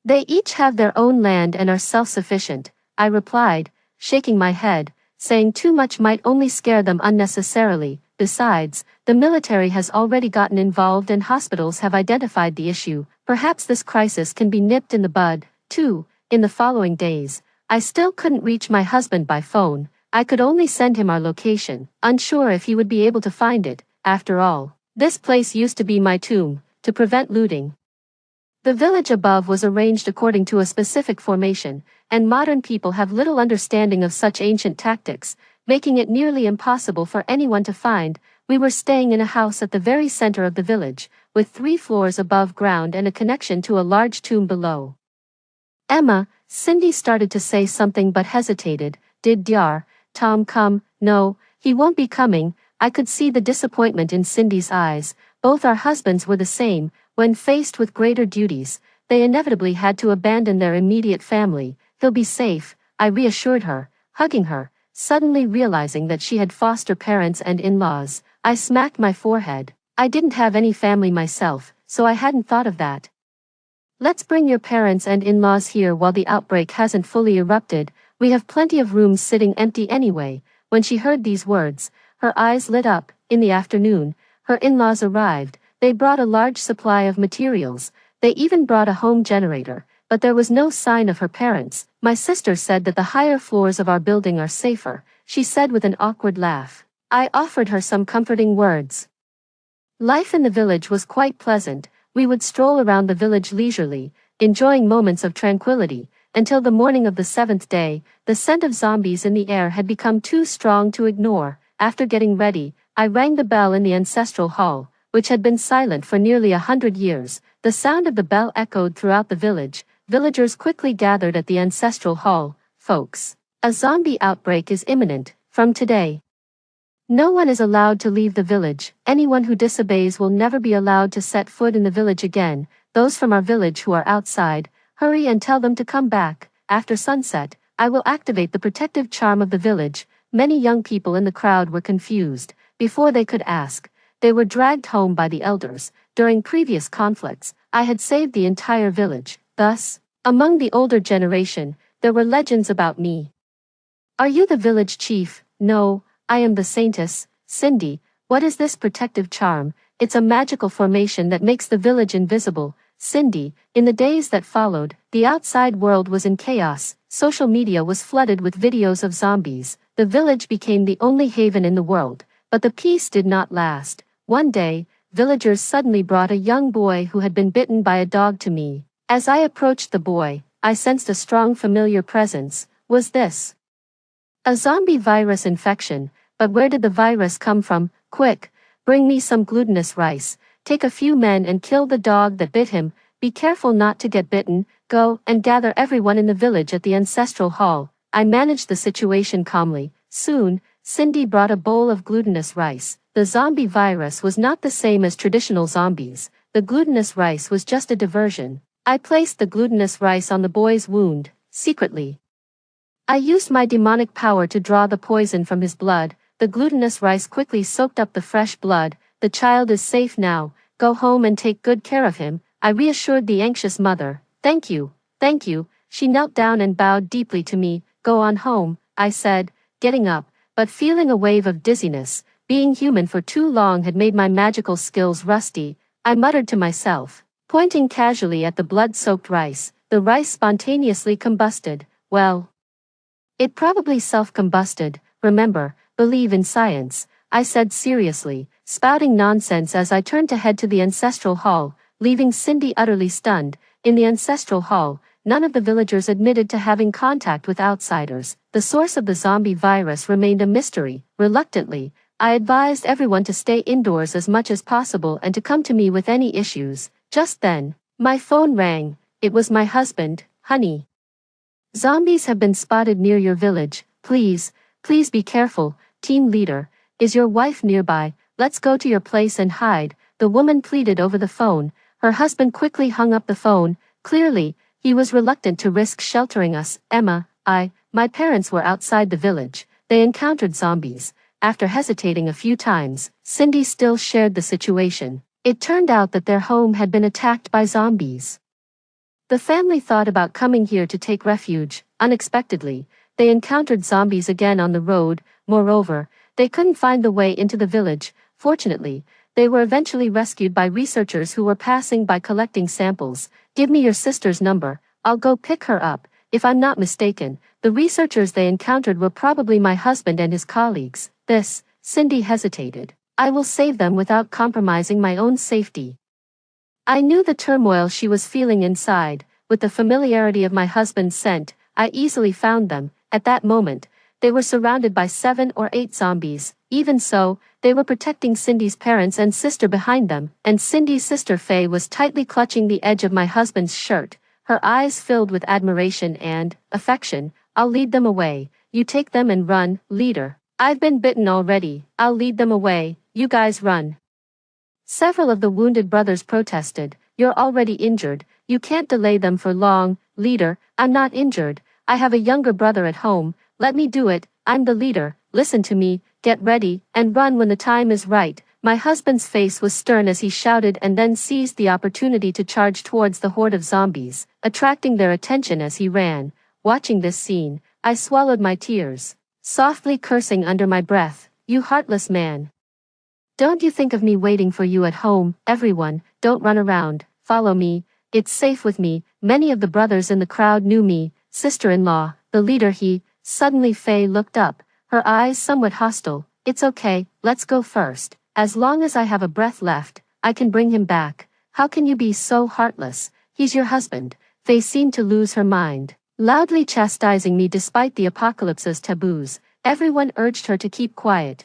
They each have their own land and are self-sufficient, I replied, shaking my head, saying too much might only scare them unnecessarily. Besides, the military has already gotten involved and hospitals have identified the issue. Perhaps this crisis can be nipped in the bud. 2. In the following days, I still couldn't reach my husband by phone. I could only send him our location, unsure if he would be able to find it. After all, this place used to be my tomb. To prevent looting, the village above was arranged according to a specific formation, and modern people have little understanding of such ancient tactics, making it nearly impossible for anyone to find. We were staying in a house at the very center of the village, with 3 floors above ground and a connection to a large tomb below. Emma, Cindy started to say something but hesitated. Did Dr. Tom come? No, he won't be coming. I could see the disappointment in Cindy's eyes. Both our husbands were the same. When faced with greater duties, they inevitably had to abandon their immediate family. He'll be safe, I reassured her, hugging her, suddenly realizing that she had foster parents and in-laws. I smacked my forehead. I didn't have any family myself, so I hadn't thought of that. Let's bring your parents and in-laws here while the outbreak hasn't fully erupted. We have plenty of rooms sitting empty anyway. When she heard these words, her eyes lit up. In the afternoon, her in-laws arrived. They brought a large supply of materials. They even brought a home generator, but there was no sign of her parents. My sister said that the higher floors of our building are safer, she said with an awkward laugh. I offered her some comforting words. Life in the village was quite pleasant. We would stroll around the village leisurely, enjoying moments of tranquility, Until the morning of the seventh day, the scent of zombies in the air had become too strong to ignore. After getting ready, I rang the bell in the ancestral hall, which had been silent for nearly 100 years. The sound of the bell echoed throughout the village. Villagers quickly gathered at the ancestral hall. Folks, a zombie outbreak is imminent. From today, no one is allowed to leave the village. Anyone who disobeys will never be allowed to set foot in the village again. Those from our village who are outside, hurry and tell them to come back. After sunset, I will activate the protective charm of the village. Many young people in the crowd were confused. Before they could ask, they were dragged home by the elders. During previous conflicts, I had saved the entire village. Thus, among the older generation, there were legends about me. Are you the village chief? No, I am the saintess, Cindy. What is this protective charm? It's a magical formation that makes the village invisible. Cindy, in the days that followed, the outside world was in chaos. Social media was flooded with videos of zombies. The village became the only haven in the world. But the peace did not last. One day, villagers suddenly brought a young boy who had been bitten by a dog to me. As I approached the boy, I sensed a strong familiar presence. Was this a zombie virus infection? But where did the virus come from? Quick, bring me some glutinous rice. Take a few men and kill the dog that bit him. Be careful not to get bitten. Go and gather everyone in the village at the ancestral hall. I managed the situation calmly. Soon, Cindy brought a bowl of glutinous rice. The zombie virus was not the same as traditional zombies. The glutinous rice was just a diversion. I placed the glutinous rice on the boy's wound, secretly. I used my demonic power to draw the poison from his blood. The glutinous rice quickly soaked up the fresh blood. The child is safe now. Go home and take good care of him. I reassured the anxious mother. Thank you, thank you. She knelt down and bowed deeply to me. Go on home, I said, getting up, but feeling a wave of dizziness. Being human for too long had made my magical skills rusty. I muttered to myself, pointing casually at the blood-soaked rice. The rice spontaneously combusted. Well, it probably self-combusted. Remember, believe in science, I said seriously, spouting nonsense as I turned to head to the ancestral hall, leaving Cindy utterly stunned. In the ancestral hall, none of the villagers admitted to having contact with outsiders. The source of the zombie virus remained a mystery. Reluctantly, I advised everyone to stay indoors as much as possible and to come to me with any issues. Just then, my phone rang. It was my husband. Honey, zombies have been spotted near your village. Please be careful. Team leader, is your wife nearby? Let's go to your place and hide. The woman pleaded over the phone. Her husband quickly hung up the phone. Clearly, he was reluctant to risk sheltering us. Emma, my parents were outside the village. They encountered zombies. After hesitating a few times, Cindy still shared the situation. It turned out that their home had been attacked by zombies. The family thought about coming here to take refuge. Unexpectedly, they encountered zombies again on the road. Moreover, they couldn't find the way into the village. Fortunately, they were eventually rescued by researchers who were passing by collecting samples. Give me your sister's number. I'll go pick her up. If I'm not mistaken, the researchers they encountered were probably my husband and his colleagues. Cindy hesitated. I will save them without compromising my own safety. I knew the turmoil she was feeling inside. With the familiarity of my husband's scent, I easily found them. At that moment, they were surrounded by 7 or 8 zombies. Even so, they were protecting Cindy's parents and sister behind them, and Cindy's sister Faye was tightly clutching the edge of my husband's shirt, her eyes filled with admiration and affection. I'll lead them away. You take them and run, leader. I've been bitten already. I'll lead them away. You guys run. Several of the wounded brothers protested. You're already injured. You can't delay them for long. Leader, I'm not injured. I have a younger brother at home. Let me do it. I'm the leader. Listen to me. Get ready, and run when the time is right. My husband's face was stern as he shouted and then seized the opportunity to charge towards the horde of zombies, attracting their attention as he ran. Watching this scene, I swallowed my tears, softly cursing under my breath. You heartless man. Don't you think of me waiting for you at home? Everyone, don't run around. Follow me. It's safe with me. Many of the brothers in the crowd knew me. Sister-in-law, the leader. Suddenly Faye looked up, her eyes somewhat hostile. It's okay, let's go first. As long as I have a breath left, I can bring him back. How can you be so heartless? He's your husband. Faye seemed to lose her mind. loudly chastising me despite the apocalypse's taboos. Everyone urged her to keep quiet.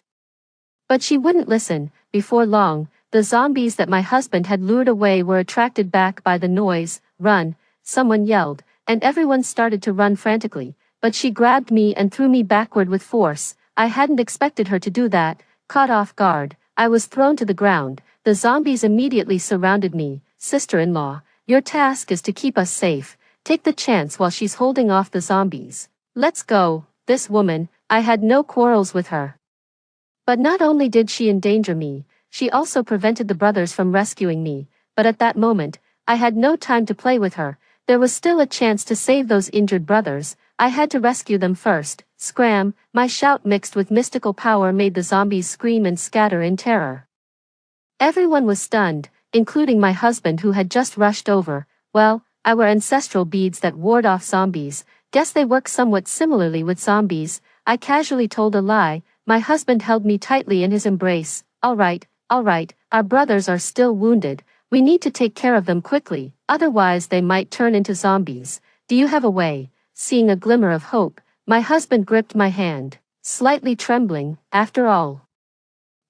But she wouldn't listen. Before long, the zombies that my husband had lured away were attracted back by the noise. "Run," someone yelled, and everyone started to run frantically, but she grabbed me and threw me backward with force. I hadn't expected her to do that. Caught off guard, I was thrown to the ground. The zombies immediately surrounded me. "Sister-in-law, your task is to keep us safe. Take the chance while she's holding off the zombies. Let's go." This woman, I had no quarrels with her. But not only did she endanger me, she also prevented the brothers from rescuing me. But at that moment, I had no time to play with her. There was still a chance to save those injured brothers. I had to rescue them first. Scram! My shout mixed with mystical power made the zombies scream and scatter in terror. Everyone was stunned, including my husband who had just rushed over. "Well, our ancestral beads that ward off zombies. Guess they work somewhat similarly with zombies." I casually told a lie. My husband held me tightly in his embrace. All right, our brothers are still wounded. We need to take care of them quickly, otherwise they might turn into zombies. Do you have a way?" Seeing a glimmer of hope, my husband gripped my hand, slightly trembling. After all,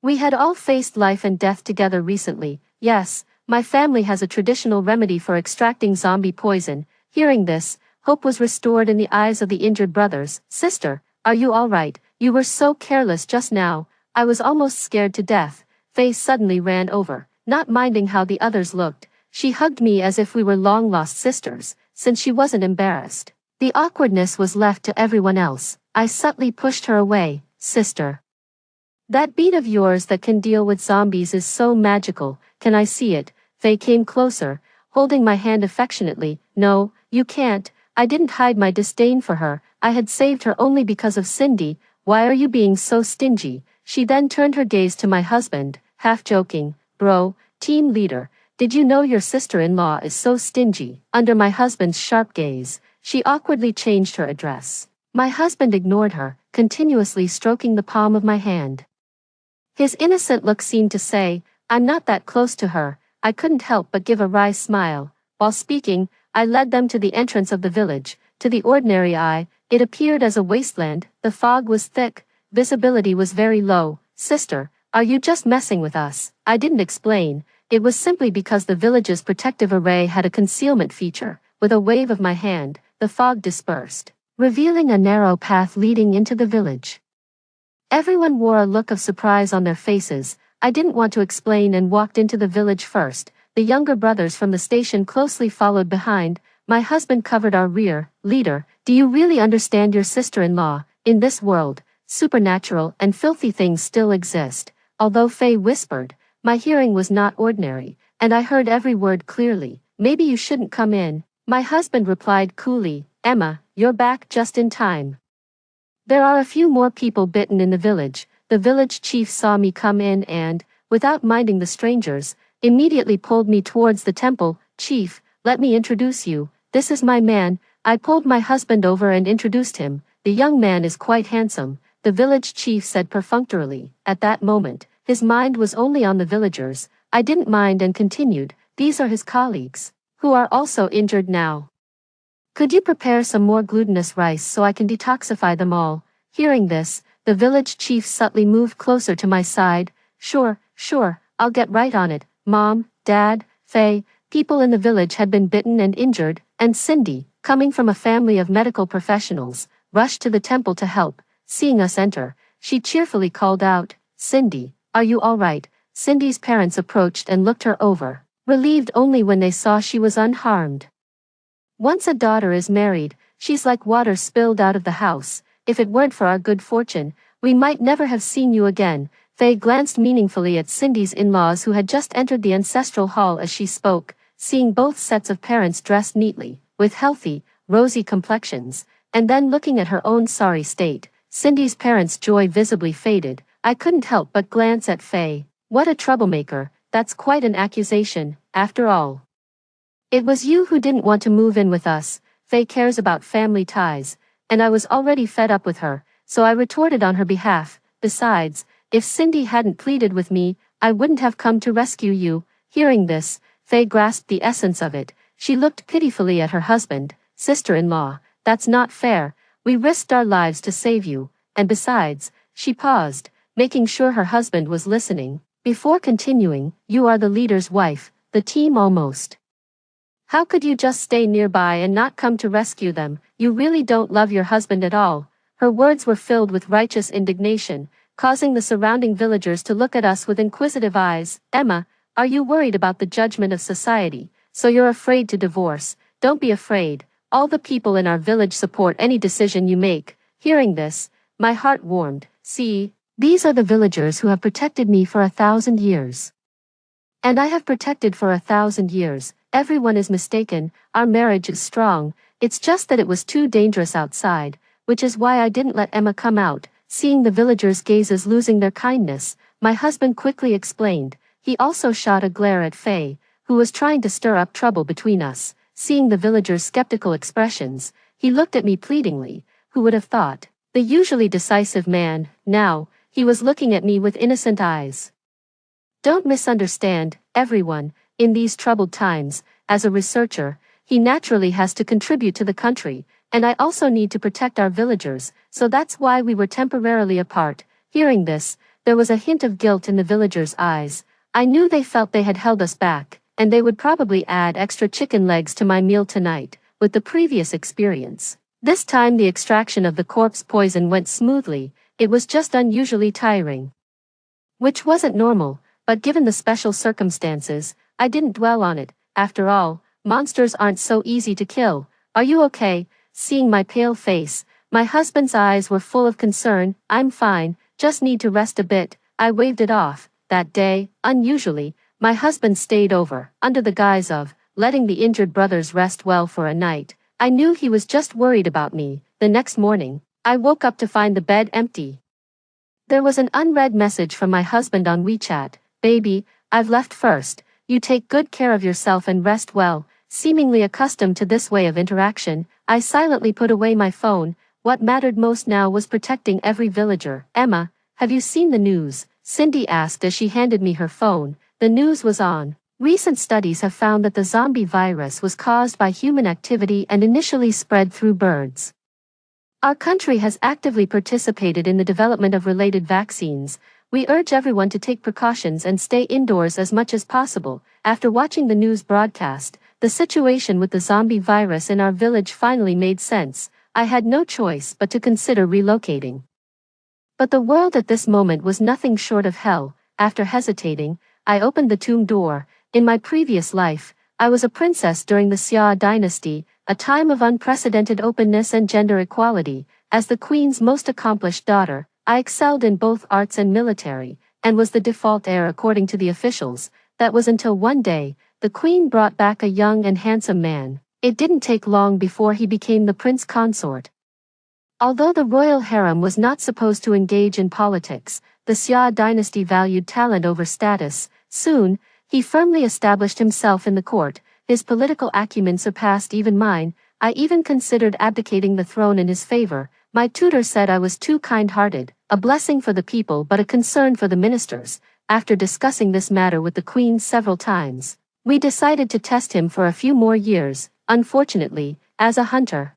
we had all faced life and death together recently. "Yes, my family has a traditional remedy for extracting zombie poison." Hearing this, hope was restored in the eyes of the injured brothers. "Sister, are you all right? You were so careless just now." I was almost scared to death. Faye suddenly ran over, not minding how the others looked. She hugged me as if we were long-lost sisters, since she wasn't embarrassed. The awkwardness was left to everyone else. I subtly pushed her away. "Sister, that bead of yours that can deal with zombies is so magical. Can I see it?" Faye came closer, holding my hand affectionately. "No, you can't." I didn't hide my disdain for her. I had saved her only because of Cindy. "Why are you being so stingy?" She then turned her gaze to my husband, half joking. "Bro, team leader, did you know your sister-in-law is so stingy?" Under my husband's sharp gaze, she awkwardly changed her address. My husband ignored her, continuously stroking the palm of my hand. His innocent look seemed to say, "I'm not that close to her." I couldn't help but give a wry smile. While speaking, I led them to the entrance of the village. To the ordinary eye, it appeared as a wasteland. The fog was thick, visibility was very low. "Sister, are you just messing with us?" I didn't explain. It was simply because the village's protective array had a concealment feature. With a wave of my hand, the fog dispersed, revealing a narrow path leading into the village. Everyone wore a look of surprise on their faces. I didn't want to explain and walked into the village first. The younger brothers from the station closely followed behind. My husband covered our rear. "Leader, do you really understand your sister-in-law? In this world, supernatural and filthy things still exist." Although Faye whispered, my hearing was not ordinary, and I heard every word clearly. "Maybe you shouldn't come in." My husband replied coolly. "Emma, you're back just in time. There are a few more people bitten in the village." The village chief saw me come in and, without minding the strangers, immediately pulled me towards the temple. "Chief, let me introduce you. This is my man." I pulled my husband over and introduced him. "The young man is quite handsome," the village chief said perfunctorily. At that moment, his mind was only on the villagers. I didn't mind and continued. "These are his colleagues, who are also injured now. Could you prepare some more glutinous rice so I can detoxify them all?" Hearing this, the village chief subtly moved closer to my side. Sure, I'll get right on it." Mom, Dad, Faye, people in the village had been bitten and injured, and Cindy, coming from a family of medical professionals, rushed to the temple to help. Seeing us enter, she cheerfully called out, "Cindy, are you all right?" Cindy's parents approached and looked her over, relieved only when they saw she was unharmed. Once a daughter is married, she's like water spilled out of the house. If it weren't for our good fortune, we might never have seen you again. Faye glanced meaningfully at Cindy's in-laws who had just entered the ancestral hall as she spoke, seeing both sets of parents dressed neatly, with healthy, rosy complexions, and then looking at her own sorry state. Cindy's parents' joy visibly faded. I couldn't help but glance at Faye. What a troublemaker. That's quite an accusation, after all. It was you who didn't want to move in with us. Faye cares about family ties, and I was already fed up with her, so I retorted on her behalf. Besides, if Cindy hadn't pleaded with me, I wouldn't have come to rescue you. Hearing this, Faye grasped the essence of it. She looked pitifully at her husband. "Sister-in-law, That's not fair. We risked our lives to save you, and besides," she paused, making sure her husband was listening, before continuing, "you are the leader's wife, the team almost. How could you just stay nearby and not come to rescue them? You really don't love your husband at all." Her words were filled with righteous indignation, causing the surrounding villagers to look at us with inquisitive eyes. "Emma, are you worried about the judgment of society, so you're afraid to divorce?" "Don't be afraid. All the people in our village support any decision you make." Hearing this, my heart warmed. "See, these are the villagers who have protected me for 1,000 years. And I have protected for 1,000 years. Everyone is mistaken. Our marriage is strong. It's just that it was too dangerous outside, which is why I didn't let Emma come out." Seeing the villagers' gazes losing their kindness, my husband quickly explained. He also shot a glare at Faye, who was trying to stir up trouble between us. Seeing the villagers' skeptical expressions, he looked at me pleadingly. Who would have thought? The usually decisive man, now, he was looking at me with innocent eyes. Don't misunderstand, everyone, in these troubled times, as a researcher, he naturally has to contribute to the country, and I also need to protect our villagers, so that's why we were temporarily apart. Hearing this, there was a hint of guilt in the villagers' eyes. I knew they felt they had held us back, and they would probably add extra chicken legs to my meal tonight, with the previous experience. This time the extraction of the corpse poison went smoothly, it was just unusually tiring. Which wasn't normal, but given the special circumstances, I didn't dwell on it. After all, monsters aren't so easy to kill. "Are you okay?" Seeing my pale face, my husband's eyes were full of concern. "I'm fine, just need to rest a bit." I waved it off. That day, unusually, my husband stayed over, under the guise of letting the injured brothers rest well for a night. I knew he was just worried about me. The next morning, I woke up to find the bed empty. There was an unread message from my husband on WeChat. "Baby, I've left first. You take good care of yourself and rest well." Seemingly accustomed to this way of interaction, I silently put away my phone. What mattered most now was protecting every villager. "Emma, have you seen the news?" Cindy asked as she handed me her phone. The news was on. Recent studies have found that the zombie virus was caused by human activity and initially spread through birds. Our country has actively participated in the development of related vaccines. We urge everyone to take precautions and stay indoors as much as possible. After watching the news broadcast, the situation with the zombie virus in our village finally made sense. I had no choice but to consider relocating. But the world at this moment was nothing short of hell. After hesitating, I opened the tomb door. In my previous life, I was a princess during the Xia dynasty, a time of unprecedented openness and gender equality. As the queen's most accomplished daughter, I excelled in both arts and military, and was the default heir according to the officials. That was until one day, the queen brought back a young and handsome man. It didn't take long before he became the prince consort. Although the royal harem was not supposed to engage in politics, the Xia dynasty valued talent over status. Soon, he firmly established himself in the court. His political acumen surpassed even mine. I even considered abdicating the throne in his favor. My tutor said I was too kind-hearted, a blessing for the people but a concern for the ministers. After discussing this matter with the queen several times, we decided to test him for a few more years, unfortunately, as a hunter.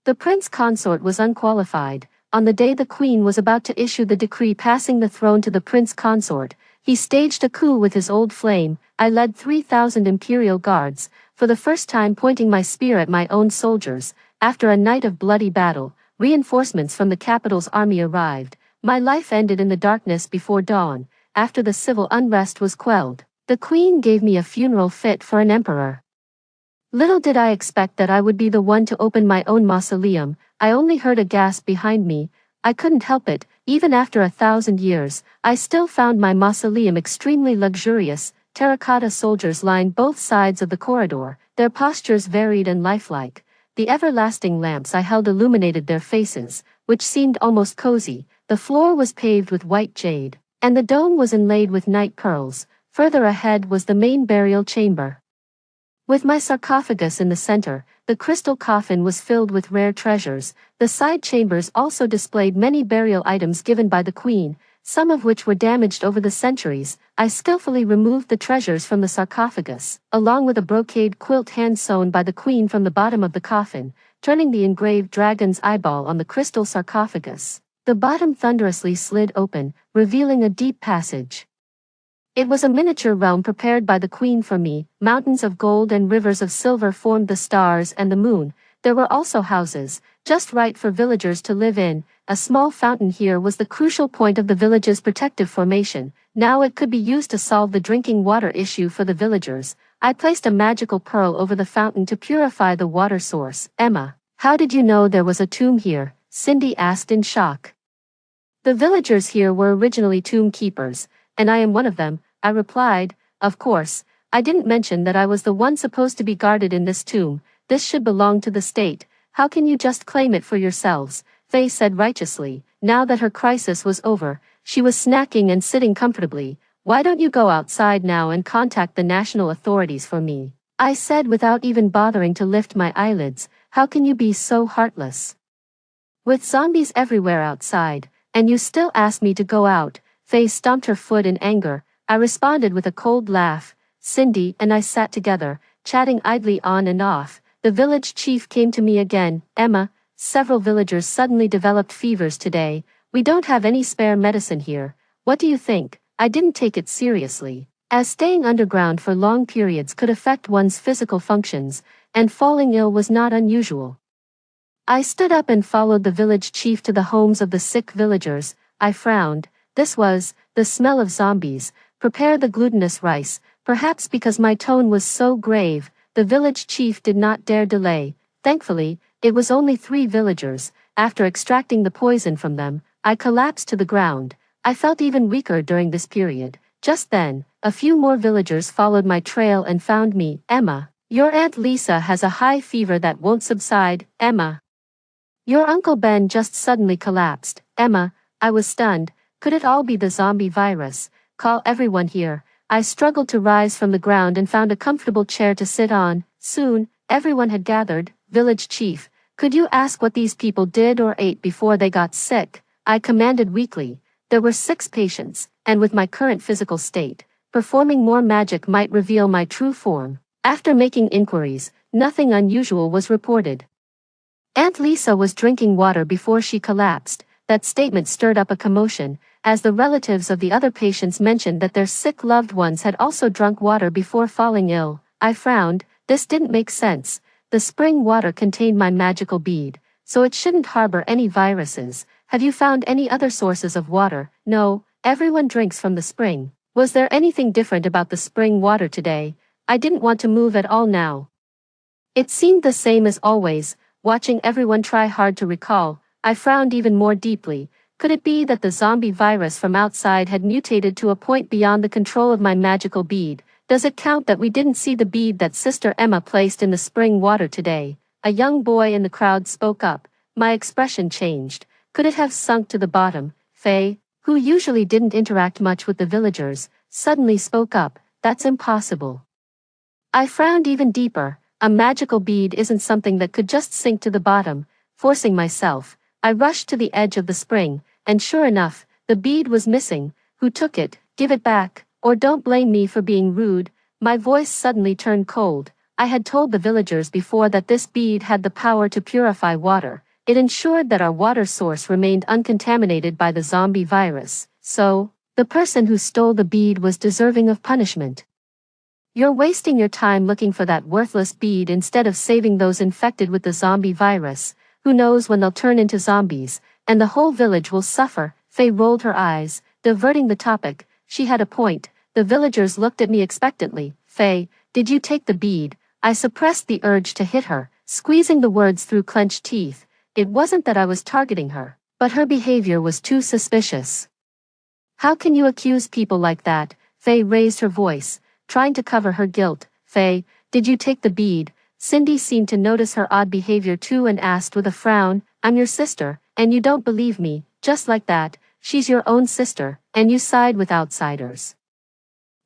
The prince consort was unqualified. On the day the queen was about to issue the decree passing the throne to the prince consort, he staged a coup with his old flame. I led 3,000 imperial guards, for the first time pointing my spear at my own soldiers. After a night of bloody battle, reinforcements from the capital's army arrived. My life ended in the darkness before dawn. After the civil unrest was quelled, the queen gave me a funeral fit for an emperor. Little did I expect that I would be the one to open my own mausoleum. I only heard a gasp behind me. I couldn't help it. Even after 1,000 years, I still found my mausoleum extremely luxurious. Terracotta soldiers lined both sides of the corridor, their postures varied and lifelike. The everlasting lamps I held illuminated their faces, which seemed almost cozy. The floor was paved with white jade, and the dome was inlaid with night pearls. Further ahead was the main burial chamber. With my sarcophagus in the center, the crystal coffin was filled with rare treasures. The side chambers also displayed many burial items given by the queen, some of which were damaged over the centuries. I skillfully removed the treasures from the sarcophagus, along with a brocade quilt hand-sewn by the queen from the bottom of the coffin. turning the engraved dragon's eyeball on the crystal sarcophagus. The bottom thunderously slid open, revealing a deep passage. It was a miniature realm prepared by the queen for me. Mountains of gold and rivers of silver formed the stars and the moon. There were also houses, just right for villagers to live in. A small fountain here was the crucial point of the village's protective formation. Now it could be used to solve the drinking water issue for the villagers. I placed a magical pearl over the fountain to purify the water source. Emma, how did you know there was a tomb here? Cindy asked in shock. The villagers here were originally tomb keepers, and I am one of them, I replied. Of course, I didn't mention that I was the one supposed to be guarded in this tomb. This should belong to the state. How can you just claim it for yourselves? Faye said righteously. Now that her crisis was over, she was snacking and sitting comfortably. Why don't you go outside now and contact the national authorities for me? I said without even bothering to lift my eyelids. How can you be so heartless? With zombies everywhere outside, and you still ask me to go out. Faye stomped her foot in anger. I responded with a cold laugh. Cindy and I sat together, chatting idly on and off. The village chief came to me again. Emma, several villagers suddenly developed fevers today. We don't have any spare medicine here. What do you think? I didn't take it seriously, as staying underground for long periods could affect one's physical functions, and falling ill was not unusual. I stood up and followed the village chief to the homes of the sick villagers. I frowned. This was the smell of zombies. Prepare the glutinous rice. Perhaps because my tone was so grave, the village chief did not dare delay. Thankfully, it was only 3 villagers. After extracting the poison from them, I collapsed to the ground. I felt even weaker during this period. Just then, a few more villagers followed my trail and found me. Emma, your Aunt Lisa has a high fever that won't subside. Emma, your Uncle Ben just suddenly collapsed. Emma, I was stunned. Could it all be the zombie virus? Call everyone here. I struggled to rise from the ground and found a comfortable chair to sit on. Soon, everyone had gathered. Village chief, could you ask what these people did or ate before they got sick? I commanded weakly. There were 6 patients, and with my current physical state, performing more magic might reveal my true form. After making inquiries, nothing unusual was reported. Aunt Lisa was drinking water before she collapsed. That statement stirred up a commotion, as the relatives of the other patients mentioned that their sick loved ones had also drunk water before falling ill. I frowned. This didn't make sense. The spring water contained my magical bead, so it shouldn't harbor any viruses. Have you found any other sources of water? No, everyone drinks from the spring. Was there anything different about the spring water today? I didn't want to move at all now. It seemed the same as always. Watching everyone try hard to recall, I frowned even more deeply. Could it be that the zombie virus from outside had mutated to a point beyond the control of my magical bead? Does it count that we didn't see the bead that Sister Emma placed in the spring water today? A young boy in the crowd spoke up. My expression changed. Could it have sunk to the bottom? Faye, who usually didn't interact much with the villagers, suddenly spoke up. That's impossible. I frowned even deeper. A magical bead isn't something that could just sink to the bottom. Forcing myself, I rushed to the edge of the spring, and sure enough, the bead was missing. Who took it? Give it back, or don't blame me for being rude. My voice suddenly turned cold. I had told the villagers before that this bead had the power to purify water. It ensured that our water source remained uncontaminated by the zombie virus. So, the person who stole the bead was deserving of punishment. You're wasting your time looking for that worthless bead instead of saving those infected with the zombie virus. Who knows when they'll turn into zombies, and the whole village will suffer. Faye rolled her eyes, diverting the topic. She had a point. The villagers looked at me expectantly. Faye, did you take the bead? I suppressed the urge to hit her, squeezing the words through clenched teeth. It wasn't that I was targeting her, but her behavior was too suspicious. How can you accuse people like that? Faye raised her voice, trying to cover her guilt. Faye, did you take the bead? Cindy seemed to notice her odd behavior too and asked with a frown, I'm your sister, and you don't believe me. Just like that, she's your own sister, and you side with outsiders.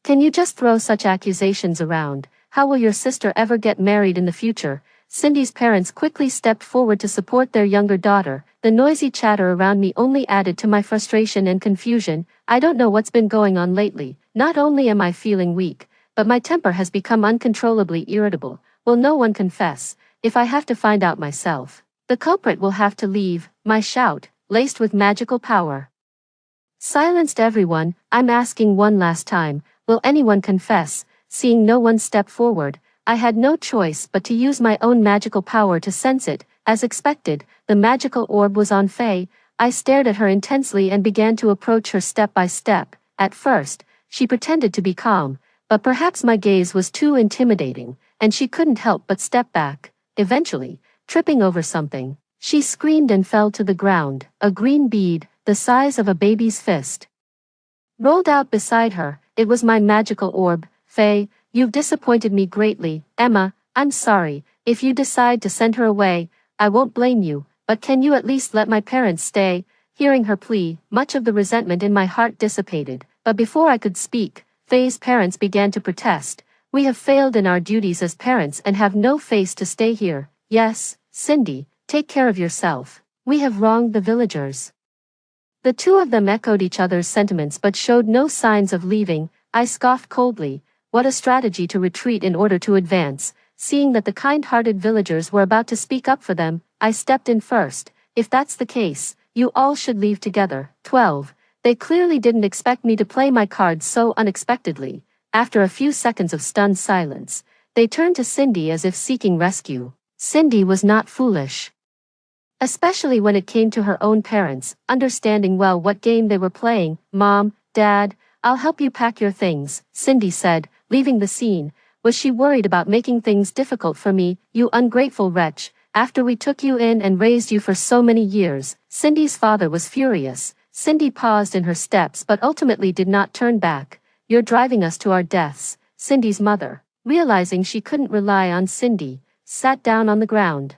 Can you just throw such accusations around? How will your sister ever get married in the future? Cindy's parents quickly stepped forward to support their younger daughter. The noisy chatter around me only added to my frustration and confusion. I don't know what's been going on lately. Not only am I feeling weak, but my temper has become uncontrollably irritable. Will no one confess? if I have to find out myself. The culprit will have to leave, my shout, laced with magical power. Silenced everyone. I'm asking one last time, will anyone confess? Seeing no one step forward, I had no choice but to use my own magical power to sense it. As expected, the magical orb was on Faye. I stared at her intensely and began to approach her step by step. At first, she pretended to be calm, but perhaps my gaze was too intimidating, and she couldn't help but step back. Eventually, tripping over something, she screamed and fell to the ground. A green bead, the size of a baby's fist, rolled out beside her. It was my magical orb. Faye, you've disappointed me greatly. Emma, I'm sorry. If you decide to send her away, I won't blame you, but can you at least let my parents stay? Hearing her plea, much of the resentment in my heart dissipated, but before I could speak, Faye's parents began to protest. We have failed in our duties as parents and have no face to stay here. Yes, Cindy, take care of yourself. We have wronged the villagers. The two of them echoed each other's sentiments but showed no signs of leaving. I scoffed coldly. What a strategy to retreat in order to advance. Seeing that the kind-hearted villagers were about to speak up for them, I stepped in first. If that's the case, you all should leave together. 12. They clearly didn't expect me to play my cards so unexpectedly. After a few seconds of stunned silence, they turned to Cindy as if seeking rescue. Cindy was not foolish, especially when it came to her own parents, understanding well what game they were playing. Mom, Dad, I'll help you pack your things, Cindy said, leaving the scene. Was she worried about making things difficult for me? You ungrateful wretch, after we took you in and raised you for so many years. Cindy's father was furious. Cindy paused in her steps but ultimately did not turn back. You're driving us to our deaths. Cindy's mother, realizing she couldn't rely on Cindy, sat down on the ground,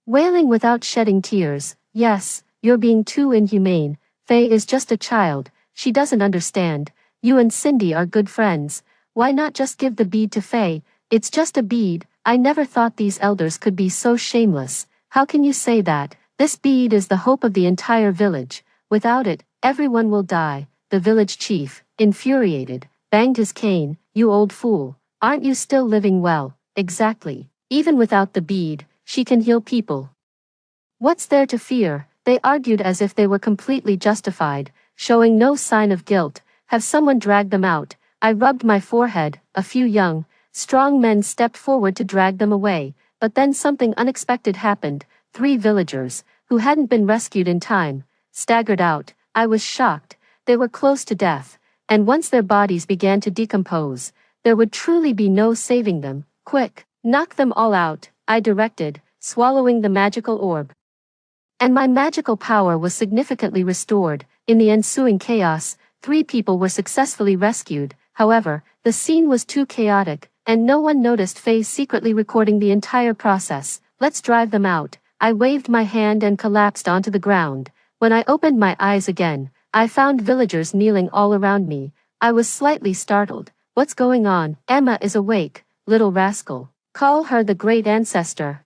wailing without shedding tears. Yes, you're being too inhumane. Faye is just a child. She doesn't understand. You and Cindy are good friends. Why not just give the bead to Faye? It's just a bead. I never thought these elders could be so shameless. How can you say that? This bead is the hope of the entire village. Without it, everyone will die. The village chief, infuriated, banged his cane. You old fool. Aren't you still living well? Exactly. Even without the bead, she can heal people. What's there to fear? They argued as if they were completely justified, showing no sign of guilt. Have someone drag them out. I rubbed my forehead. A few young, strong men stepped forward to drag them away, but then something unexpected happened. 3 villagers, who hadn't been rescued in time, staggered out. I was shocked. They were close to death, and once their bodies began to decompose, there would truly be no saving them. Quick, knock them all out, I directed, swallowing the magical orb. And my magical power was significantly restored. In the ensuing chaos, 3 people were successfully rescued. However, the scene was too chaotic, and no one noticed Faye secretly recording the entire process. Let's drive them out. I waved my hand and collapsed onto the ground. When I opened my eyes again, I found villagers kneeling all around me. I was slightly startled. What's going on? Emma is awake, little rascal. Call her the great ancestor.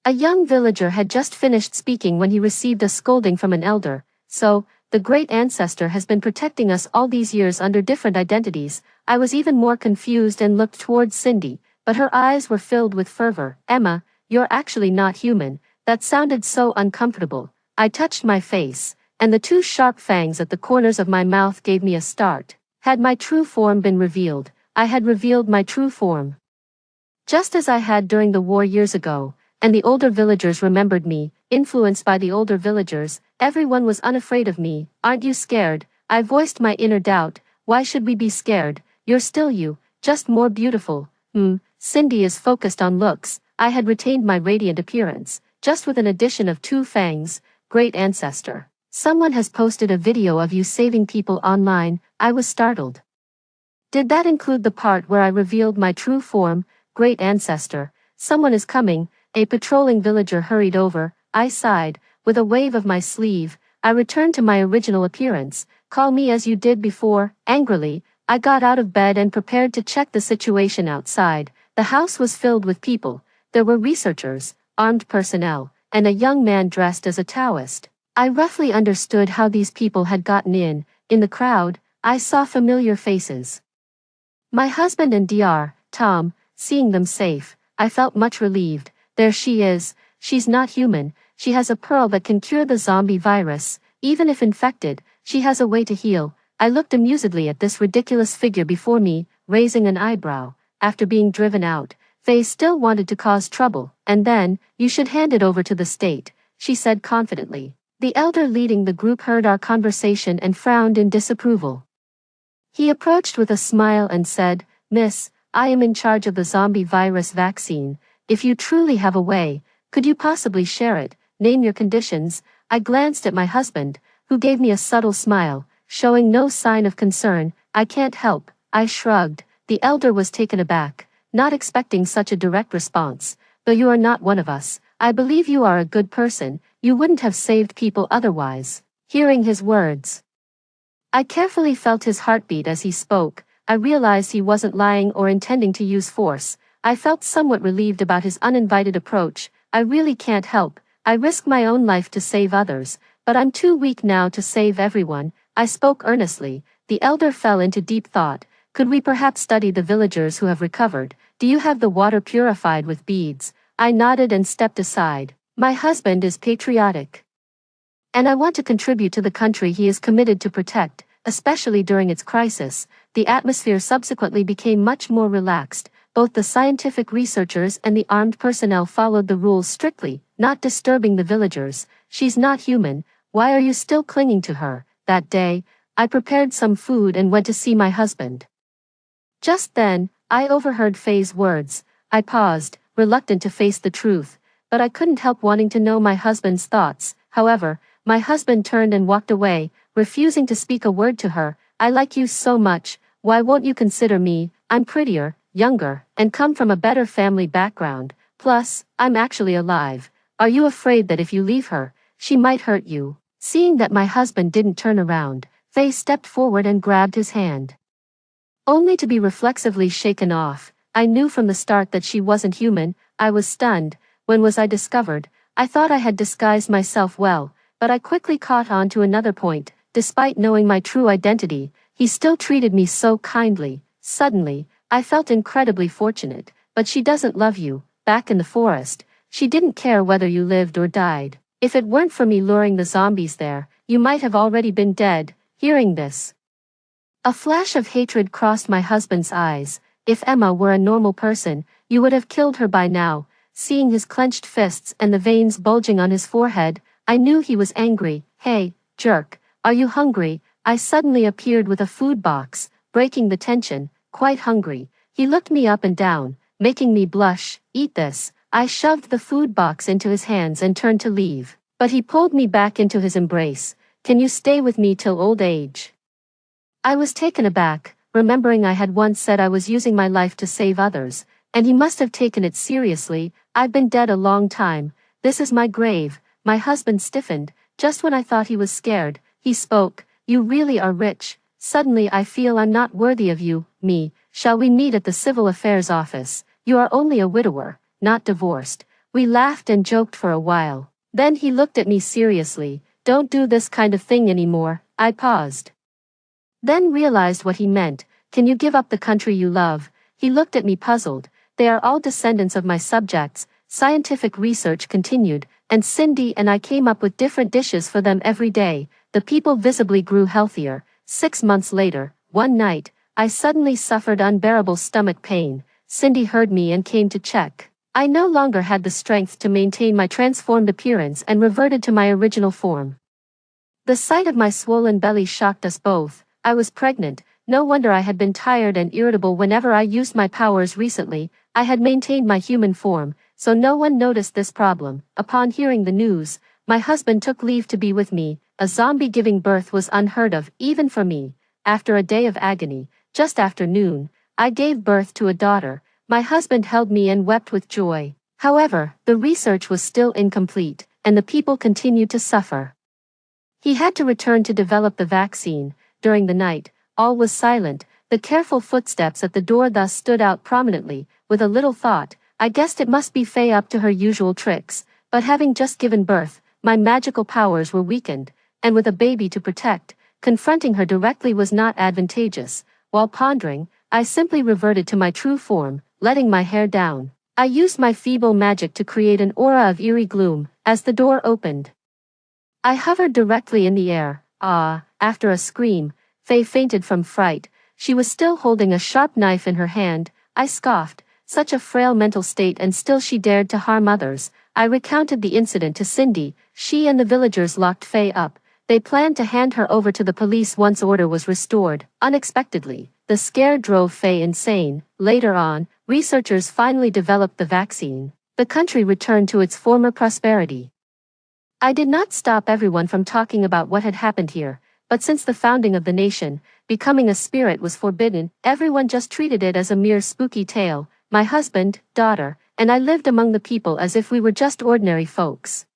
A young villager had just finished speaking when he received a scolding from an elder. So, the great ancestor has been protecting us all these years under different identities. I was even more confused and looked towards Cindy, but her eyes were filled with fervor. Emma, you're actually not human. That sounded so uncomfortable. I touched my face, and the 2 sharp fangs at the corners of my mouth gave me a start. Had my true form been revealed, I had revealed my true form, just as I had during the war years ago, and the older villagers remembered me. Influenced by the older villagers, everyone was unafraid of me. Aren't you scared? I voiced my inner doubt. Why should we be scared? You're still you, just more beautiful. Cindy is focused on looks. I had retained my radiant appearance, just with an addition of 2 fangs. Great ancestor. Someone has posted a video of you saving people online. I was startled. Did that include the part where I revealed my true form? Great ancestor. Someone is coming. A patrolling villager hurried over. I sighed. With a wave of my sleeve, I returned to my original appearance. Call me as you did before. Angrily, I got out of bed and prepared to check the situation outside. The house was filled with people. There were researchers, armed personnel, and a young man dressed as a Taoist. I roughly understood how these people had gotten in. In the crowd, I saw familiar faces. My husband and Dr. Tom. Seeing them safe, I felt much relieved. There she is. She's not human. She has a pearl that can cure the zombie virus. Even if infected, she has a way to heal. I looked amusedly at this ridiculous figure before me, raising an eyebrow. After being driven out, Faye still wanted to cause trouble, and then, you should hand it over to the state, she said confidently. The elder leading the group heard our conversation and frowned in disapproval. He approached with a smile and said, Miss, I am in charge of the zombie virus vaccine. If you truly have a way, could you possibly share it? Name your conditions. I glanced at my husband, who gave me a subtle smile, showing no sign of concern. I can't help, I shrugged. The elder was taken aback, not expecting such a direct response. Though you are not one of us, I believe you are a good person. You wouldn't have saved people otherwise. Hearing his words, I carefully felt his heartbeat as he spoke. I realized he wasn't lying or intending to use force. I felt somewhat relieved about his uninvited approach. I really can't help. I risk my own life to save others, but I'm too weak now to save everyone. I spoke earnestly. The elder fell into deep thought. Could we perhaps study the villagers who have recovered? Do you have the water purified with beads? I nodded and stepped aside. My husband is patriotic, and I want to contribute to the country he is committed to protect, especially during its crisis. The atmosphere subsequently became much more relaxed. Both the scientific researchers and the armed personnel followed the rules strictly, not disturbing the villagers. She's not human. Why are you still clinging to her? That day, I prepared some food and went to see my husband. Just then, I overheard Faye's words. I paused, reluctant to face the truth, but I couldn't help wanting to know my husband's thoughts. However, my husband turned and walked away, refusing to speak a word to her. I like you so much. Why won't you consider me? I'm prettier, younger, and come from a better family background. Plus, I'm actually alive. Are you afraid that if you leave her, she might hurt you? Seeing that my husband didn't turn around, Faye stepped forward and grabbed his hand, only to be reflexively shaken off. I knew from the start that she wasn't human. I was stunned. When was I discovered? I thought I had disguised myself well, but I quickly caught on to another point. Despite knowing my true identity, he still treated me so kindly. Suddenly, I felt incredibly fortunate. But she doesn't love you. Back in the forest, she didn't care whether you lived or died. If it weren't for me luring the zombies there, you might have already been dead. Hearing this, a flash of hatred crossed my husband's eyes. If Emma were a normal person, you would have killed her by now. Seeing his clenched fists and the veins bulging on his forehead, I knew he was angry. Hey, jerk, are you hungry? I suddenly appeared with a food box, breaking the tension. Quite hungry. He looked me up and down, making me blush. Eat this. I shoved the food box into his hands and turned to leave, but he pulled me back into his embrace. Can you stay with me till old age? I was taken aback, remembering I had once said I was using my life to save others, and he must have taken it seriously. I've been dead a long time. This is my grave. My husband stiffened. Just when I thought he was scared, he spoke. You really are rich. Suddenly I feel I'm not worthy of you, me. Shall we meet at the civil affairs office? You are only a widower, not divorced. We laughed and joked for a while. Then he looked at me seriously. Don't do this kind of thing anymore. I paused, then realized what he meant. Can you give up the country you love? He looked at me puzzled. They are all descendants of my subjects. Scientific research continued, and Cindy and I came up with different dishes for them every day. The people visibly grew healthier. 6 months later, one night, I suddenly suffered unbearable stomach pain. Cindy heard me and came to check. I no longer had the strength to maintain my transformed appearance and reverted to my original form. The sight of my swollen belly shocked us both. I was pregnant. No wonder I had been tired and irritable whenever I used my powers recently. I had maintained my human form, so no one noticed this problem. Upon hearing the news, my husband took leave to be with me. A zombie giving birth was unheard of, even for me. After a day of agony, just after noon, I gave birth to a daughter. My husband held me and wept with joy. However, the research was still incomplete, and the people continued to suffer. He had to return to develop the vaccine. During the night, all was silent. The careful footsteps at the door thus stood out prominently. With a little thought, I guessed it must be Faye up to her usual tricks. But having just given birth, my magical powers were weakened, and with a baby to protect, confronting her directly was not advantageous. While pondering, I simply reverted to my true form, letting my hair down. I used my feeble magic to create an aura of eerie gloom. As the door opened, I hovered directly in the air. After a scream, Faye fainted from fright. She was still holding a sharp knife in her hand. I scoffed, such a frail mental state, and still she dared to harm others. I recounted the incident to Cindy. She and the villagers locked Faye up. They planned to hand her over to the police once order was restored. Unexpectedly, the scare drove Faye insane. Later on, researchers finally developed the vaccine. The country returned to its former prosperity. I did not stop everyone from talking about what had happened here, but since the founding of the nation, becoming a spirit was forbidden. Everyone just treated it as a mere spooky tale. My husband, daughter, and I lived among the people as if we were just ordinary folks.